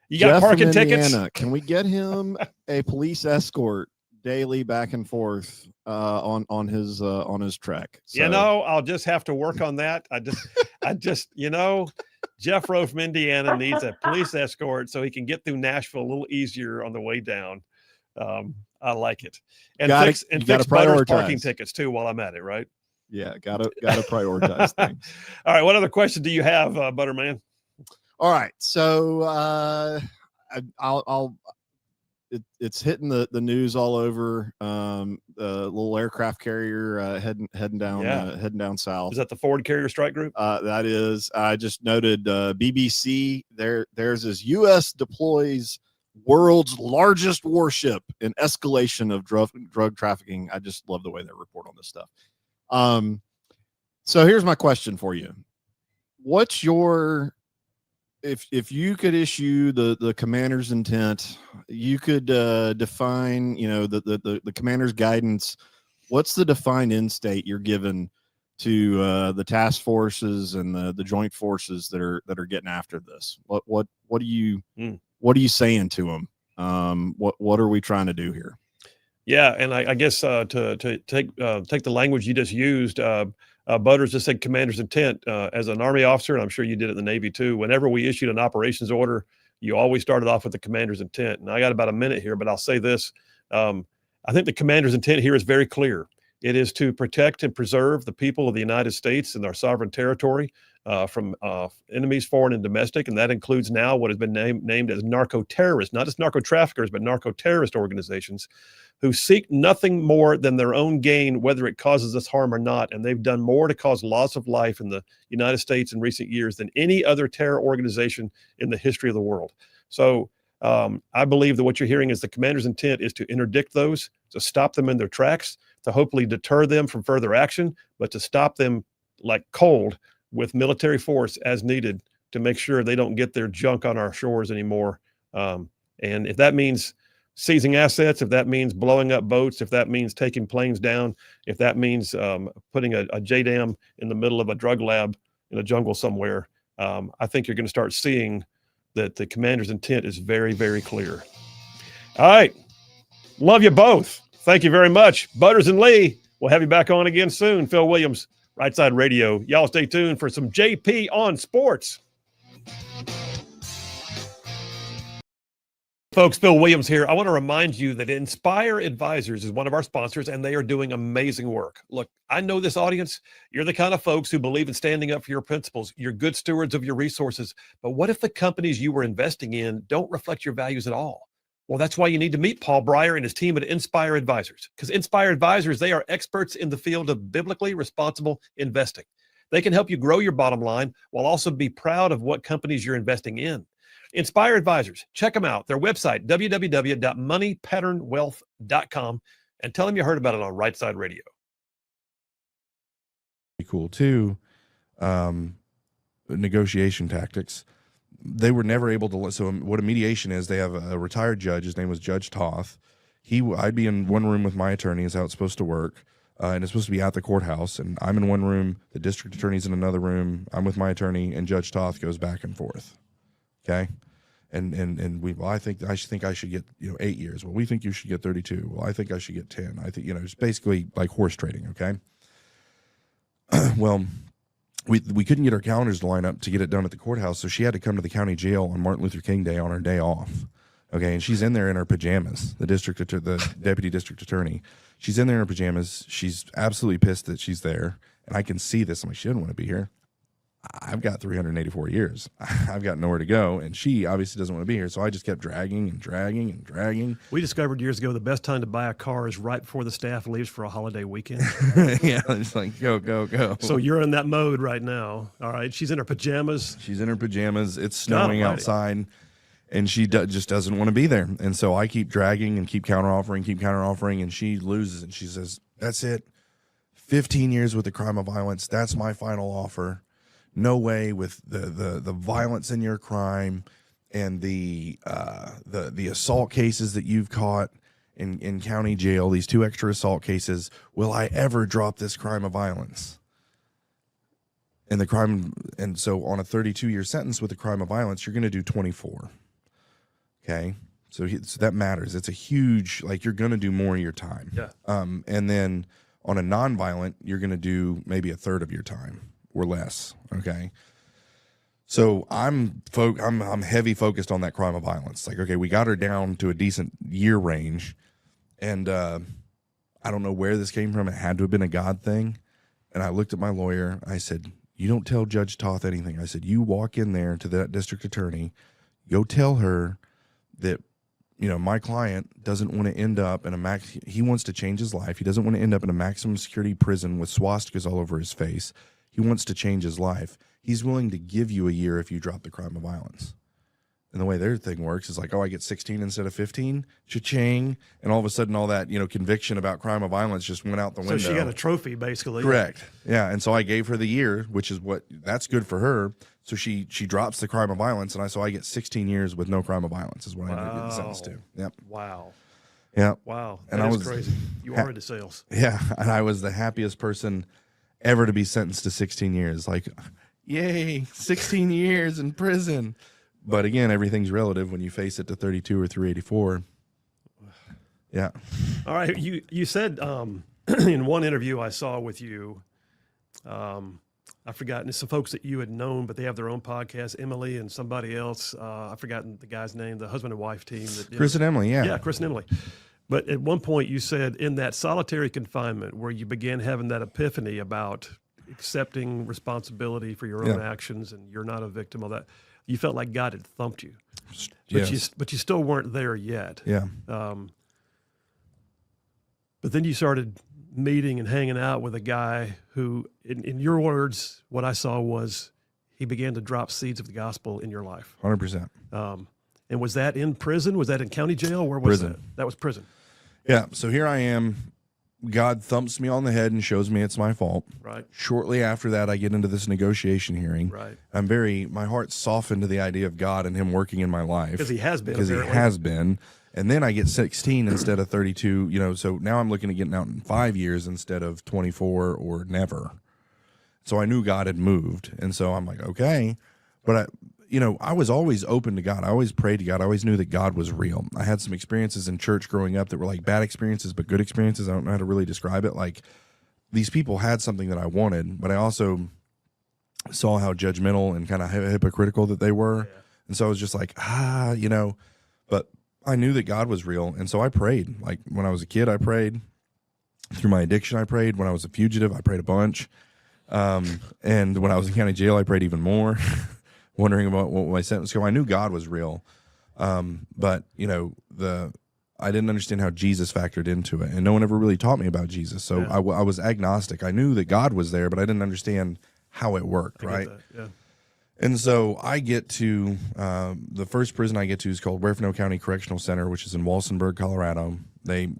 You got Jeff parking from tickets? Indiana, can we get him a police escort daily back and forth on his trek? So, I'll just have to work on that. I just Jeff Rowe from Indiana needs a police escort so he can get through Nashville a little easier on the way down. I like it. And fix Butter's parking tickets too while I'm at it, right? Yeah, gotta prioritize things. All right. What other question do you have, Butterman? All right. So it's hitting the news all over. The little aircraft carrier heading down south. Is that the Ford Carrier Strike Group? That is. I just noted BBC. There's this U.S. deploys world's largest warship in escalation of drug trafficking. I just love the way they report on this stuff. So here's my question for you. What's your if you could issue the commander's intent, you could define, the commander's guidance. What's the defined end state you're given to the task forces and the joint forces that are getting after this? What are you saying to them? What are we trying to do here? Yeah, and I guess to take the language you just used, Butters just said commander's intent. As an Army officer, and I'm sure you did it in the Navy too, whenever we issued an operations order, you always started off with the commander's intent. And I got about a minute here, but I'll say this. I think the commander's intent here is very clear. It is to protect and preserve the people of the United States and our sovereign territory from enemies, foreign and domestic. And that includes now what has been named as narco-terrorists, not just narco-traffickers, but narco-terrorist organizations who seek nothing more than their own gain, whether it causes us harm or not. And they've done more to cause loss of life in the United States in recent years than any other terror organization in the history of the world. So I believe that what you're hearing is the commander's intent is to interdict those, to stop them in their tracks, to hopefully deter them from further action, but to stop them like cold with military force as needed to make sure they don't get their junk on our shores anymore. And if that means seizing assets, if that means blowing up boats, if that means taking planes down, if that means putting a JDAM in the middle of a drug lab in a jungle somewhere, I think you're going to start seeing that the commander's intent is very, very clear. All right. Love you both. Thank you very much. Butters and Lee, we'll have you back on again soon. Phil Williams, Rightside Radio. Y'all stay tuned for some JP on Sports. Folks, Phil Williams here. I want to remind you that Inspire Advisors is one of our sponsors, and they are doing amazing work. Look, I know this audience. You're the kind of folks who believe in standing up for your principles. You're good stewards of your resources. But what if the companies you were investing in don't reflect your values at all? Well, that's why you need to meet Paul Breyer and his team at Inspire Advisors. Because Inspire Advisors, they are experts in the field of biblically responsible investing. They can help you grow your bottom line while also be proud of what companies you're investing in. Inspire Advisors, check them out. Their website, www.moneypatternwealth.com, and tell them you heard about it on Rightside Radio. Cool too. Negotiation tactics. they were never able to. So what a mediation is, they have a retired judge. His name was Judge Toth. I'd be in one room with my attorney, is how it's supposed to work. And it's supposed to be at the courthouse. And I'm in one room, the district attorney's in another room. I'm with my attorney, and Judge Toth goes back and forth. Okay. And I think I should get 8 years. Well, we think you should get 32. Well, I think I should get 10. I think it's basically like horse trading. Okay. Well, we couldn't get our calendars to line up to get it done at the courthouse, so she had to come to the county jail on Martin Luther King Day on her day off. Okay, and she's in there in her pajamas. The deputy district attorney, she's in there in her pajamas. She's absolutely pissed that she's there, and I can see this. I'm like, she didn't want to be here. I've got 384 years. I've got nowhere to go, and she obviously doesn't want to be here. So I just kept dragging and dragging and dragging. We discovered years ago the best time to buy a car is right before the staff leaves for a holiday weekend. Yeah, it's like go, go, go. So you're in that mode right now. All right, she's in her pajamas. She's in her pajamas. It's snowing outside, and she just doesn't want to be there. And so I keep dragging and keep counteroffering, and she loses, and she says, "That's it. 15 years with the crime of violence. That's my final offer. No way with the violence in your crime and the assault cases that you've caught in county jail, these 2 extra assault cases, will I ever drop this crime of violence?" And so on a 32-year sentence with a crime of violence, you're going to do 24. Okay. So that matters. It's a huge, like, you're going to do more of your time. Yeah. And then on a nonviolent, you're going to do maybe a third of your time or less. Okay. So I'm heavy focused on that crime of violence. Like, okay, we got her down to a decent year range, and I don't know where this came from. It had to have been a God thing. And I looked at my lawyer. I said, "You don't tell Judge Toth anything." I said, "You walk in there to that district attorney, go tell her that, my client doesn't want to end up in he wants to change his life. He doesn't want to end up in a maximum security prison with swastikas all over his face. He wants to change his life. He's willing to give you a year if you drop the crime of violence." And the way their thing works is like, "Oh, I get 16 instead of 15, cha-ching." And all of a sudden, all that, conviction about crime of violence just went out the window. So she got a trophy, basically. Correct. Yeah. And so I gave her the year, which is that's good for her. So she drops the crime of violence, and I get 16 years with no crime of violence is what I ended up getting sentenced to. Yep. Wow. Yeah. Wow. And That I is was crazy. You are into sales. Yeah. And I was the happiest person ever to be sentenced to 16 years. Like, yay, 16 years in prison. But again, everything's relative when you face it to 32 or 384. Yeah. All right. You said in one interview I saw with you, I've forgotten, it's some folks that you had known, but they have their own podcast, Emily and somebody else. I've forgotten the guy's name, the husband and wife team. Chris and Emily, yeah. Yeah, Chris and Emily. But at one point you said in that solitary confinement where you began having that epiphany about accepting responsibility for your own actions and you're not a victim of that, you felt like God had thumped you. But you still weren't there yet. Yeah. But then you started meeting and hanging out with a guy who, in your words, what I saw was he began to drop seeds of the gospel in your life. 100%. And was that in prison? Was that in county jail? Where was Prison. that? That was prison. Yeah. So here I am. God thumps me on the head and shows me it's my fault. Right. Shortly after that, I get into this negotiation hearing. Right. My heart's softened to the idea of God and him working in my life. Because he has been. Because he has been. And then I get 16 instead of 32, so now I'm looking at getting out in 5 years instead of 24 or never. So I knew God had moved. And so I'm like, okay. But I was always open to God. I always prayed to God. I always knew that God was real. I had some experiences in church growing up that were like bad experiences, but good experiences. I don't know how to really describe it. Like, these people had something that I wanted, but I also saw how judgmental and kind of hypocritical that they were. Yeah. And so I was just like, but I knew that God was real. And so I prayed. Like, when I was a kid, I prayed. Through my addiction, I prayed. When I was a fugitive, I prayed a bunch. And when I was in county jail, I prayed even more. Wondering about what my sentence was. I knew God was real, but I didn't understand how Jesus factored into it, and no one ever really taught me about Jesus. So I was agnostic. I knew that God was there, but I didn't understand how it worked. Right? Yeah. And so I get to the first prison I get to is called Huerfano County Correctional Center, which is in Walsenburg, Colorado. You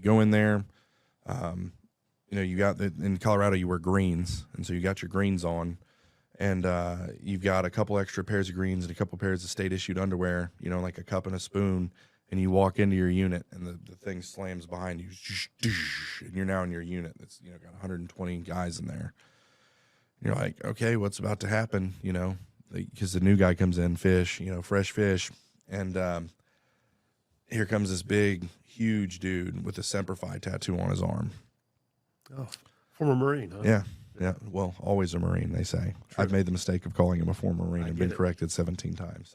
go in there. You got in Colorado you wear greens, and so you got your greens on. and you've got a couple extra pairs of greens and a couple pairs of state issued underwear, like a cup and a spoon, and you walk into your unit and the thing slams behind you, and you're now in your unit that's got 120 guys in there. You're like, okay, what's about to happen? Because the new guy comes in, fish, fresh fish, and here comes this big, huge dude with a Semper Fi tattoo on his arm. Oh, former Marine, huh? Yeah. Yeah, well, always a Marine, they say. True. I've made the mistake of calling him a former Marine and been corrected 17 times.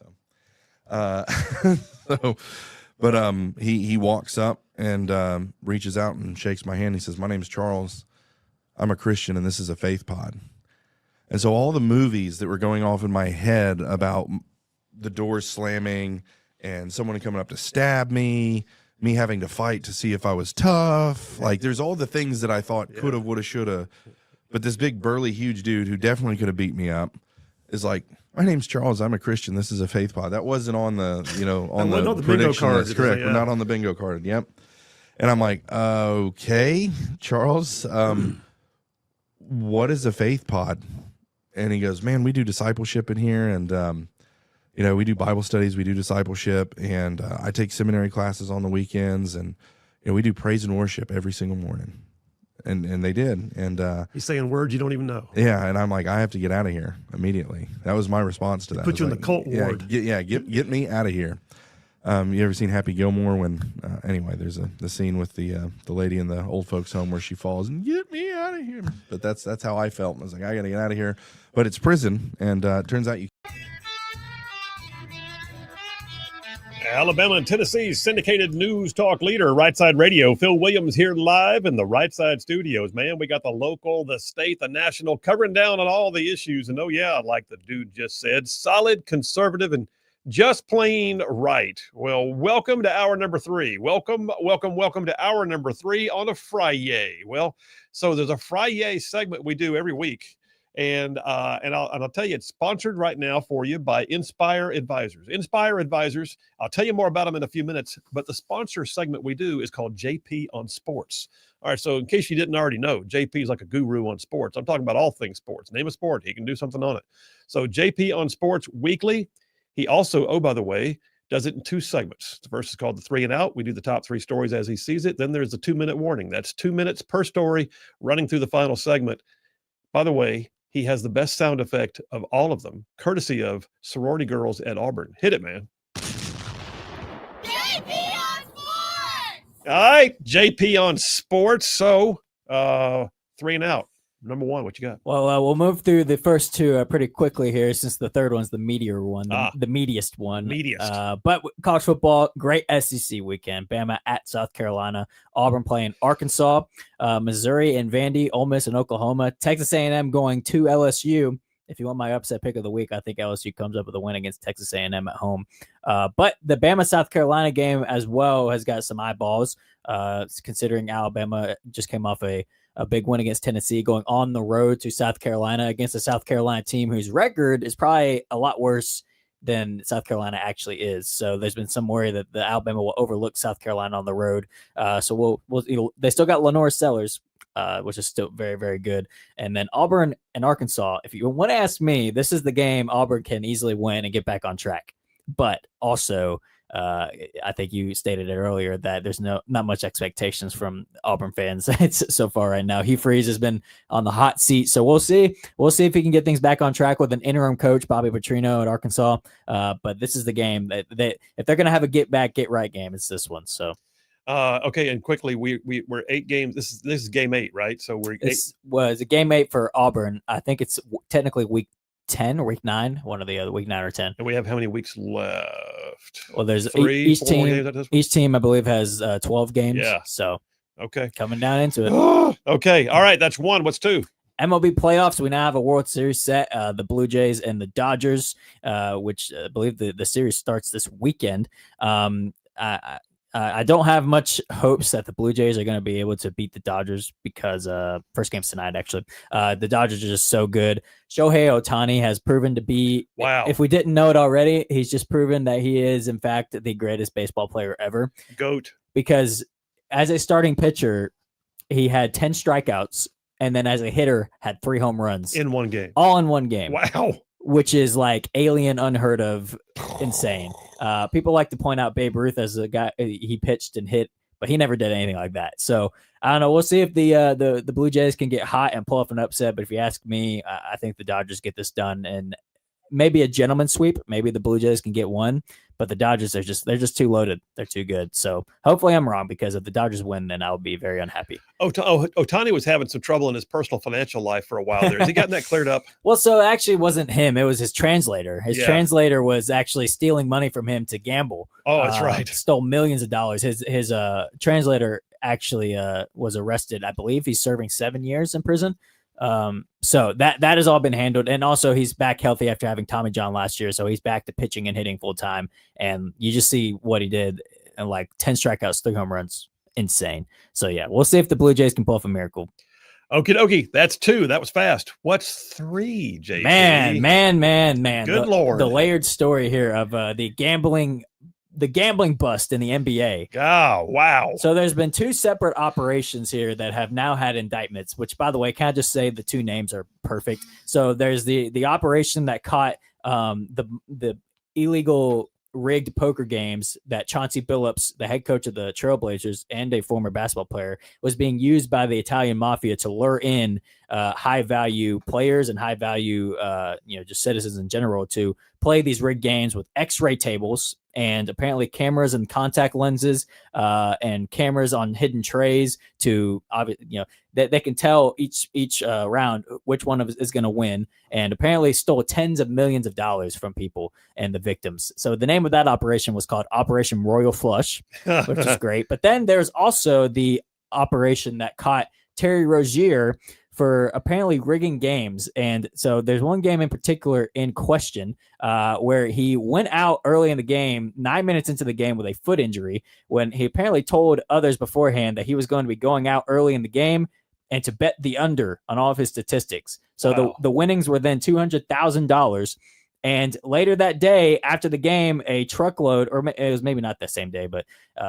But he walks up and reaches out and shakes my hand. He says, "My name's Charles. I'm a Christian, and this is a faith pod." And so all the movies that were going off in my head about the doors slamming and someone coming up to stab me having to fight to see if I was tough, like there's all the things that I thought could have, would have, should have. But this big, burly, huge dude who definitely could have beat me up is like, "My name's Charles. I'm a Christian. This is a faith pod." That wasn't on the, on the bingo card. That's correct. We're not on the bingo card. Yep. And I'm like, okay, Charles, what is a faith pod? And he goes, "Man, we do discipleship in here. And, we do Bible studies. We do discipleship. And I take seminary classes on the weekends. And, we do praise and worship every single morning." And they did. And he's saying words you don't even know. Yeah, and I'm like, I have to get out of here immediately. That was my response to that. Put you in the cult ward. Get me out of here. You ever seen Happy Gilmore when? Anyway, there's the scene with the lady in the old folks home where she falls and get me out of here. But that's how I felt. I was like, I got to get out of here. But it's prison, and it turns out you. Alabama and Tennessee's syndicated news talk leader, Rightside Radio. Phil Williams here live in the Rightside studios. Man, we got the local, the state, the national, covering down on all the issues. And like the dude just said, solid, conservative, and just plain right. Well, welcome to hour number 3. Welcome to hour number 3 on a Friday. Well, so there's a Friday segment we do every week. And I'll tell you, it's sponsored right now for you by Inspire Advisors. Inspire Advisors, I'll tell you more about them in a few minutes, but the sponsor segment we do is called JP on Sports. All right, so in case you didn't already know, JP is like a guru on sports. I'm talking about all things sports. Name a sport, he can do something on it. So JP on Sports weekly. He also, oh, by the way, does it in 2 segments. The first is called the 3 and Out. We do the top 3 stories as he sees it. Then there's the 2-minute warning. That's 2 minutes per story running through the final segment. By the way, he has the best sound effect of all of them, courtesy of sorority girls at Auburn. Hit it, man. JP on Sports! All right, JP on Sports. So, 3 and Out. Number 1, what you got? Well, we'll move through the first 2 pretty quickly here, since the third one's the meatier one, the meatiest one. But college football, great SEC weekend. Bama at South Carolina, Auburn playing Arkansas, Missouri and Vandy, Ole Miss and Oklahoma, Texas A&M going to LSU. If you want my upset pick of the week, I think LSU comes up with a win against Texas A&M at home. But the Bama-South Carolina game as well has got some eyeballs, considering Alabama just came off a big win against Tennessee, going on the road to South Carolina against a South Carolina team whose record is probably a lot worse than South Carolina actually is. So there's been some worry that the Alabama will overlook South Carolina on the road. So they still got Lenore Sellers, which is still very, very good. And then Auburn and Arkansas. If you want to ask me, this is the game Auburn can easily win and get back on track. But also, I think you stated it earlier that there's not much expectations from Auburn fans so far right now. Hugh Freeze has been on the hot seat, so we'll see. We'll see if he can get things back on track with an interim coach, Bobby Petrino at Arkansas. But this is the game that if they're going to have a get back, get right game, it's this one. So. Okay, and quickly, we're 8 games. This is game 8, right? So This was a game 8 for Auburn. I think it's technically week 10 or week 9, one or the other, week 9 or 10. And we have how many weeks left? Well, there's each team I believe has 12 games. Yeah. So okay, coming down into it. Okay, all right, that's 1. What's 2? MLB playoffs. We now have a World Series set. The Blue Jays and the Dodgers, which I believe the series starts this weekend. I don't have much hopes that the Blue Jays are going to be able to beat the Dodgers because first game's tonight, actually. The Dodgers are just so good. Shohei Ohtani has proven to be, wow. If we didn't know it already, he's just proven that he is, in fact, the greatest baseball player ever. GOAT. Because as a starting pitcher, he had 10 strikeouts and then as a hitter had 3 home runs In one game. all in one game. Wow. Which is like alien, unheard of, insane. People like to point out Babe Ruth as a guy he pitched and hit, but he never did anything like that. So I don't know. We'll see if the Blue Jays can get hot and pull off an upset. But if you ask me, I think the Dodgers get this done, and maybe a gentleman's sweep. Maybe the Blue Jays can get one, but the Dodgers they're just too loaded. They're too good. So hopefully I'm wrong, because if the Dodgers win, then I'll be very unhappy. Ohtani was having some trouble in his personal financial life for a while there. Has he gotten that cleared up? Well, so actually it wasn't him. It was his translator. His translator was actually stealing money from him to gamble. Oh, that's right. Stole millions of dollars. His translator actually was arrested. I believe he's serving 7 years in prison. So that has all been handled. And also he's back healthy after having Tommy John last year. So he's back to pitching and hitting full time. And you just see what he did, and like 10 strikeouts, 3 home runs. Insane. So yeah, we'll see if the Blue Jays can pull off a miracle. Okie dokie. That's 2. That was fast. What's 3, JP? Man. Good Lord. The layered story here of the gambling bust in the NBA. Oh, wow. So there's been 2 separate operations here that have now had indictments, which, by the way, can I just say the 2 names are perfect. So there's the operation that caught the illegal rigged poker games that Chauncey Billups, the head coach of the Trailblazers and a former basketball player, was being used by the Italian mafia to lure in high value players and high value just citizens in general to play these rigged games with X-ray tables and apparently cameras and contact lenses and cameras on hidden trays to they can tell each round which one is going to win, and apparently stole tens of millions of dollars from people and the victims. So the name of that operation was called Operation Royal Flush, which is great. But then there's also the operation that caught Terry Rozier for apparently rigging games. And so there's one game in particular in question where he went out early in the game, 9 minutes into the game, with a foot injury, when he apparently told others beforehand that he was going to be going out early in the game and to bet the under on all of his statistics. So wow. the winnings were then $200,000. And later that day, after the game, a truckload, or it was maybe not that same day, but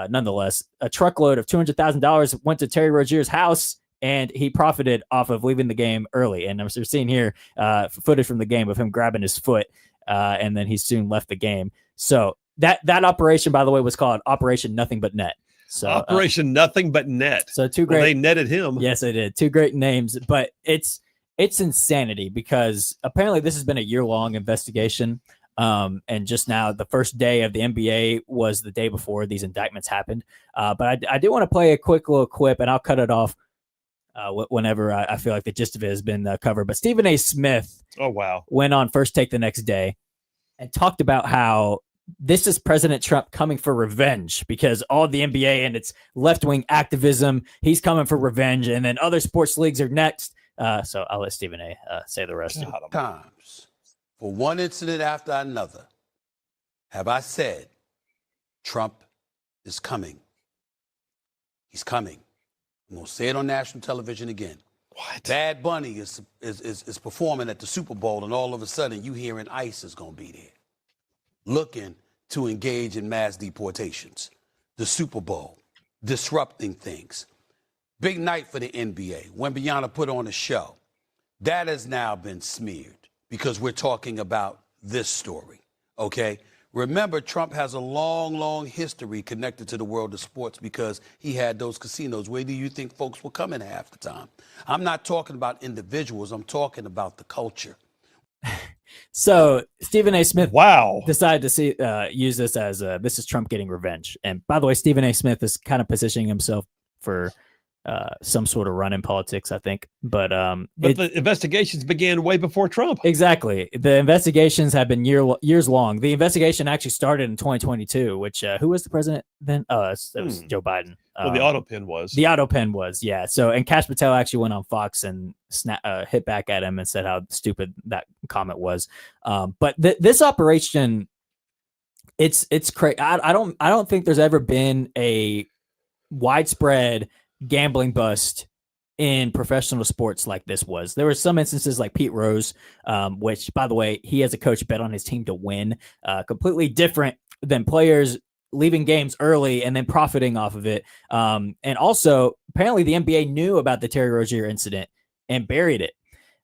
nonetheless, a truckload of $200,000 went to Terry Rozier's house, and he profited off of leaving the game early. And I'm seeing here footage from the game of him grabbing his foot, and then he soon left the game. So that operation, by the way, was called Operation Nothing But Net. So Operation Nothing But Net. So 2 great. Well, they netted him. Yes, they did. 2 great names, but it's insanity, because apparently this has been a year-long investigation. And just now, the first day of the NBA was the day before these indictments happened. But I do want to play a quick little clip, and I'll cut it off whenever I feel like the gist of it has been covered. But Stephen A. Smith went on First Take the next day and talked about how this is President Trump coming for revenge, because all the NBA and its left-wing activism, he's coming for revenge, and then other sports leagues are next. So I'll let Stephen A. say the rest. Times, for one incident after another, have I said Trump is coming. He's coming. I'm going to say it on national television again. What? Bad Bunny is performing at the Super Bowl, and all of a sudden you hearing ICE is going to be there, looking to engage in mass deportations. The Super Bowl, disrupting things. Big night for the NBA. Wembanyama put on a show. That has now been smeared because we're talking about this story, okay? Remember, Trump has a long, long history connected to the world of sports because he had those casinos. Where do you think folks were coming half the time? I'm not talking about individuals. I'm talking about the culture. So Stephen A. Smith decided to use this as this is Trump getting revenge. And by the way, Stephen A. Smith is kind of positioning himself for some sort of run in politics, I think. But the investigations began way before Trump. Exactly. The investigations have been years long. The investigation actually started in 2022, which who was the president then? Oh, it was Joe Biden. Well, the autopen was. The autopen was, yeah. So, and Kash Patel actually went on Fox and hit back at him and said how stupid that comment was. But this operation, it's crazy. I don't think there's ever been a widespread gambling bust in professional sports like this was. There were some instances like Pete Rose, which, by the way, he as a coach bet on his team to win. Completely different than players leaving games early and then profiting off of it. And also, apparently the NBA knew about the Terry Rozier incident and buried it.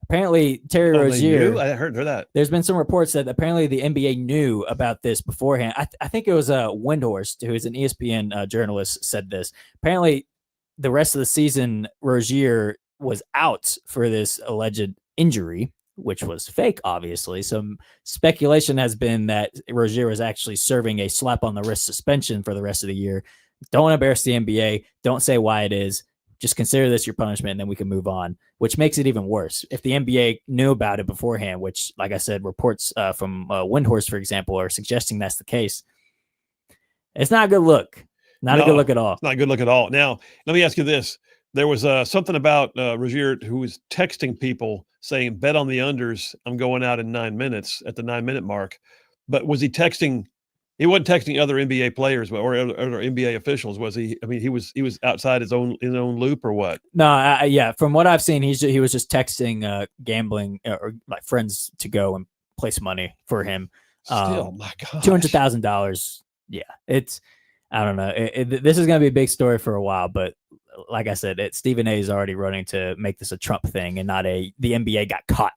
Apparently, Terry Oh, they Rozier. knew? I heard that. There's been some reports that apparently the NBA knew about this beforehand. I think it was Windhorst, who is an ESPN journalist, said this. Apparently, the rest of the season, Rozier was out for this alleged injury, which was fake, obviously. Some speculation has been that Rozier was actually serving a slap on the wrist suspension for the rest of the year. Don't embarrass the NBA. Don't say why it is. Just consider this your punishment, and then we can move on, which makes it even worse. If the NBA knew about it beforehand, which, like I said, reports from Windhorst, for example, are suggesting that's the case, it's not a good look. Not a good look at all. It's not a good look at all. Now, let me ask you this. There was something about Rozier who was texting people saying, bet on the unders. I'm going out in 9 minutes at the 9-minute mark. But was he texting? He wasn't texting other NBA players or other NBA officials, was he? I mean, he was outside his own loop or what? No, yeah. From what I've seen, he was just texting gambling or like friends to go and place money for him. Still, my God, $200,000. Yeah, it's I don't know. This is going to be a big story for a while, but like I said, Stephen A is already running to make this a Trump thing and not the NBA got caught.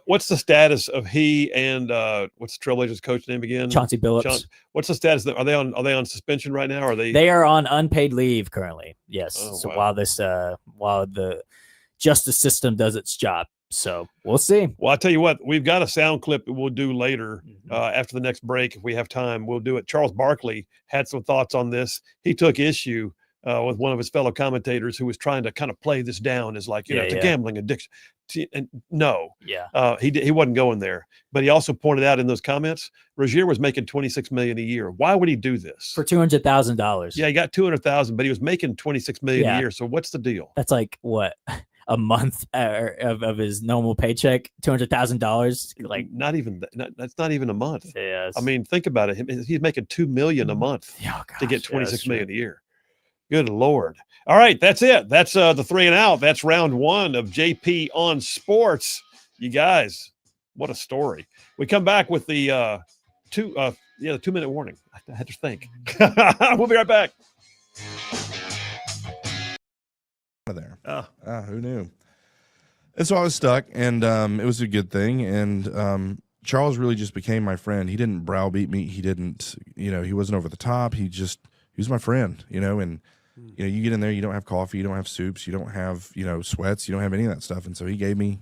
What's the status of he and what's the Trailblazers coach name again? Chauncey Billups. What's the status? Are they on suspension right now? Or are they? They are on unpaid leave currently. Yes. Oh, so wow. while the justice system does its job, so we'll see. Well, I'll tell you what, we've got a sound clip that we'll do later after the next break. If we have time, we'll do it. Charles Barkley had some thoughts on this. He took issue with one of his fellow commentators who was trying to kind of play this down as like, it's a gambling addiction. And no, he wasn't going there. But he also pointed out in those comments, Rozier was making $26 million a year. Why would he do this for $200,000? Yeah, he got $200,000, but he was making $26 million a year. So what's the deal? That's like what? A month of his normal paycheck, $200,000. Like that's not even a month. Yeah, I mean, think about it. He's making $2 million a month to get $26 million a year. Good Lord. All right, that's it. That's the 3 and Out. That's round 1 of JP on Sports. You guys, what a story. We come back with the 2-minute warning. I had to think. We'll be right back. There. Who knew? And so I was stuck, and it was a good thing. And Charles really just became my friend. He didn't browbeat me. He didn't, he wasn't over the top. He was my friend, and you get in there, you don't have coffee, you don't have soups, you don't have, sweats, you don't have any of that stuff. And so he gave me,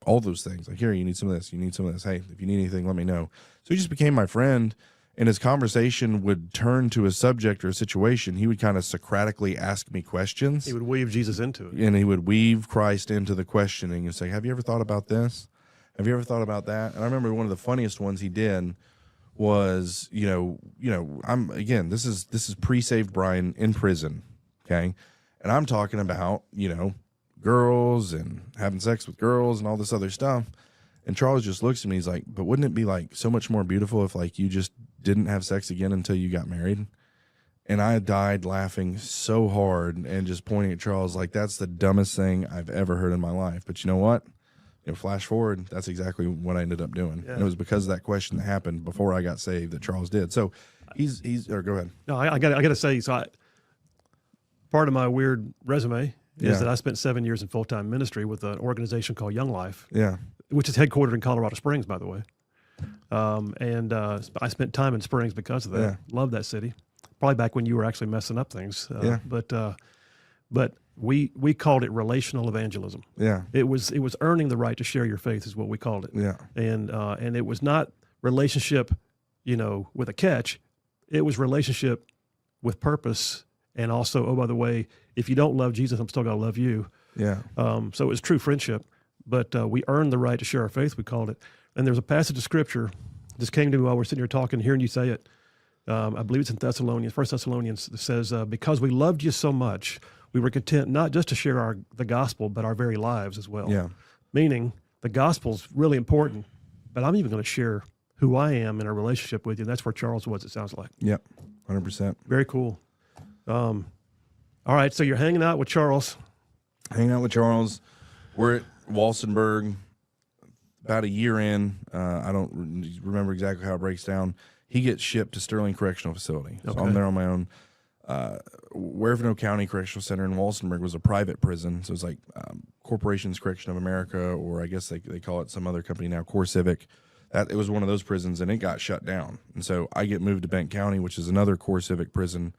all those things. Like, here, you need some of this, you need some of this. Hey, if you need anything, let me know. So he just became my friend. And his conversation would turn to a subject or a situation. He would kind of Socratically ask me questions. He would weave Jesus into it. And he would weave Christ into the questioning and say, have you ever thought about this? Have you ever thought about that? And I remember one of the funniest ones he did was, this is pre-saved Brian in prison, okay? And I'm talking about, girls and having sex with girls and all this other stuff. And Charles just looks at me, he's like, but wouldn't it be like so much more beautiful if like you just didn't have sex again until you got married? And I died laughing so hard and just pointing at Charles like, that's the dumbest thing I've ever heard in my life. But you know what? Flash forward, that's exactly what I ended up doing. Yeah. And it was because of that question that happened before I got saved that Charles did. So he's or go ahead. No, I got to say, part of my weird resume is that I spent 7 years in full-time ministry with an organization called Young Life. Yeah. Which is headquartered in Colorado Springs, by the way. I spent time in Springs because of that. Yeah. Love that city. Probably back when you were actually messing up things. But we called it relational evangelism. Yeah. It was earning the right to share your faith is what we called it. Yeah. And it was not relationship, with a catch. It was relationship with purpose. And also, oh, by the way, if you don't love Jesus, I'm still going to love you. Yeah. So it was true friendship. But we earned the right to share our faith, we called it. And there's a passage of scripture just came to me while we're sitting here talking, hearing you say it. I believe it's in Thessalonians, 1 Thessalonians. It says, because we loved you so much, we were content not just to share the gospel, but our very lives as well. Yeah. Meaning the gospel's really important, but I'm even going to share who I am in a relationship with you. That's where Charles was, it sounds like. Yep, 100%. Very cool. All right, so you're hanging out with Charles. Hanging out with Charles. We're at Walsenburg about a year in. I don't remember exactly how it breaks down. He gets shipped to Sterling Correctional Facility. So Okay. I'm there on my own. Huerfano County Correctional Center in Walsenburg was a private prison. So it was like Corporations Correction of America, or I guess they call it some other company now, Core Civic. It was one of those prisons, and it got shut down. And so I get moved to Benton County, which is another Core Civic prison.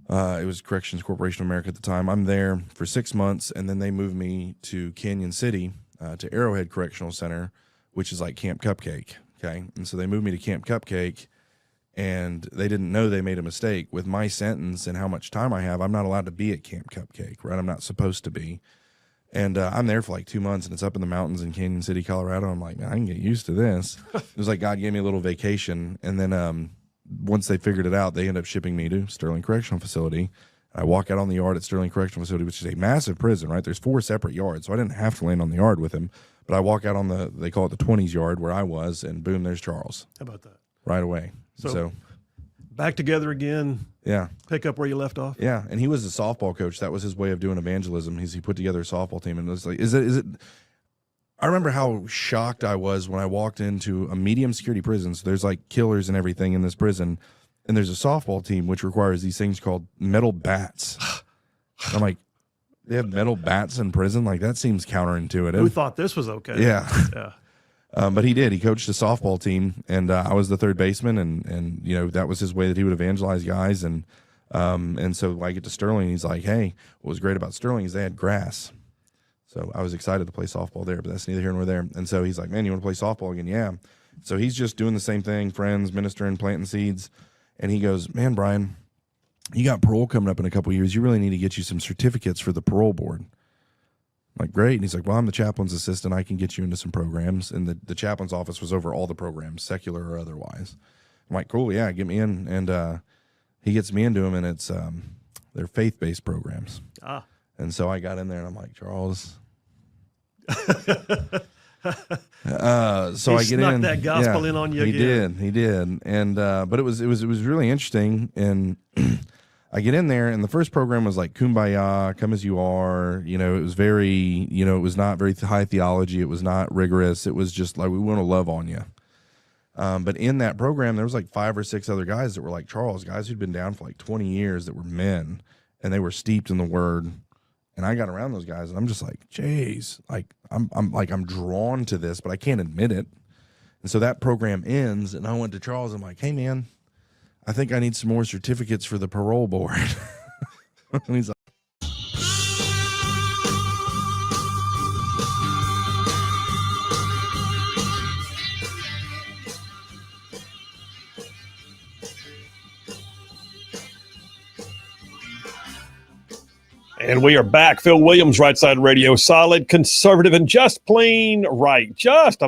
It was Corrections Corporation of America at the time. I'm there for 6 months, and then they moved me to Canyon City, to Arrowhead Correctional Center, which is like Camp Cupcake. Okay. And so they moved me to Camp Cupcake, and they didn't know they made a mistake. With my sentence and how much time I have, I'm not allowed to be at Camp Cupcake, right? I'm not supposed to be. And I'm there for like 2 months, and it's up in the mountains in Canyon City, Colorado. I'm like, man, I can get used to this. It was like God gave me a little vacation. And then once they figured it out, they ended up shipping me to Sterling Correctional Facility. I walk out on the yard at Sterling Correctional Facility, which is a massive prison, right? There's 4 separate yards, so I didn't have to land on the yard with him. But I walk out on they call it the 20s yard where I was, and boom, there's Charles. How about that? Right away. So back together again. Yeah. Pick up where you left off. Yeah. And he was a softball coach. That was his way of doing evangelism. He put together a softball team, and it was like, is it, I remember how shocked I was when I walked into a medium security prison. So there's like killers and everything in this prison. And there's a softball team, which requires these things called metal bats. I'm like, they have metal bats in prison? Like, that seems counterintuitive. Who thought this was okay? Yeah. Yeah. But he did. He coached a softball team, and I was the third baseman, and you know, that was his way that he would evangelize guys. And so I get to Sterling, and he's like, hey, what was great about Sterling is they had grass. So I was excited to play softball there, but that's neither here nor there. And so he's like, man, you want to play softball again? Yeah. So he's just doing the same thing, friends, ministering, planting seeds. And he goes, man, Brian, you got parole coming up in a couple of years. You really need to get you some certificates for the parole board. I'm like, great. And he's like, well, I'm the chaplain's assistant. I can get you into some programs. And the chaplain's office was over all the programs, secular or otherwise. I'm like, cool, yeah, get me in. And he gets me into them, and it's they're faith-based programs. Ah. And so I got in there, and I'm like, Charles. So I get snuck in. that gospel in on you again. He did. And but it was really interesting. And I get in there, and the first program was like Kumbaya, come as you are. You know, it was very, you know, it was not very high theology. It was not rigorous. It was just like, we want to love on you. But in that program, there was like 5 or 6 other guys that were like Charles, guys who'd been down for like 20 years that were men, and they were steeped in the word. And I got around those guys, and I'm just like, geez, like I'm drawn to this, but I can't admit it. And so that program ends, and I went to Charles. I'm like, hey man, I think I need some more certificates for the parole board. And he's like, And we are back. Phil Williams, Rightside Radio, solid, conservative, and just plain right. Just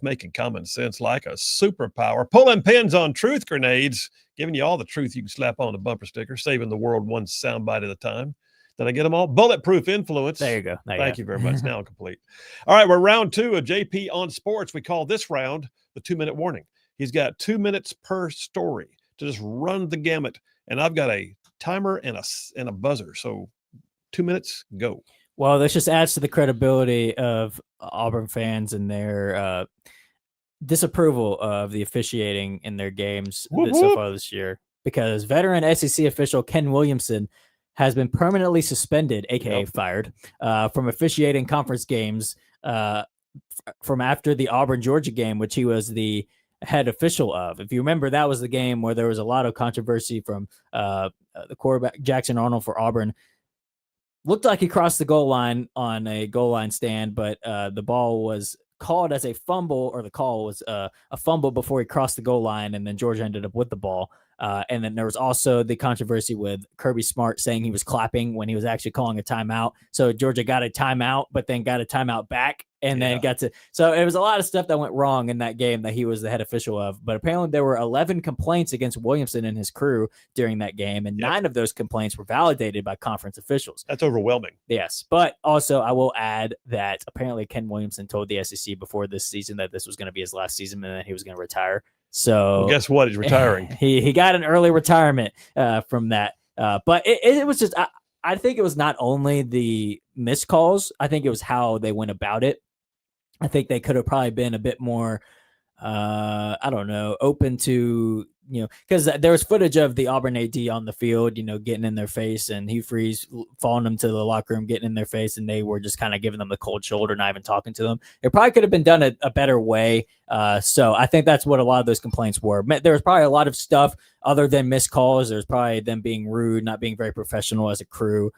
making common sense like a superpower. Pulling pins on truth grenades, giving you all the truth you can slap on a bumper sticker, saving the world one soundbite at a time. Did I get them all? Bulletproof influence. There you go. Thank you very much. Now I'm complete. All right, we're round 2 of JP on Sports. We call this round the 2-minute warning. He's got 2 minutes per story to just run the gamut, and I've got a timer and a buzzer. So 2 minutes, go. Well, this just adds to the credibility of Auburn fans and their disapproval of the officiating in their games so far this year, because veteran SEC official Ken Williamson has been permanently suspended, aka fired, from officiating conference games from after the Auburn-Georgia game, which he was the head official of. If you remember, that was the game where there was a lot of controversy from the quarterback Jackson Arnold for Auburn. Looked like he crossed the goal line on a goal line stand, but the ball was called as a fumble, or the call was a fumble before he crossed the goal line, and then Georgia ended up with the ball. And then there was also the controversy with Kirby Smart saying he was clapping when he was actually calling a timeout. So Georgia got a timeout, but then got a timeout back, and then so it was a lot of stuff that went wrong in that game that he was the head official of. But apparently there were 11 complaints against Williamson and his crew during that game, and 9 of those complaints were validated by conference officials. That's overwhelming. Yes, but also I will add that apparently Ken Williamson told the SEC before this season that this was going to be his last season and that he was going to retire. So well, guess what? He's retiring. He got an early retirement from that. But it was just, I think it was not only the missed calls. I think it was how they went about it. I think they could have probably been a bit more, open to because there was footage of the Auburn AD on the field, getting in their face, and Hugh Freeze following them to the locker room, getting in their face, and they were just kind of giving them the cold shoulder, not even talking to them. It probably could have been done a better way. So I think that's what a lot of those complaints were. There was probably a lot of stuff other than missed calls. There's probably them being rude, not being very professional as a crew,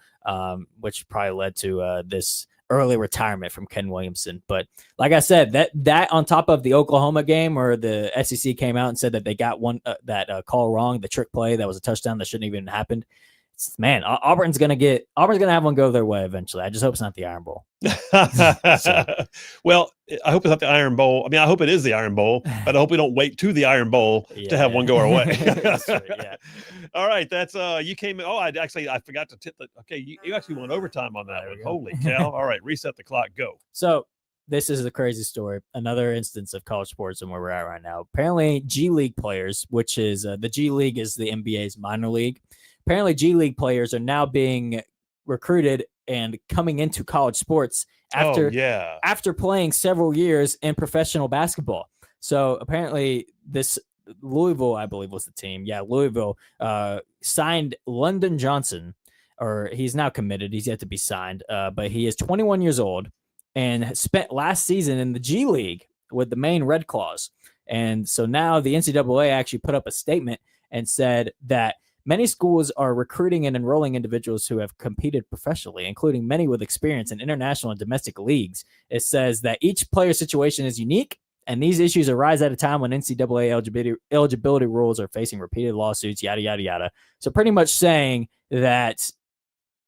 which probably led to this early retirement from Ken Williamson. But like I said, that on top of the Oklahoma game where the SEC came out and said that they got that call wrong, the trick play that was a touchdown that shouldn't even happened. Man, Auburn's gonna have one go their way eventually. I just hope it's not the Iron Bowl. Well, I hope it's not the Iron Bowl. I mean, I hope it is the Iron Bowl, but I hope we don't wait to the Iron Bowl to have one go our way. That's right, yeah. All right, that's you came in. Oh, I forgot to tip the. Okay, you actually went overtime on that one. Holy cow! All right, reset the clock. Go. So this is a crazy story. Another instance of college sports and where we're at right now. Apparently, G League players, which is the G League is the NBA's minor league. Apparently, G League players are now being recruited and coming into college sports after playing several years in professional basketball. So apparently, this Louisville, I believe, was the team. Yeah, Louisville signed London Johnson, or he's now committed. He's yet to be signed, but he is 21 years old and spent last season in the G League with the Maine Red Claws. And so now the NCAA actually put up a statement and said that many schools are recruiting and enrolling individuals who have competed professionally, including many with experience in international and domestic leagues. It says that each player's situation is unique, and these issues arise at a time when NCAA eligibility rules are facing repeated lawsuits, yada, yada, yada. So pretty much saying that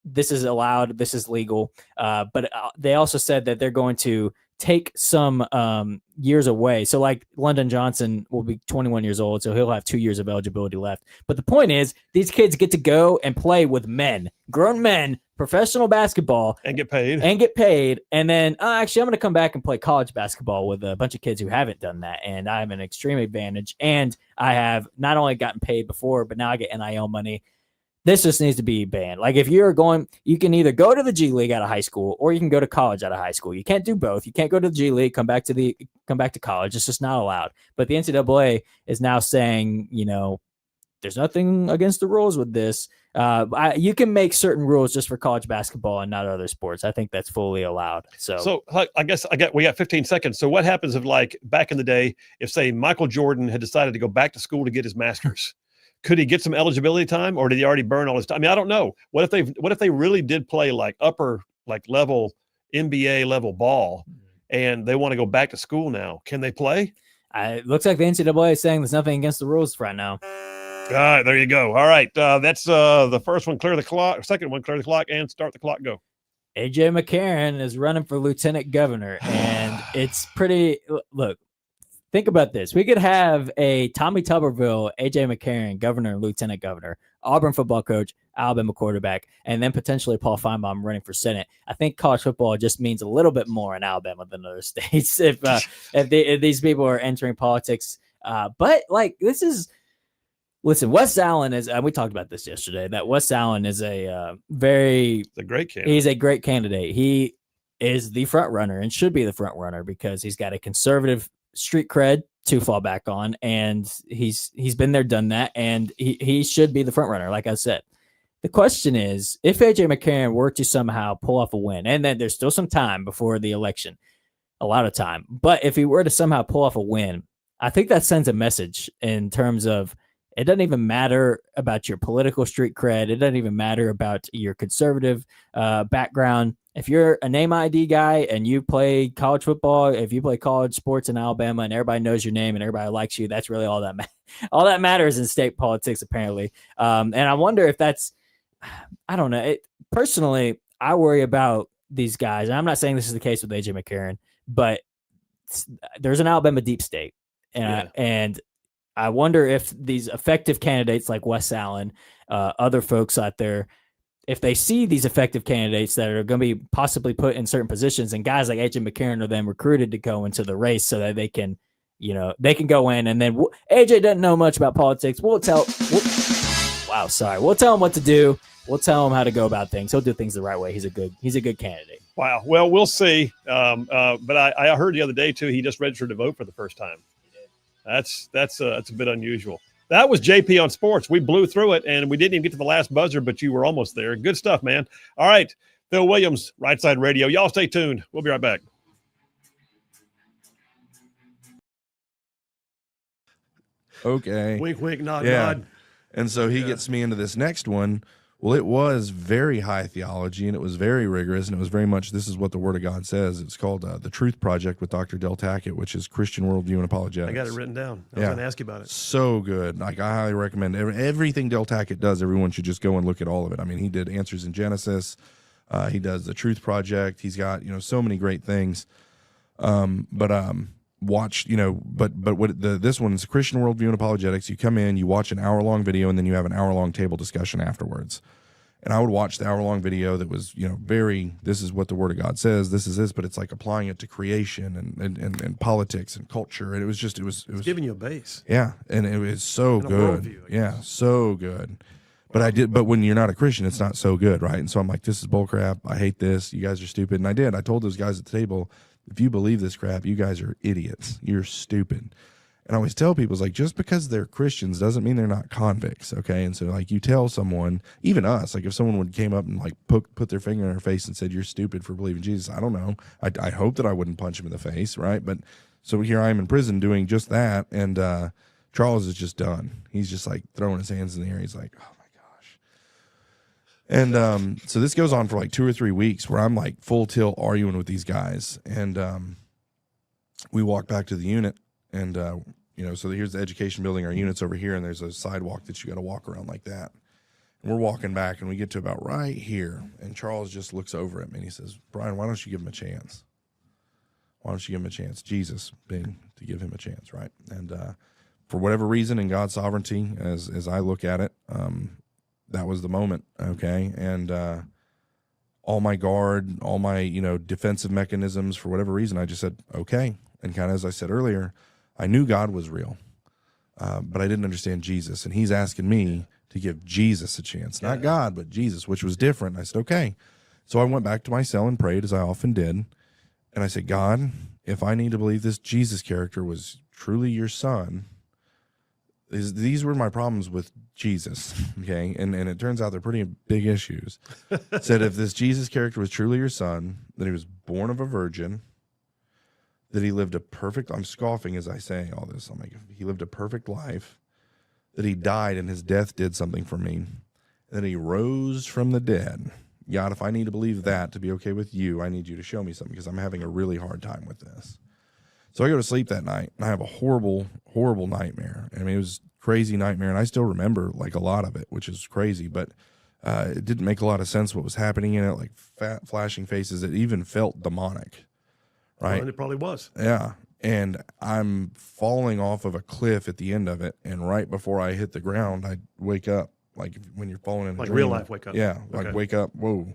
this is allowed, this is legal, but they also said that they're going to take some years away. So like London Johnson will be 21 years old, so he'll have 2 years of eligibility left. But the point is, these kids get to go and play with grown men, professional basketball. And get paid. And then actually, I'm going to come back and play college basketball with a bunch of kids who haven't done that. And I have an extreme advantage. And I have not only gotten paid before, but now I get NIL money. This just needs to be banned. Like if you're going, you can either go to the G League out of high school or you can go to college out of high school. You can't do both. You can't go to the G League, come back to college. It's just not allowed. But the NCAA is now saying, there's nothing against the rules with this. You can make certain rules just for college basketball and not other sports. I think that's fully allowed. So I guess we got 15 seconds. So what happens if, like back in the day, if say Michael Jordan had decided to go back to school to get his master's? Could he get some eligibility time, or did he already burn all his time? I mean, I don't know. What if they really did play like upper level NBA level ball, and they want to go back to school now? Can they play? It looks like the NCAA is saying there's nothing against the rules right now. All right, there you go. All right, that's the first one. Clear the clock. Second one, clear the clock, and start the clock. Go. AJ McCarron is running for lieutenant governor, and it's pretty. Look. Think about this. We could have a Tommy Tuberville, AJ McCarron, governor and lieutenant governor, Auburn football coach, Alabama quarterback, and then potentially Paul Feinbaum running for Senate. I think college football just means a little bit more in Alabama than other states if these people are entering politics. But like listen, Wes Allen is. We talked about this yesterday. That Wes Allen is a great candidate. He's a great candidate. He is the front runner and should be the front runner because he's got a conservative street cred to fall back on, and he's been there, done that, and he should be the front runner. Like I said, the question is if AJ McCarron were to somehow pull off a win, and then there's still some time before the election, a lot of time, but if he were to somehow pull off a win, I think that sends a message in terms of it doesn't even matter about your political street cred. It doesn't even matter about your conservative background. If you're a name ID guy and you play college football, if you play college sports in Alabama and everybody knows your name and everybody likes you, that's really all that matters in state politics, apparently. And I wonder if that's, I don't know. Personally, I worry about these guys. And I'm not saying this is the case with AJ McCarron, but there's an Alabama deep state. And I wonder if these effective candidates like Wes Allen, other folks out there, if they see these effective candidates that are going to be possibly put in certain positions, and guys like AJ McCarron are then recruited to go into the race so that they can go in, and then AJ doesn't know much about politics. We'll tell him what to do. We'll tell him how to go about things. He'll do things the right way. He's a good candidate. Wow. Well, we'll see. But I heard the other day too, he just registered to vote for the first time. That's a bit unusual. That was JP on sports. We blew through it, and we didn't even get to the last buzzer, but you were almost there. Good stuff, man. All right, Phil Williams, Right Side Radio. Y'all stay tuned. We'll be right back. Okay. Wink, wink, nod, Yeah. nod. And so he gets me into this next one. Well, it was very high theology, and it was very rigorous, and it was very much, this is what the Word of God says. It's called The Truth Project with Dr. Del Tackett, which is Christian Worldview and Apologetics. I got it written down. I was going to ask you about it. So good. Like, I highly recommend everything Del Tackett does. Everyone should just go and look at all of it. I mean, he did Answers in Genesis. He does The Truth Project. He's got, so many great things. Watch, but what this one is Christian Worldview and Apologetics. You come in, you watch an hour-long video, and then you have an hour-long table discussion afterwards. And I would watch the hour-long video that was, this is what the Word of God says, this is this, but it's like applying it to creation and politics and culture. And it was giving you a base. Yeah. And it was so and good. Worldview, yeah, so good. But when you're not a Christian, it's not so good, right? And so I'm like, this is bullcrap. I hate this. You guys are stupid. And I did. I told those guys at the table, if you believe this crap, you guys are idiots. You're stupid. And I always tell people, it's like, just because they're Christians doesn't mean they're not convicts, okay? And so, like, you tell someone, even us, like, if someone came up and, like, put their finger in our face and said, you're stupid for believing Jesus, I don't know. I hope that I wouldn't punch him in the face, right? But so here I am in prison doing just that, and Charles is just done. He's just, like, throwing his hands in the air. He's like, oh, my gosh. And so this goes on for, like, 2 or 3 weeks where I'm, like, full tilt arguing with these guys. And we walk back to the unit. And, so here's the education building, our unit's over here, and there's a sidewalk that you got to walk around like that. And we're walking back, and we get to about right here, and Charles just looks over at me, and he says, Brian, why don't you give him a chance? Why don't you give him a chance? Jesus being to give him a chance, right? And for whatever reason, in God's sovereignty, as I look at it, that was the moment, okay? And all my guard, all my, defensive mechanisms, for whatever reason, I just said, okay. And kind of as I said earlier, I knew God was real, but I didn't understand Jesus. And he's asking me to give Jesus a chance, not God, but Jesus, which was different. And I said, okay. So I went back to my cell and prayed, as I often did. And I said, God, if I need to believe this Jesus character was truly your son, these were my problems with Jesus, okay? And it turns out they're pretty big issues. Said, if this Jesus character was truly your son, that he was born of a virgin, that he lived a perfect, I'm scoffing as I say all this, I'm like, he lived a perfect life, that he died and his death did something for me, and that he rose from the dead. God, if I need to believe that to be okay with you, I need you to show me something, because I'm having a really hard time with this. So I go to sleep that night, and I have a horrible, horrible nightmare. I mean, it was a crazy nightmare, and I still remember, like, a lot of it, which is crazy, but it didn't make a lot of sense what was happening in it, like flashing faces. It even felt demonic. Right. Well, and it probably was. Yeah. And I'm falling off of a cliff at the end of it. And right before I hit the ground, I wake up, like when you're falling in a like dream. real life wake up. Yeah. Okay. Like wake up. Whoa.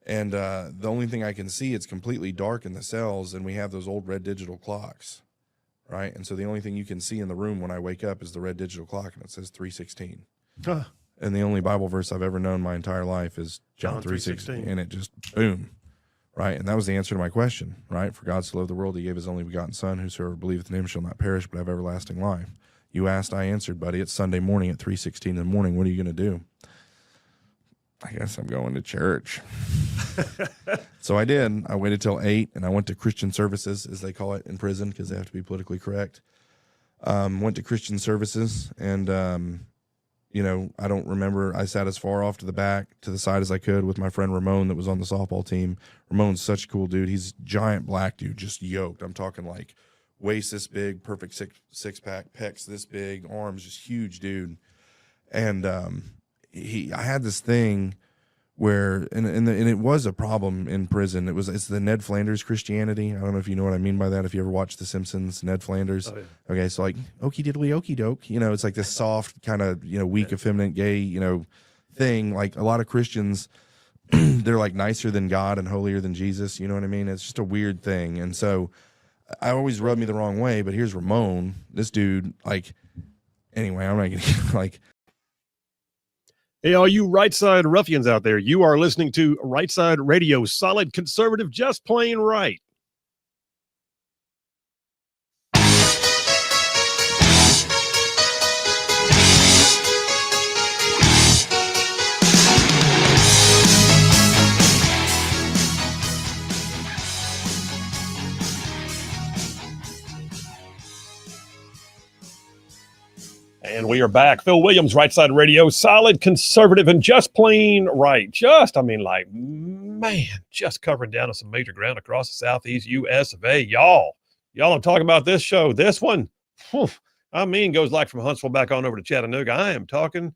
And the only thing I can see, it's completely dark in the cells. And we have those old red digital clocks. Right. And so the only thing you can see in the room when I wake up is the red digital clock. And it says 3:16. Huh. And the only Bible verse I've ever known my entire life is John 3:16. And it just, boom. Right, and that was the answer to my question, right? For God so loved the world, he gave his only begotten Son, whosoever believeth in him shall not perish, but have everlasting life. You asked, I answered, buddy. It's Sunday morning at 3:16 in the morning. What are you going to do? I guess I'm going to church. So I did. I waited till 8, and I went to Christian services, as they call it in prison, because they have to be politically correct. Went to Christian services, and I don't remember. I sat as far off to the side as I could with my friend Ramon that was on the softball team. Ramon's such a cool dude. He's a giant black dude, just yoked. I'm talking like waist this big, perfect six-pack, pecs this big, arms, just huge dude. And I had this thing where, and it was a problem in prison. It's the Ned Flanders Christianity. I don't know if you know what I mean by that. If you ever watched The Simpsons, Ned Flanders. Oh, yeah. Okay, so like okie diddly okie doke, it's like this soft kind of weak, effeminate, gay, thing. Like a lot of Christians, they're like nicer than God and holier than Jesus. You know what I mean? It's just a weird thing. And so I always rubbed me the wrong way. But here's Ramon, this dude. Like, anyway, I'm not gonna like. Hey, all you right side ruffians out there, you are listening to Right Side Radio, solid conservative, just plain right. And we are back. Phil Williams, Rightside Radio, solid, conservative, and just plain right. Just covering down on some major ground across the Southeast US of A. Y'all, I'm talking about this show. This one, goes like from Huntsville back on over to Chattanooga. I am talking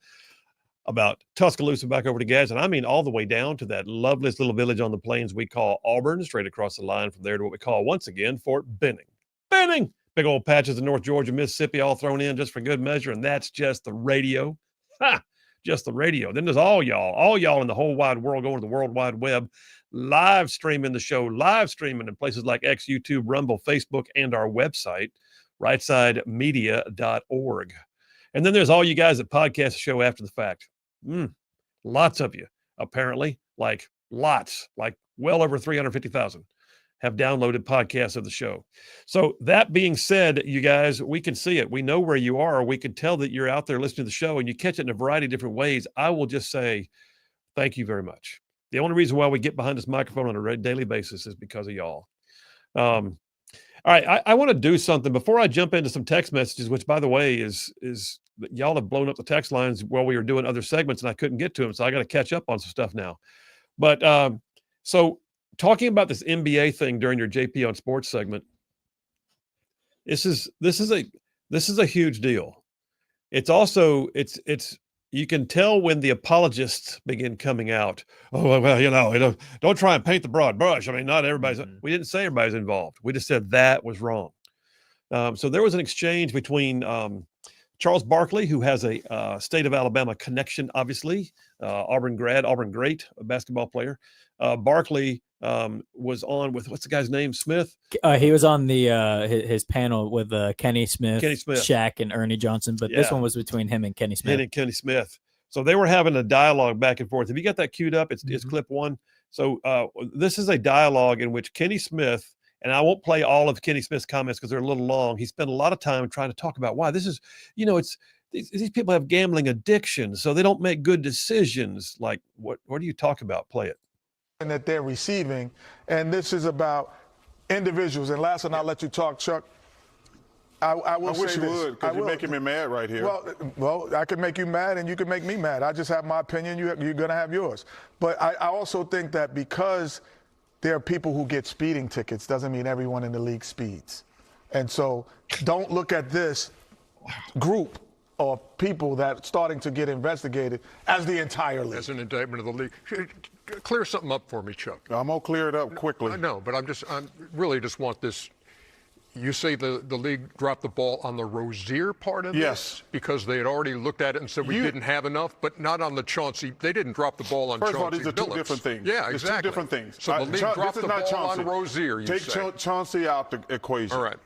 about Tuscaloosa back over to Gadsden. I mean, all the way down to that loveliest little village on the plains we call Auburn, straight across the line from there to what we call, once again, Fort Benning. Benning! Big old patches of North Georgia, Mississippi, all thrown in just for good measure, and that's just the radio. Just the radio. Then there's all y'all in the whole wide world going to the World Wide Web, live streaming the show, live streaming in places like X, YouTube, Rumble, Facebook, and our website, rightsidemedia.org. And then there's all you guys that podcast the show after the fact. Lots of you, apparently, like well over 350,000. Have downloaded podcasts of the show. So that being said, you guys, we can see it. We know where you are. We can tell that you're out there listening to the show and you catch it in a variety of different ways. I will just say thank you very much. The only reason why we get behind this microphone on a daily basis is because of y'all. All right, I want to do something before I jump into some text messages, which, by the way, is y'all have blown up the text lines while we were doing other segments and I couldn't get to them. So I got to catch up on some stuff now. But so talking about this NBA thing during your JP on Sports segment, this is a huge deal. It's also you can tell when the apologists begin coming out. Oh well, don't try and paint the broad brush. I mean, not everybody's. We didn't say everybody's involved. We just said that was wrong. So there was an exchange between Charles Barkley, who has a state of Alabama connection, obviously, Auburn grad, Auburn great, a basketball player. Barkley was on with, what's the guy's name? Smith. He was on the his panel with Kenny Smith, Shaq, and Ernie Johnson. But this one was between him and Kenny Smith. So they were having a dialogue back and forth. Have you got that queued up? It's clip one. So this is a dialogue in which Kenny Smith, and I won't play all of Kenny Smith's comments because they're a little long. He spent a lot of time trying to talk about why this is, these people have gambling addiction, so they don't make good decisions. Like, what do you talk about? Play it. And that they're receiving, and this is about individuals. And last, and I'll let you talk, Chuck. I wish you would, because you're making me mad right here. Well, I can make you mad, and you can make me mad. I just have my opinion. You're going to have yours. But I also think that because there are people who get speeding tickets doesn't mean everyone in the league speeds. And so don't look at this group of people that are starting to get investigated as the entire league. As an indictment of the league. Clear something up for me, Chuck. I'm going to clear it up quickly. I know, but I really just want this. You say the league dropped the ball on the Rozier part of this? Because they had already looked at it and said we didn't have enough, but not on the Chauncey. They didn't drop the ball on Chauncey. First of all, these are two different things. Yeah, exactly. It's two different things. So the league dropped the ball on Rozier, Take Chauncey out the equation. All right.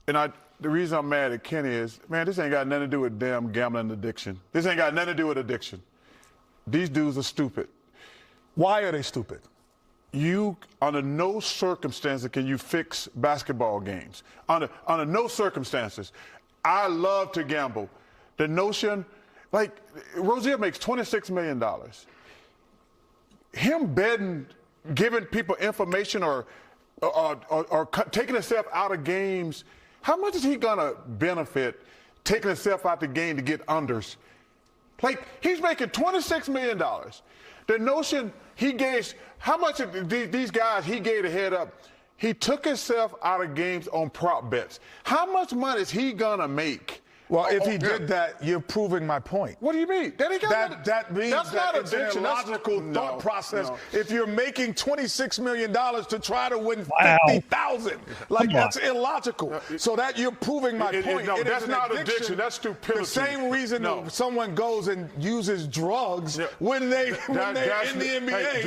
And the reason I'm mad at Kenny is, man, this ain't got nothing to do with damn gambling addiction. This ain't got nothing to do with addiction. These dudes are stupid. Why are they stupid? Under no circumstances can you fix basketball games. Under no circumstances. I love to gamble. The notion, like, Rozier makes $26 million. Him betting, giving people information or taking himself out of games, how much is he gonna benefit taking himself out the game to get unders? Like, he's making $26 million. The notion he gave, how much of these guys he gave a head up, he took himself out of games on prop bets. How much money is he gonna make? Well, if he did that, you're proving my point. What do you mean? That means that's not addiction. That's a logical thought process. No. If you're making $26 million to try to win 50,000, like, that's illogical. So that you're proving my point. No, that's not addiction. That's stupidity. The same reason someone goes and uses drugs when they're in the NBA. Hey,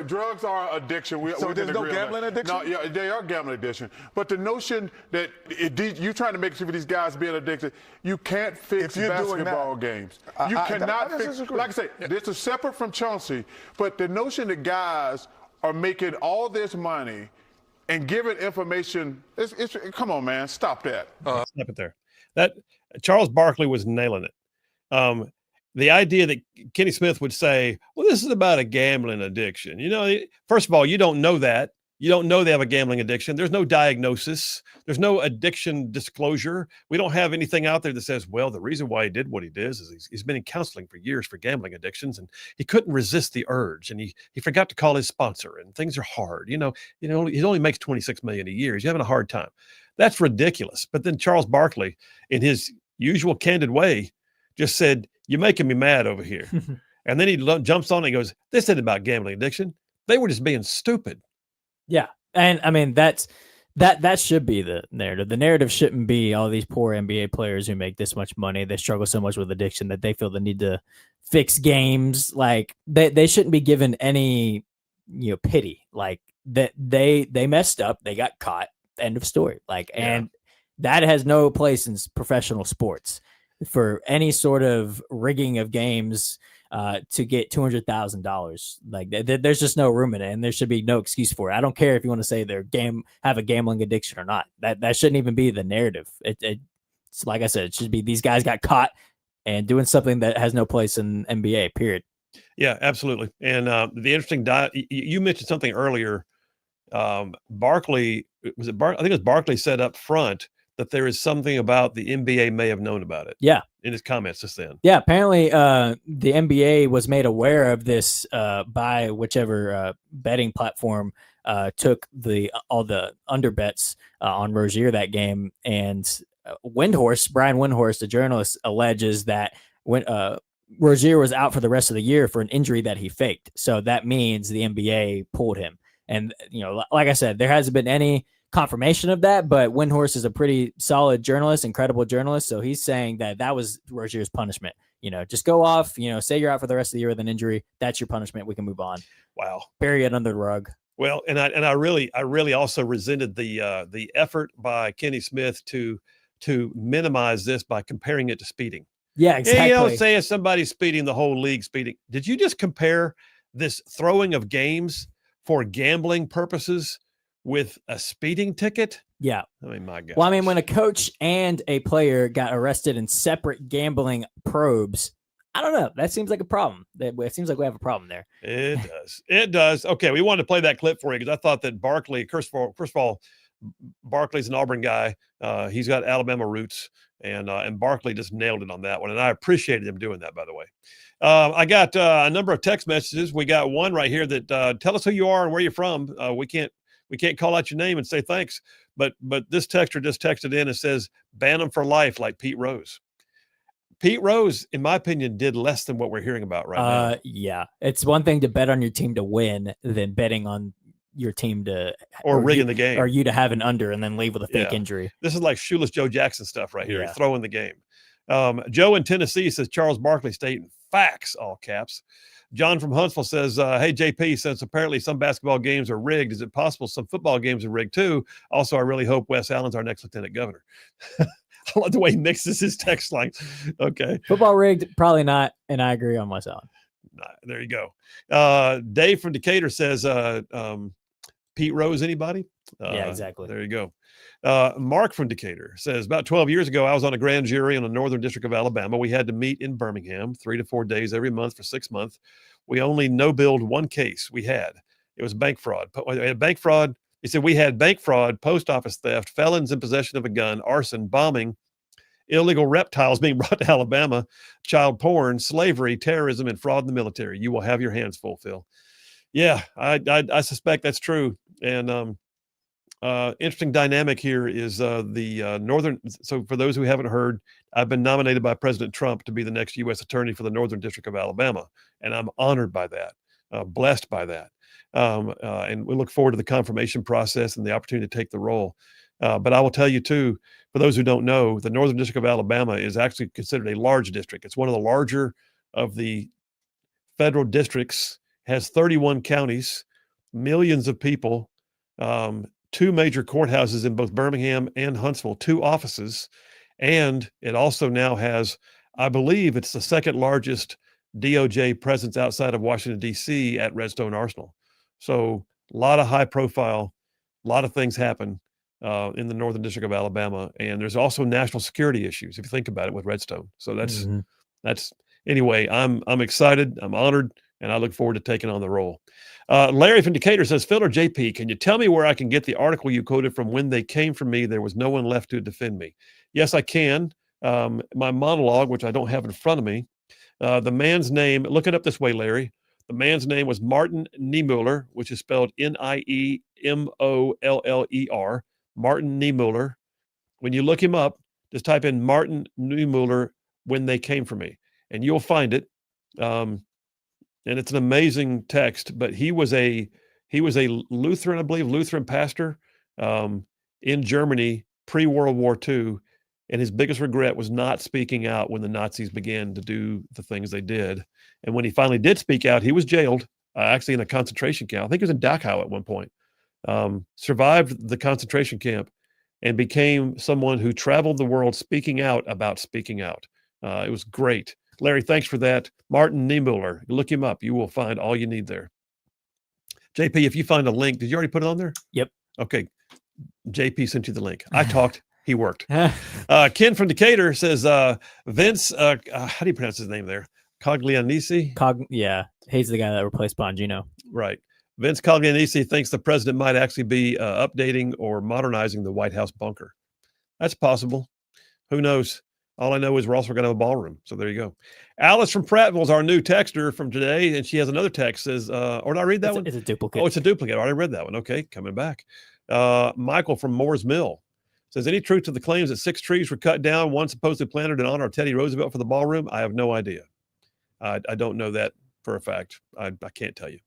drugs are addiction. So there's no gambling addiction? No, yeah, they are gambling addiction. But the notion that you're trying to make sure these guys being addicted, you can't fix basketball games. You cannot fix. Like I say, this is separate from Chauncey, but the notion that guys are making all this money and giving information, come on, man, stop that. Stop it there. That Charles Barkley was nailing it. The idea that Kenny Smith would say, well, this is about a gambling addiction. First of all, you don't know that. You don't know they have a gambling addiction. There's no diagnosis. There's no addiction disclosure. We don't have anything out there that says, well, the reason why he did what he did is he's been in counseling for years for gambling addictions, and he couldn't resist the urge, and he forgot to call his sponsor, and things are hard. He only makes $26 million a year. He's having a hard time. That's ridiculous. But then Charles Barkley, in his usual candid way, just said, "You're making me mad over here." And then he jumps on and he goes, "This isn't about gambling addiction. They were just being stupid." Yeah. And I mean, that should be the narrative. The narrative shouldn't be all these poor NBA players who make this much money. They struggle so much with addiction that they feel the need to fix games. Like they shouldn't be given any, pity. Like that they messed up. They got caught. End of story. And that has no place in professional sports for any sort of rigging of games to get $200,000. Like there's just no room in it, and there should be no excuse for it. I don't care if you want to say have a gambling addiction or not. That shouldn't even be the narrative. It's like I said, it should be these guys got caught and doing something that has no place in NBA. Period. Yeah, absolutely. And the interesting you mentioned something earlier. Barkley I think it was Barkley said up front that there is something about the NBA may have known about it. Yeah. In his comments just then. Yeah. Apparently, the NBA was made aware of this by whichever betting platform took all the under bets on Rozier that game. And Brian Windhorst, the journalist, alleges that when Rozier was out for the rest of the year for an injury that he faked. So that means the NBA pulled him. And, like I said, there hasn't been any confirmation of that, but Windhorst is a pretty solid journalist, incredible journalist. So he's saying that was Rozier's punishment. Just go off, say you're out for the rest of the year with an injury. That's your punishment. We can move on. Wow. Bury it under the rug. Well, and I really also resented the effort by Kenny Smith to minimize this by comparing it to speeding. Yeah, exactly. Say if somebody's speeding, the whole league speeding. Did you just compare this throwing of games for gambling purposes with a speeding ticket? Yeah. I mean, my God. Well, I mean, when a coach and a player got arrested in separate gambling probes, I don't know. That seems like a problem. It seems like we have a problem there. It does. It does. Okay, we wanted to play that clip for you because I thought that Barkley, first of all, Barkley's an Auburn guy. He's got Alabama roots, and Barkley just nailed it on that one. And I appreciated him doing that, by the way. I got a number of text messages. We got one right here that tell us who you are and where you're from. We can't call out your name and say thanks, but this texter just texted in and says, ban him for life like Pete Rose. Pete Rose, in my opinion, did less than what we're hearing about right now. Yeah. It's one thing to bet on your team to win than betting on your team or rigging the game, or you to have an under and then leave with a fake injury. This is like shoeless Joe Jackson stuff right here. Throwing the game. Joe in Tennessee says Charles Barkley stating facts, all caps. John from Huntsville says, hey, JP, since apparently some basketball games are rigged, is it possible some football games are rigged too? Also, I really hope Wes Allen's our next lieutenant governor. I love the way he mixes his text lines. Okay. Football rigged, probably not. And I agree on Wes Allen. There you go. Dave from Decatur says, Pete Rose, anybody? Yeah, exactly. There you go. Mark from Decatur says, about 12 years ago, I was on a grand jury in the Northern District of Alabama. We had to meet in Birmingham 3 to 4 days every month for 6 months. We only no-billed one case we had. It was bank fraud. Bank fraud. He said we had bank fraud, post office theft, felons in possession of a gun, arson, bombing, illegal reptiles being brought to Alabama, child porn, slavery, terrorism, and fraud in the military. You will have your hands full, Phil. Yeah, I suspect that's true. And interesting dynamic here is the Northern. So for those who haven't heard, I've been nominated by President Trump to be the next U.S. attorney for the Northern District of Alabama. And I'm honored by that, blessed by that. And we look forward to the confirmation process and the opportunity to take the role. But I will tell you, too, for those who don't know, the Northern District of Alabama is actually considered a large district. It's one of the larger of the federal districts, has 31 counties, millions of people, 2 major courthouses in both Birmingham and Huntsville, 2 offices. And it also now has, I believe it's the second largest DOJ presence outside of Washington, D.C. at Redstone Arsenal. So a lot of high profile, a lot of things happen in the Northern District of Alabama. And there's also national security issues, if you think about it, with Redstone. So that's anyway, I'm excited. I'm honored. and I look forward to taking on the role. Larry from Decatur says, Phil or JP, can you tell me where I can get the article you quoted from When They Came for Me? There was no one left to defend me. Yes, I can. My monologue, which I don't have in front of me, the man's name, look it up this way, Larry. The man's name was Martin Niemöller, which is spelled Niemoller, Martin Niemöller. When you look him up, just type in Martin Niemöller, When They Came for Me, and you'll find it. And it's an amazing text, but he was a Lutheran, I believe, Lutheran pastor in Germany pre-World War II. And his biggest regret was not speaking out when the Nazis began to do the things they did. And when he finally did speak out, he was jailed, actually in a concentration camp. I think he was in Dachau at one point. Survived the concentration camp and became someone who traveled the world speaking out about speaking out. It was great. Larry, thanks for that. Martin Niemöller, look him up. You will find all you need there. JP, if you find a link, did you already put it on there? Yep. Okay. JP sent you the link. I talked. He worked. Ken from Decatur says, Vince, how do you pronounce his name there? Coglianese? Yeah. He's the guy that replaced Bongino. Right. Vince Coglianese thinks the president might actually be updating or modernizing the White House bunker. That's possible. Who knows? All I know is we're also going to have a ballroom. So there you go. Alice from Prattville is our new texter from today. And she has another text says, or did I read that one? It's a duplicate. Oh, it's a duplicate. I already read that one. Okay. Coming back. Michael from Moore's Mill says, any truth to the claims that 6 trees were cut down, one supposedly planted in honor of Teddy Roosevelt for the ballroom? I have no idea. I don't know that for a fact. I can't tell you.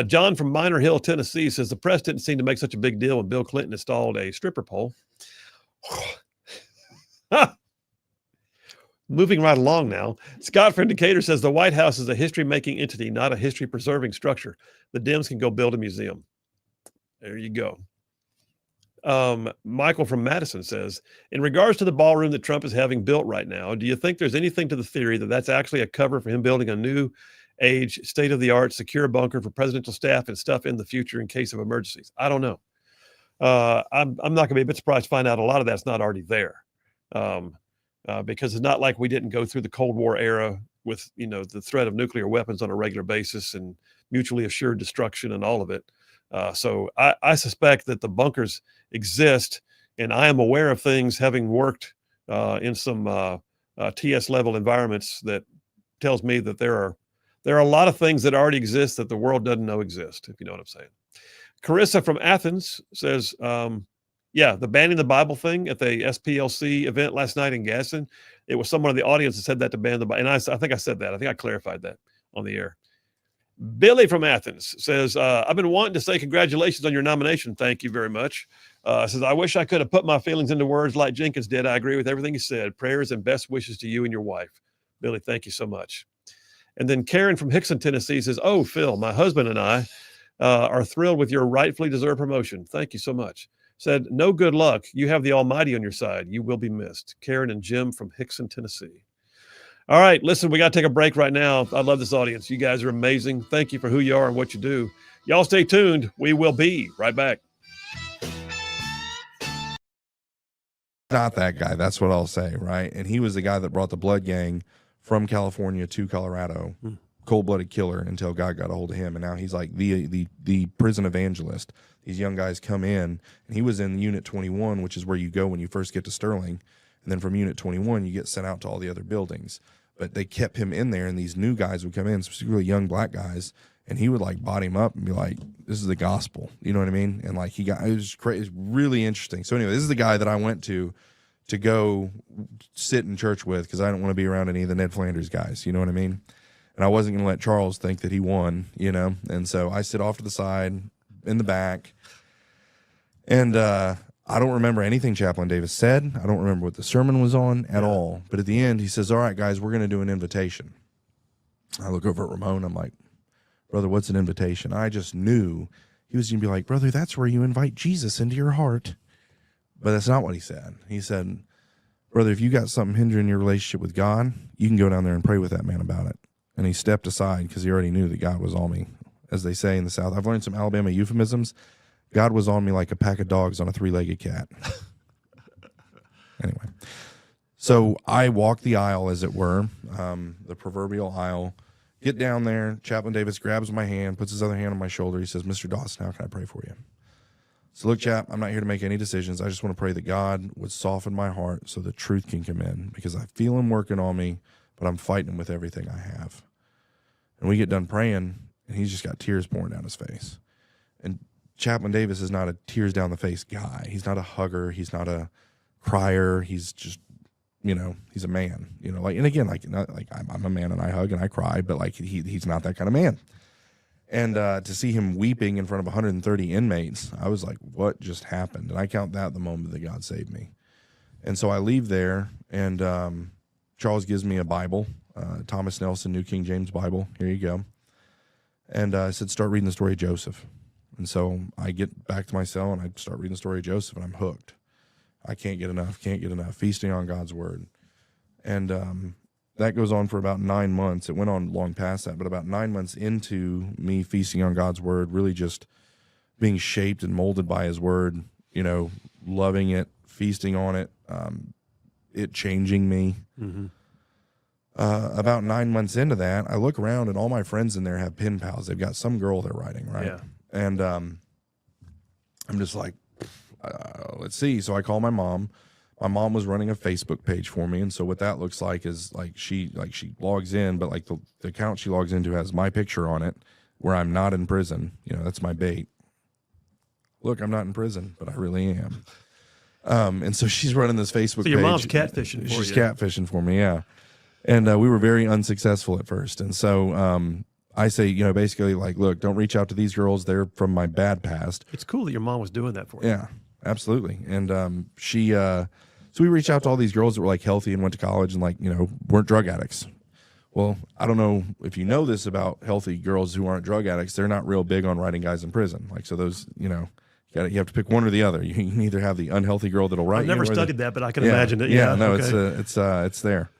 John from Minor Hill, Tennessee says, the press didn't seem to make such a big deal when Bill Clinton installed a stripper pole. Moving right along now. Scott from Decatur says, the White House is a history-making entity, not a history-preserving structure. The Dems can go build a museum. There you go. Michael from Madison says, in regards to the ballroom that Trump is having built right now, do you think there's anything to the theory that that's actually a cover for him building a new age, state-of-the-art, secure bunker for presidential staff and stuff in the future in case of emergencies? I don't know. I'm not going to be a bit surprised to find out a lot of that's not already there, because it's not like we didn't go through the Cold War era with, the threat of nuclear weapons on a regular basis and mutually assured destruction and all of it. So I suspect that the bunkers exist, and I am aware of things having worked in some TS level environments that tells me that there are a lot of things that already exist that the world doesn't know exist, if you know what I'm saying. Carissa from Athens says, the banning the Bible thing at the SPLC event last night in Gaston, it was someone in the audience that said that to ban the Bible. And I think I said that. I think I clarified that on the air. Billy from Athens says, I've been wanting to say congratulations on your nomination. Thank you very much. Says, I wish I could have put my feelings into words like Jenkins did. I agree with everything he said. Prayers and best wishes to you and your wife. Billy, thank you so much. And then Karen from Hickson, Tennessee says, oh, Phil, my husband and I are thrilled with your rightfully deserved promotion. Thank you so much. Said, no good luck. You have the Almighty on your side. You will be missed. Karen and Jim from Hickson, Tennessee. All right, listen, we got to take a break right now. I love this audience. You guys are amazing. Thank you for who you are and what you do. Y'all stay tuned. We will be right back. Not that guy. That's what I'll say, right? And he was the guy that brought the blood gang from California to Colorado, cold-blooded killer, until God got a hold of him. And now he's like the prison evangelist. These young guys come in, and he was in Unit 21, which is where you go when you first get to Sterling. And then from Unit 21, you get sent out to all the other buildings. But they kept him in there, and these new guys would come in, specifically young black guys, and he would like body him up and be like, this is the gospel. You know what I mean? And like it was crazy. It was really interesting. So anyway, this is the guy that I went to go sit in church with, because I don't want to be around any of the Ned Flanders guys. You know what I mean? And I wasn't going to let Charles think that he won, And so I sit off to the side in the back. And I don't remember anything Chaplain Davis said. I don't remember what the sermon was on at all. But at the end, he says, all right, guys, we're going to do an invitation. I look over at Ramon. I'm like, brother, what's an invitation? I just knew he was going to be like, brother, that's where you invite Jesus into your heart. But that's not what he said. He said, brother, if you got something hindering your relationship with God, you can go down there and pray with that man about it. And he stepped aside because he already knew that God was on me. As they say in the South, I've learned some Alabama euphemisms. God was on me like a pack of dogs on a 3-legged cat. Anyway, so I walk the aisle, as it were, the proverbial aisle, Get down there. Chaplain Davis grabs my hand, puts his other hand on my shoulder. He says, Mr. Dawson, how can I pray for you? So look, chap, I'm not here to make any decisions. I just want to pray that God would soften my heart so the truth can come in, because I feel him working on me, but I'm fighting him with everything I have. And we get done praying, and he's just got tears pouring down his face. And Chaplain Davis is not a tears down the face guy. He's not a hugger. He's not a crier. He's just, he's a man, like, and again, I'm a man and I hug and I cry, but like he's not that kind of man. And to see him weeping in front of 130 inmates, I was like, what just happened? And I count that the moment that God saved me. And so I leave there, and Charles gives me a Bible, Thomas Nelson, New King James Bible. Here you go. And I said, start reading the story of Joseph. And so I get back to my cell, and I start reading the story of Joseph, and I'm hooked. I can't get enough, feasting on God's word. And that goes on for about 9 months. It went on long past that, but about 9 months into me feasting on God's word, really just being shaped and molded by his word, loving it, feasting on it, it changing me. Mm-hmm. About 9 months into that, I look around, and all my friends in there have pen pals. They've got some girl they're writing, right? Yeah. And I'm just like, let's see. So I call my mom. My mom was running a Facebook page for me, and so what that looks like is she logs in, but like the account she logs into has my picture on it, where I'm not in prison. That's my bait. Look, I'm not in prison, but I really am. And so she's running this Facebook page. So your mom's catfishing for you. She's catfishing for me, yeah. And we were very unsuccessful at first, and so I say, basically, like, look, don't reach out to these girls. They're from my bad past. It's cool that your mom was doing that for you. Yeah, absolutely. And so we reached out to all these girls that were like healthy and went to college and like, weren't drug addicts. Well, I don't know if you know this about healthy girls who aren't drug addicts. They're not real big on writing guys in prison. Like, so those, you have to pick one or the other. You can either have the unhealthy girl that'll write. I've never studied that, but I can yeah, imagine it. Yeah, Yeah, no, okay. it's there.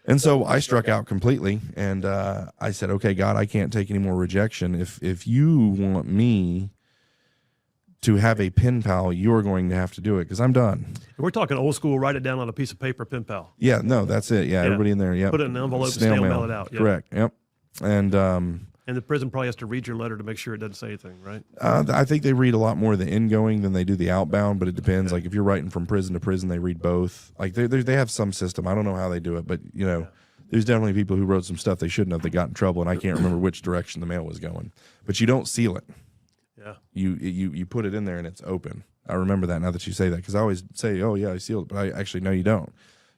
And so I struck out completely, and I said, okay, God, I can't take any more rejection. If you want me to have a pen pal, you're going to have to do it, because I'm done. We're talking old school, write it down on a piece of paper, pen pal. Yeah, no, that's it. Yeah, everybody in there. Yeah, put it in an envelope, snail mail it out. Yeah. Correct. Yep. And the prison probably has to read your letter to make sure it doesn't say anything, right? I think they read a lot more of the ingoing than they do the outbound, but it depends. Like if you're writing from prison to prison, they read both. Like they have some system. I don't know how they do it, but there's definitely people who wrote some stuff they shouldn't have. They got in trouble, and I can't remember which direction the mail was going. But you don't seal it. Yeah. You put it in there and it's open. I remember that now that you say that, because I always say, oh yeah, I sealed it, but I actually no, you don't.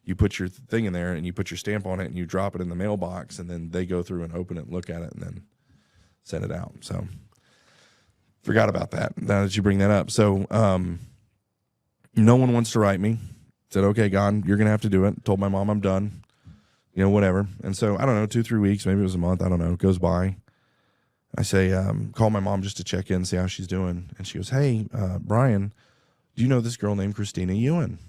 You put your thing in there and you put your stamp on it and you drop it in the mailbox, and then they go through and open it and look at it and then send it out. So forgot about that now that you bring that up. So no one wants to write me. Said, okay, God, you're going to have to do it. Told my mom I'm done, whatever. And so I don't know, 2-3 weeks, maybe it was a month. I don't know. It goes by. I say, call my mom just to check in, see how she's doing. And she goes, hey, Brian, do you know this girl named Christina Ewan?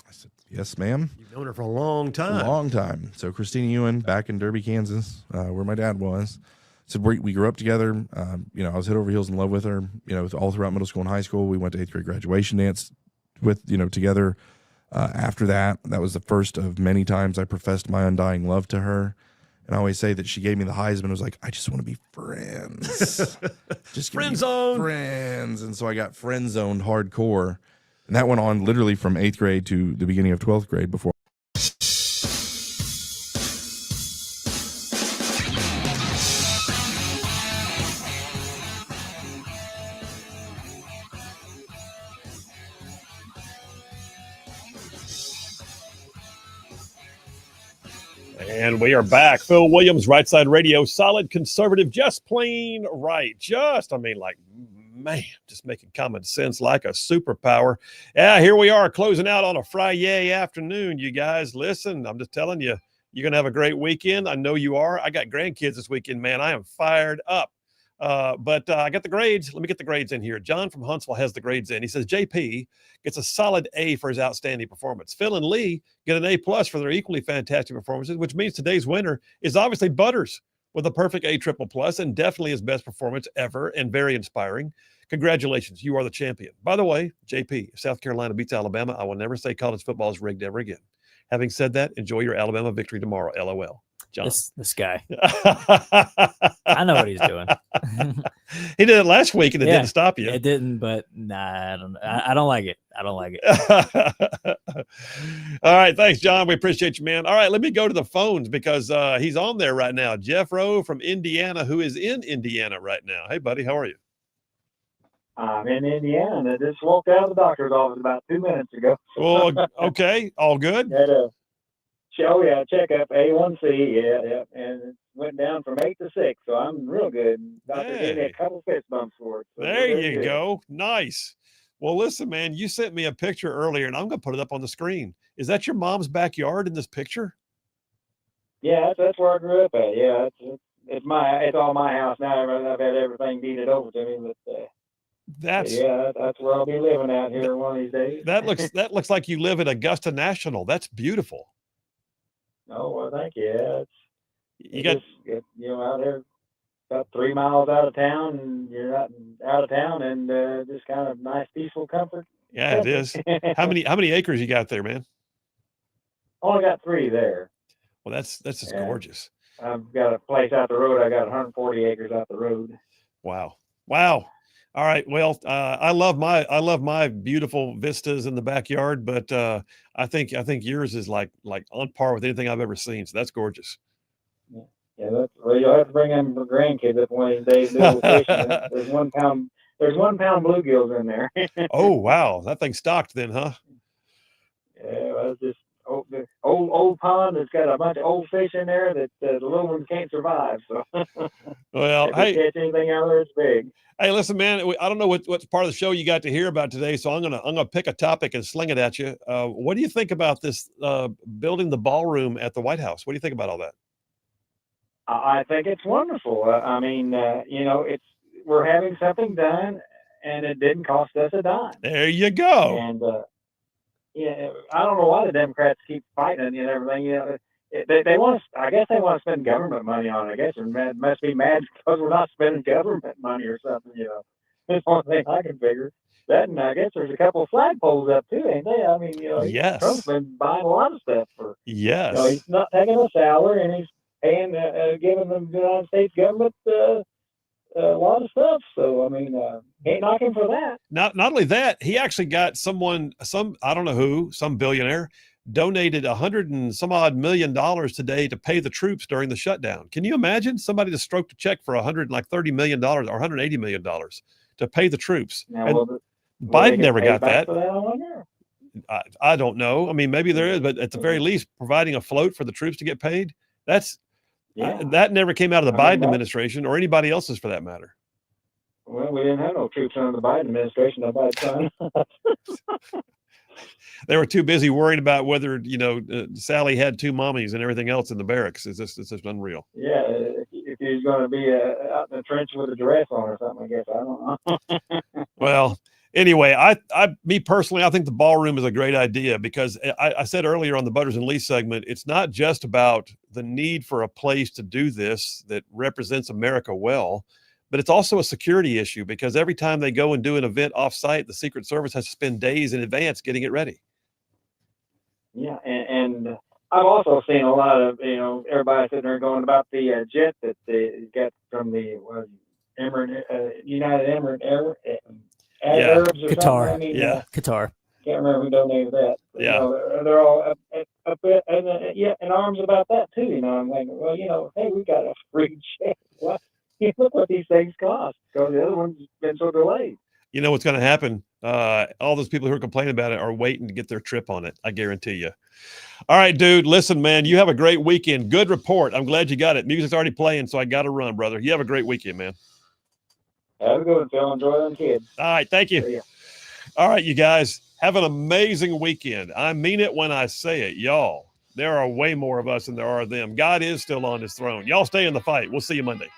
I said, yes, ma'am. You've known her for a long time. A long time. So Christina Ewan, back in Derby, Kansas, where my dad was. So we grew up together. I was head over heels in love with her, all throughout middle school and high school. We went to 8th grade graduation dance together. After that was the first of many times I professed my undying love to her. And I always say that she gave me the Heisman. It was like, I just want to be friends. Just friend zone. Friends. And so I got friend zoned hardcore. And that went on literally from 8th grade to the beginning of 12th grade before. And we are back. Phil Williams, Rightside Radio, solid conservative, just plain right. Just making common sense like a superpower. Yeah, here we are closing out on a Friday afternoon, you guys. Listen, I'm just telling you, you're going to have a great weekend. I know you are. I got grandkids this weekend, man. I am fired up. But I got the grades. Let me get the grades in here. John from Huntsville has the grades in. He says JP gets a solid A for his outstanding performance. Phil and Lee get an A+ for their equally fantastic performances, which means today's winner is obviously Butters with a perfect A++ and definitely his best performance ever and very inspiring. Congratulations. You are the champion. By the way, JP, if South Carolina beats Alabama, I will never say college football is rigged ever again. Having said that, enjoy your Alabama victory tomorrow. LOL. John. This guy. I know what he's doing. He did it last week and it didn't stop you. It didn't, but nah, I don't like it. I don't like it. All right. Thanks, John. We appreciate you, man. All right. Let me go to the phones because he's on there right now. Jeff Rowe from Indiana, who is in Indiana right now. Hey, buddy. How are you? I'm in Indiana and I just walked out of the doctor's office about 2 minutes ago. Well, okay. All good? Had a checkup, A1C, yeah, and it went down from 8 to 6, so I'm real good. Doctor gave me a couple fist bumps for it. So there you go. Nice. Well, listen, man, you sent me a picture earlier, and I'm going to put it up on the screen. Is that your mom's backyard in this picture? Yeah, that's where I grew up at. Yeah, it's all my house now. I've had everything deeded over to me, but that's where I'll be living out here one of these days. That looks like you live at Augusta National. That's beautiful. Oh, well, thank you. Yeah, you got out there about 3 miles out of town, and you're not out of town, and just kind of nice, peaceful comfort. Yeah, it is. How many acres you got there, man? Only got 3 there. Well, that's just gorgeous. I've got a place out the road. I got 140 acres out the road. Wow. All right. Well, I love my beautiful vistas in the backyard, but I think yours is like on par with anything I've ever seen. So that's gorgeous. Yeah, you'll have to bring in grandkids up one of these days. Do a little fishing. There's 1 pound bluegills in there. Oh wow, that thing's stocked then, huh? Yeah, well, it's just old pond that's got a bunch of old fish in there that the little ones can't survive. So well, if you catch anything out there, it's big. Hey, listen, man. I don't know what part of the show you got to hear about today, so I'm gonna pick a topic and sling it at you. What do you think about this building the ballroom at the White House? What do you think about all that? I think it's wonderful. I mean, we're having something done, and it didn't cost us a dime. There you go. And I don't know why the Democrats keep fighting and everything. They want to. I guess they want to spend government money on it. I guess it must be mad because we're not spending government money or something. That's one thing I can figure. That, and I guess there's a couple of flagpoles up too, ain't they? I mean, yes. Trump's been buying a lot of stuff for. Yes. He's not taking a salary, and he's paying, giving the United States government a lot of stuff. So I mean, can't knock him for that. Not only that, he actually got some I don't know who, some billionaire donated $100 and some odd million today to pay the troops during the shutdown. Can you imagine somebody just stroked a check for $130 million or $180 million to pay the troops? Now, Biden never got that. I don't know. I mean, maybe there is, but at the very least, providing a float for the troops to get paid, that never came out of the Biden administration or anybody else's for that matter. Well, we didn't have no troops under the Biden administration at that time. They were too busy worrying about whether, Sally had 2 mommies and everything else in the barracks. It's just unreal. Yeah, if he's going to be out in the trench with a dress on or something, I guess. I don't know. Well, anyway, me personally, I think the ballroom is a great idea because I said earlier on the Butters and Lee segment, it's not just about the need for a place to do this that represents America well, but it's also a security issue because every time they go and do an event off-site, the Secret Service has to spend days in advance getting it ready. Yeah, and I've also seen a lot of, everybody sitting there going about the jet that they got from the United Arabs or Qatar. something. I mean, Qatar. Can't remember who donated that. But, yeah. They're all up in arms about that too. I'm like, well, hey, we got a free jet. What? Look what these things cost because the other one's been so delayed. You know what's going to happen? All those people who are complaining about it are waiting to get their trip on it. I guarantee you. All right, dude. Listen, man, you have a great weekend. Good report. I'm glad you got it. Music's already playing, so I got to run, brother. You have a great weekend, man. Have a good one, Phil. Enjoy them kids. All right. Thank you. All right, you guys. Have an amazing weekend. I mean it when I say it, y'all. There are way more of us than there are of them. God is still on his throne. Y'all stay in the fight. We'll see you Monday.